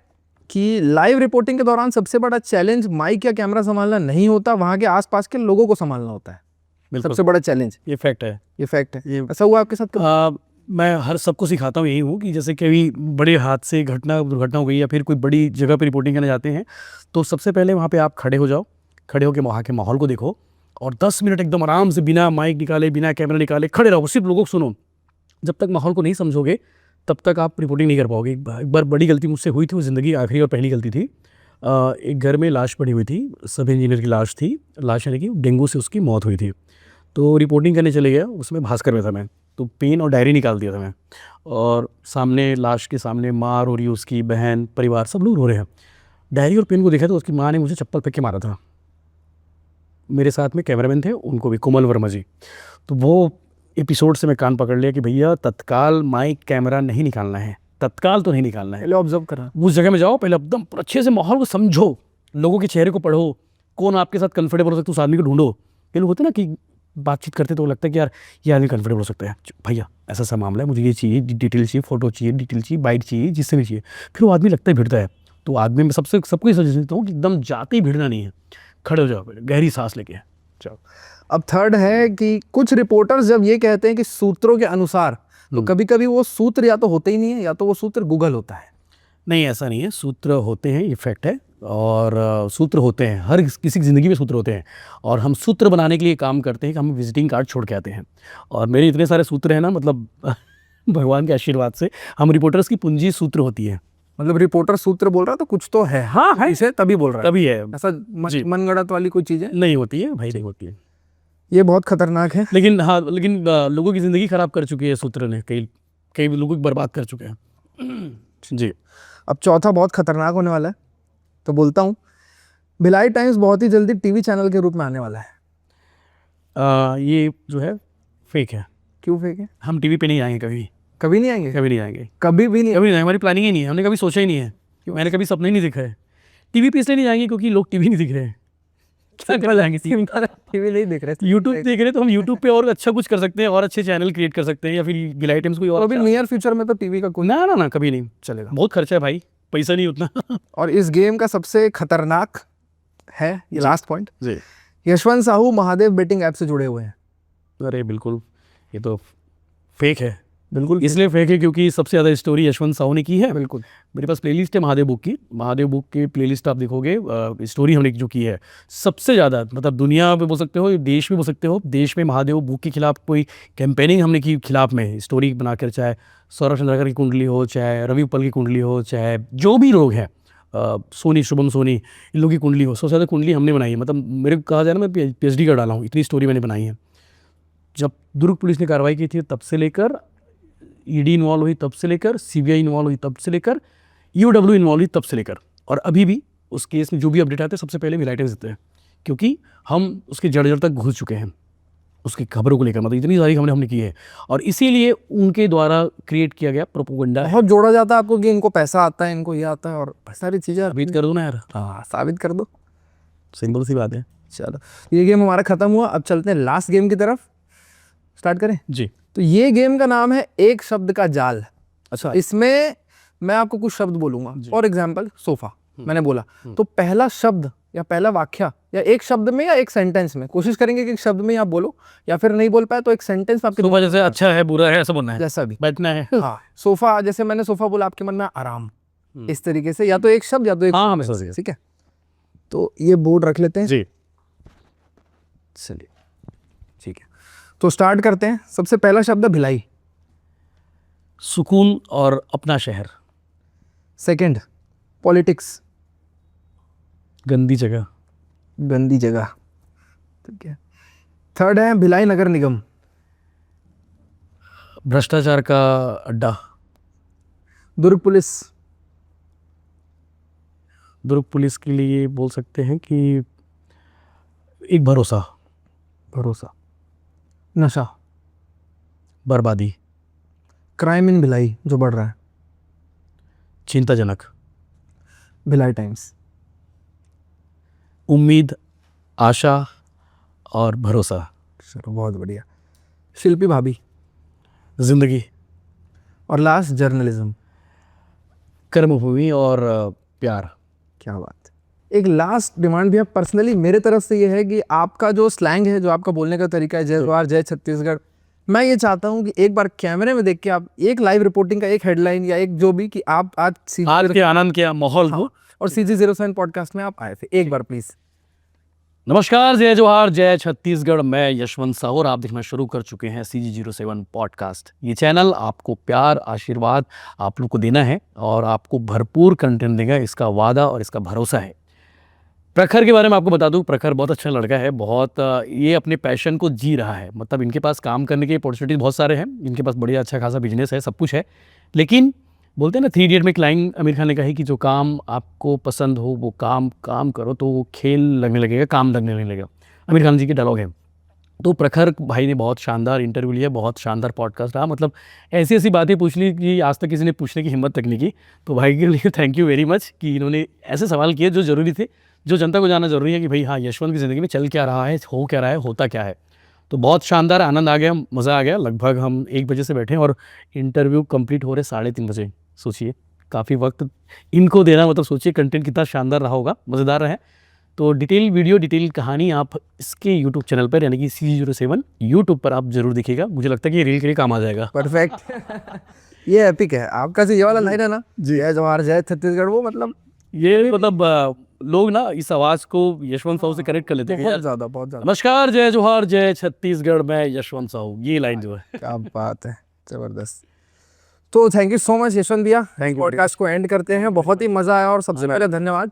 कि लाइव रिपोर्टिंग के दौरान सबसे बड़ा चैलेंज माइक या कैमरा संभालना नहीं होता, वहां के आसपास के लोगों को संभालना होता है। सबसे बड़ा चैलेंज ये फैक्ट है। ये फैक्ट है। ऐसा हुआ आपके साथ? मैं हर सबको सिखाता हूँ यही हूँ कि जैसे कभी बड़े हादसे दुर्घटना हो गई या फिर कोई बड़ी जगह पे रिपोर्टिंग करने जाते हैं, तो सबसे पहले वहाँ पे आप खड़े हो जाओ, खड़े होकर वहाँ के माहौल को देखो और 10 मिनट एकदम आराम से बिना माइक निकाले, बिना कैमरा निकाले खड़े रहो, सिर्फ लोगों को सुनो। जब तक माहौल को नहीं समझोगे तब तक आप रिपोर्टिंग नहीं कर पाओगे। एक बार बड़ी गलती मुझसे हुई थी, वो ज़िंदगी आखिरी और पहली गलती थी। एक घर में लाश पड़ी हुई थी, सब इंजीनियर की लाश थी, लाश यानी कि डेंगू से उसकी मौत हुई थी। तो रिपोर्टिंग करने चले गया, उसमें भास्कर में था मैं, तो पेन और डायरी निकाल दिया था मैं, और सामने लाश के सामने माँ रो रही, उसकी बहन, परिवार सब लोग रो रहे हैं। डायरी और पेन को देखा तो उसकी माँ ने मुझे चप्पल फेंक के मारा था। मेरे साथ में कैमरामैन थे, उनको भी, कोमल वर्मा जी। तो वो एपिसोड से मैं कान पकड़ लिया कि भैया तत्काल माइक कैमरा नहीं निकालना है, तत्काल तो नहीं निकालना है। पहले ऑब्जर्व करा, उस जगह में जाओ, पहले एकदम अच्छे से माहौल को समझो, लोगों के चेहरे को पढ़ो, कौन आपके साथ कंफर्टेबल हो सकता है उस आदमी को ढूंढो। ये लोग होते ना कि बातचीत करते तो लगता है कि यार ये आदमी कंफर्टेबल हो सकता है, भैया ऐसा सा मामला है, मुझे ये चाहिए, डिटेल चाहिए, फोटो चाहिए, डिटेल चाहिए, बाइट चाहिए, जिससे भी चाहिए। फिर वो आदमी लगता है भिड़ता है, तो आदमी में सबको ही सजेस्ट देता हूँ कि एकदम जाते ही भिड़ना नहीं है, खड़े हो जाओ, पहले गहरी सांस लेके। चलो, अब थर्ड है कि कुछ रिपोर्टर्स जब ये कहते हैं कि सूत्रों के अनुसार, तो कभी कभी वो सूत्र या तो होते ही नहीं है या तो वो सूत्र गूगल होता है। नहीं, ऐसा नहीं है, सूत्र होते हैं, ये फैक्ट है। और सूत्र होते हैं, हर किसी की ज़िंदगी में सूत्र होते हैं, और हम सूत्र बनाने के लिए काम करते हैं कि हम विजिटिंग कार्ड छोड़ के आते हैं। और मेरे इतने सारे सूत्र हैं ना, मतलब भगवान के आशीर्वाद से हम रिपोर्टर्स की पूंजी सूत्र होती है। मतलब रिपोर्टर सूत्र बोल रहा है तो कुछ तो है। हाँ है, इसे तभी बोल रहा है, तभी है, ऐसा मनगढ़ंत वाली कोई चीज़ है नहीं होती है भाई, नहीं होती है। ये बहुत खतरनाक है। लेकिन हाँ, लेकिन लोगों की ज़िंदगी ख़राब कर चुकी है सूत्र ने, कई लोगों को बर्बाद कर चुके हैं। जी। अब चौथा बहुत खतरनाक होने वाला है, तो बोलता हूँ, भिलाई टाइम्स बहुत ही जल्दी टीवी चैनल के रूप में आने वाला है। ये जो है फेक है। क्यों फेक है? हम टीवी पे नहीं आएंगे कभी, कभी नहीं आएंगे? कभी नहीं आएंगे, कभी भी नहीं? कभी नहीं, हमारी प्लानिंग ही नहीं है, हमने कभी सोचा ही नहीं है, मैंने कभी सपना ही नहीं देखा है। टीवी पे इसलिए नहीं जाएंगे क्योंकि लोग टीवी नहीं दिख रहे हैं, क्या कर जाएंगे, टीवी नहीं देख रहे, यूट्यूब देख रहे हैं, तो हम यूट्यूब पे और अच्छा कुछ कर सकते हैं, और अच्छे चैनल क्रिएट कर सकते हैं, या फिर भिलाई टाइम्स कोई और। अभी नियर फ्यूचर में तो टीवी का कोई ना कभी नहीं चलेगा, बहुत खर्चा है भाई, पैसा नहीं उतना। और इस गेम का सबसे खतरनाक है ये लास्ट पॉइंट, जी। यशवंत साहू महादेव बेटिंग ऐप से जुड़े हुए हैं। अरे बिल्कुल, ये तो फेक है। बिल्कुल इसलिए फेक है क्योंकि सबसे ज़्यादा स्टोरी यशवंत साहू ने की है। बिल्कुल मेरे पास प्लेलिस्ट है महादेव बुक की, महादेव बुक की प्लेलिस्ट आप देखोगे, स्टोरी हमने जो की है सबसे ज़्यादा, मतलब दुनिया में बोल सकते हो, देश में बोल सकते हो, देश में महादेव बुक के खिलाफ कोई कैंपेनिंग हमने की खिलाफ में स्टोरी बनाकर, चाहे सौरभ चंद्रकर की कुंडली हो, चाहे रवि उपल की कुंडली हो, चाहे जो भी लोग हैं, सोनी, शुभम सोनी, इन लोगों की कुंडली हो, सबसे ज़्यादा कुंडली हमने बनाई है। मतलब मेरे को कहा जाए ना, मैं PhD कर डाला हूँ, इतनी स्टोरी मैंने बनाई है। जब दुर्ग पुलिस ने कार्रवाई की थी तब से लेकर, ED इन्वॉल्व हुई तब से लेकर, CBI इन्वॉल्व हुई तब से लेकर, EOW इन्वॉल्व हुई तब से लेकर, और अभी भी उस केस में जो भी अपडेट आते हैं सबसे पहले भिलाई टाइम्स देते हैं, क्योंकि हम उसके जड़ तक घुस चुके हैं उसकी खबरों को लेकर। मतलब इतनी सारी खबरें हमने की है, और इसीलिए उनके द्वारा क्रिएट किया गया प्रोपोगंडा है। बहुत जोड़ा जाता है आपको कि इनको पैसा आता है, इनको ये आता है, और बहुत सारी चीज़ें। साबित कर दो ना यार, हाँ, साबित कर दो। सिंपल सी बात है। चलो, ये गेम हमारा खत्म हुआ, अब चलते हैं लास्ट गेम की तरफ। स्टार्ट करें? जी। तो ये गेम का नाम है एक शब्द का जाल। अच्छा, इसमें मैं आपको कुछ शब्द बोलूंगा, फॉर एग्जाम्पल सोफा मैंने बोला, तो पहला शब्द या पहला वाक्य या एक शब्द में या एक सेंटेंस में, कोशिश करेंगे कि एक शब्द में आप बोलो, या फिर नहीं बोल पाए तो एक सेंटेंस में आपके सोफा जैसे अच्छा है बुरा है ऐसा बोलना है, जैसा भी बैठना है। हाँ, सोफा, जैसे मैंने सोफा बोला, आपके मन में आराम, इस तरीके से, या तो एक शब्द या तो एक हाँ, मैं समझ गया। ठीक है। तो ये बोर्ड रख लेते हैं जी। चलिए, ठीक है, तो स्टार्ट करते हैं। सबसे पहला शब्द है भिलाई। सुकून और अपना शहर। Second, politics. गंदी जगह। गंदी जगह, ठीक है। थर्ड है भिलाई नगर निगम। भ्रष्टाचार का अड्डा। दुर्ग पुलिस। दुर्ग पुलिस के लिए बोल सकते हैं कि एक भरोसा। भरोसा। नशा। बर्बादी। क्राइम इन भिलाई जो बढ़ रहा है। चिंताजनक। भिलाई टाइम्स। उम्मीद, आशा और भरोसा। चलो, बहुत बढ़िया। शिल्पी भाभी। जिंदगी। और लास्ट जर्नलिज्म। कर्मभूमि और प्यार। क्या बात है। एक लास्ट डिमांड भी है पर्सनली मेरे तरफ से, ये है कि आपका जो स्लैंग है, जो आपका बोलने का तरीका है, जय जवाहर जय छत्तीसगढ़, मैं ये चाहता हूँ कि एक बार कैमरे में देख के आप एक लाइव रिपोर्टिंग का एक हेडलाइन या एक जो भी, कि आप आज के आनंद के माहौल हो, और CG07 पॉडकास्ट में आप आए थे, एक बार प्लीज। नमस्कार, जय जवाहर जय छत्तीसगढ़, मैं यशवंत साहू और आप देखना शुरू कर चुके हैं CG07 पॉडकास्ट। ये चैनल आपको प्यार, आशीर्वाद आप लोग को देना है और आपको भरपूर कंटेंट देगा, इसका वादा और इसका भरोसा है। प्रखर के बारे में आपको बता दूं, प्रखर बहुत अच्छा लड़का है, बहुत ये अपने पैशन को जी रहा है। मतलब इनके पास काम करने के अपॉर्चुनिटीज बहुत सारे हैं, इनके पास बढ़िया अच्छा खासा बिजनेस है, सब कुछ है, लेकिन बोलते हैं ना 3 इडियट में एक लाइन आमिर खान ने कही कि जो काम आपको पसंद हो वो काम करो तो वो खेल लगने लगेगा, काम लगने लगेगा। आमिर खान जी के डायलॉग है। तो प्रखर भाई ने बहुत शानदार इंटरव्यू लिया, बहुत शानदार पॉडकास्ट रहा। मतलब ऐसी ऐसी बातें पूछ ली कि आज तक किसी ने पूछने की हिम्मत तक नहीं की। तो भाई के लिए थैंक यू वेरी मच कि इन्होंने ऐसे सवाल किए जो ज़रूरी थे, जो जनता को जानना ज़रूरी है कि भाई हाँ, यशवंत की ज़िंदगी में चल क्या रहा है, हो क्या रहा है, होता क्या है। तो बहुत शानदार, आनंद आ गया, मज़ा आ गया। लगभग हम 1 बजे से बैठे और इंटरव्यू कंप्लीट हो रहे 3:30 बजे। सोचिए, काफ़ी वक्त इनको देना, मतलब सोचिए कंटेंट कितना शानदार रहा होगा, मज़ेदार रहा है। तो डिटेल वीडियो, डिटेल कहानी आप इसके यूट्यूब चैनल पर यानी कि CG07 यूट्यूब पर आप जरूर देखिएगा। मुझे लगता है कि ये रील के लिए काम आ जाएगा। परफेक्ट। ये एपिक है आपका, ये वाला लाइन है ना, जय जवाहर जय छत्तीसगढ़, वो मतलब ये मतलब लोग ना इस आवाज़ को यशवंत साहू से कनेक्ट कर लेते हैं। बहुत ज़्यादा, बहुत ज़्यादा। नमस्कार, जय जवाहर जय छत्तीसगढ़, मैं यशवंत साहू, ये लाइन जो है। क्या बात है, ज़बरदस्त। तो thank you so much Yashwant भैया। पॉडकास्ट को एंड करते हैं। बहुत ही मज़ा आया, और सबसे पहले धन्यवाद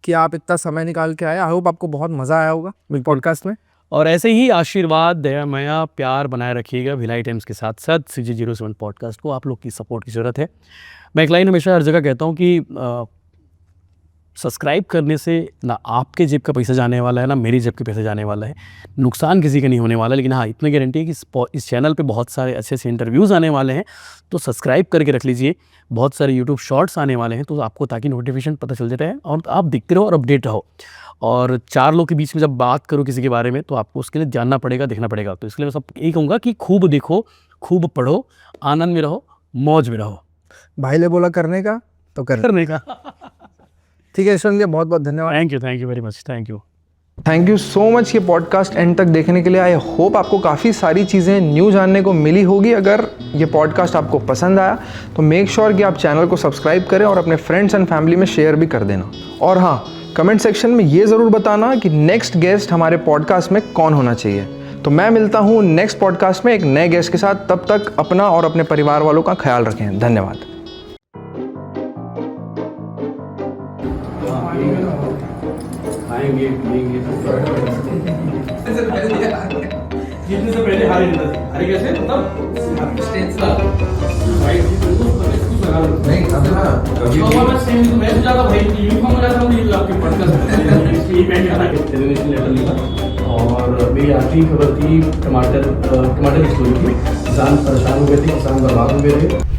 कि आप इतना समय निकाल के आए। आई होप आपको बहुत मज़ा आया होगा पॉडकास्ट में। और ऐसे ही आशीर्वाद, दया, माया, प्यार बनाए रखिएगा भिलाई टाइम्स के साथ साथ CG07 पॉडकास्ट को। आप लोग की सपोर्ट की ज़रूरत है। मैं एक लाइन हमेशा हर जगह कहता हूँ कि सब्सक्राइब करने से ना आपके जेब का पैसा जाने वाला है, ना मेरी जेब के पैसे जाने वाला है, नुकसान किसी का नहीं होने वाला। लेकिन हाँ, इतनी गारंटी है कि इस चैनल पे बहुत सारे अच्छे अच्छे इंटरव्यूज़ आने वाले हैं, तो सब्सक्राइब करके रख लीजिए। बहुत सारे यूट्यूब शॉर्ट्स आने वाले हैं, तो आपको ताकि नोटिफिकेशन पता चल जाता है और आप दिखते रहो और अपडेट रहो। और 4 लोग के बीच में जब बात करो किसी के बारे में, तो आपको उसके लिए जानना पड़ेगा, देखना पड़ेगा। तो इसके लिए मैं सब यही कहूँगा कि खूब देखो, खूब पढ़ो, आनंद में रहो, मौज में रहो। भाई ने बोला करने का तो करने का। ठीक है यशवंत भैया, बहुत बहुत धन्यवाद। Thank you very much, thank you. Thank you so much ये पॉडकास्ट एंड तक देखने के लिए। आई होप आपको काफ़ी सारी चीज़ें न्यू जानने को मिली होगी। अगर ये पॉडकास्ट आपको पसंद आया तो मेक श्योर कि आप चैनल को सब्सक्राइब करें और अपने फ्रेंड्स एंड फैमिली में शेयर भी कर देना। और हाँ, कमेंट सेक्शन में ये ज़रूर बताना कि नेक्स्ट गेस्ट हमारे पॉडकास्ट में कौन होना चाहिए। तो मैं मिलता हूँ नेक्स्ट पॉडकास्ट में एक नए गेस्ट के साथ। तब तक अपना और अपने परिवार वालों का ख्याल रखें। धन्यवाद। जीतने से पहले हारे कैसे और मेरी आखिरी खबर थी टमाटर की स्टोरी की। किसान परेशान हो गए थे, किसान बर्बाद हो गए थे।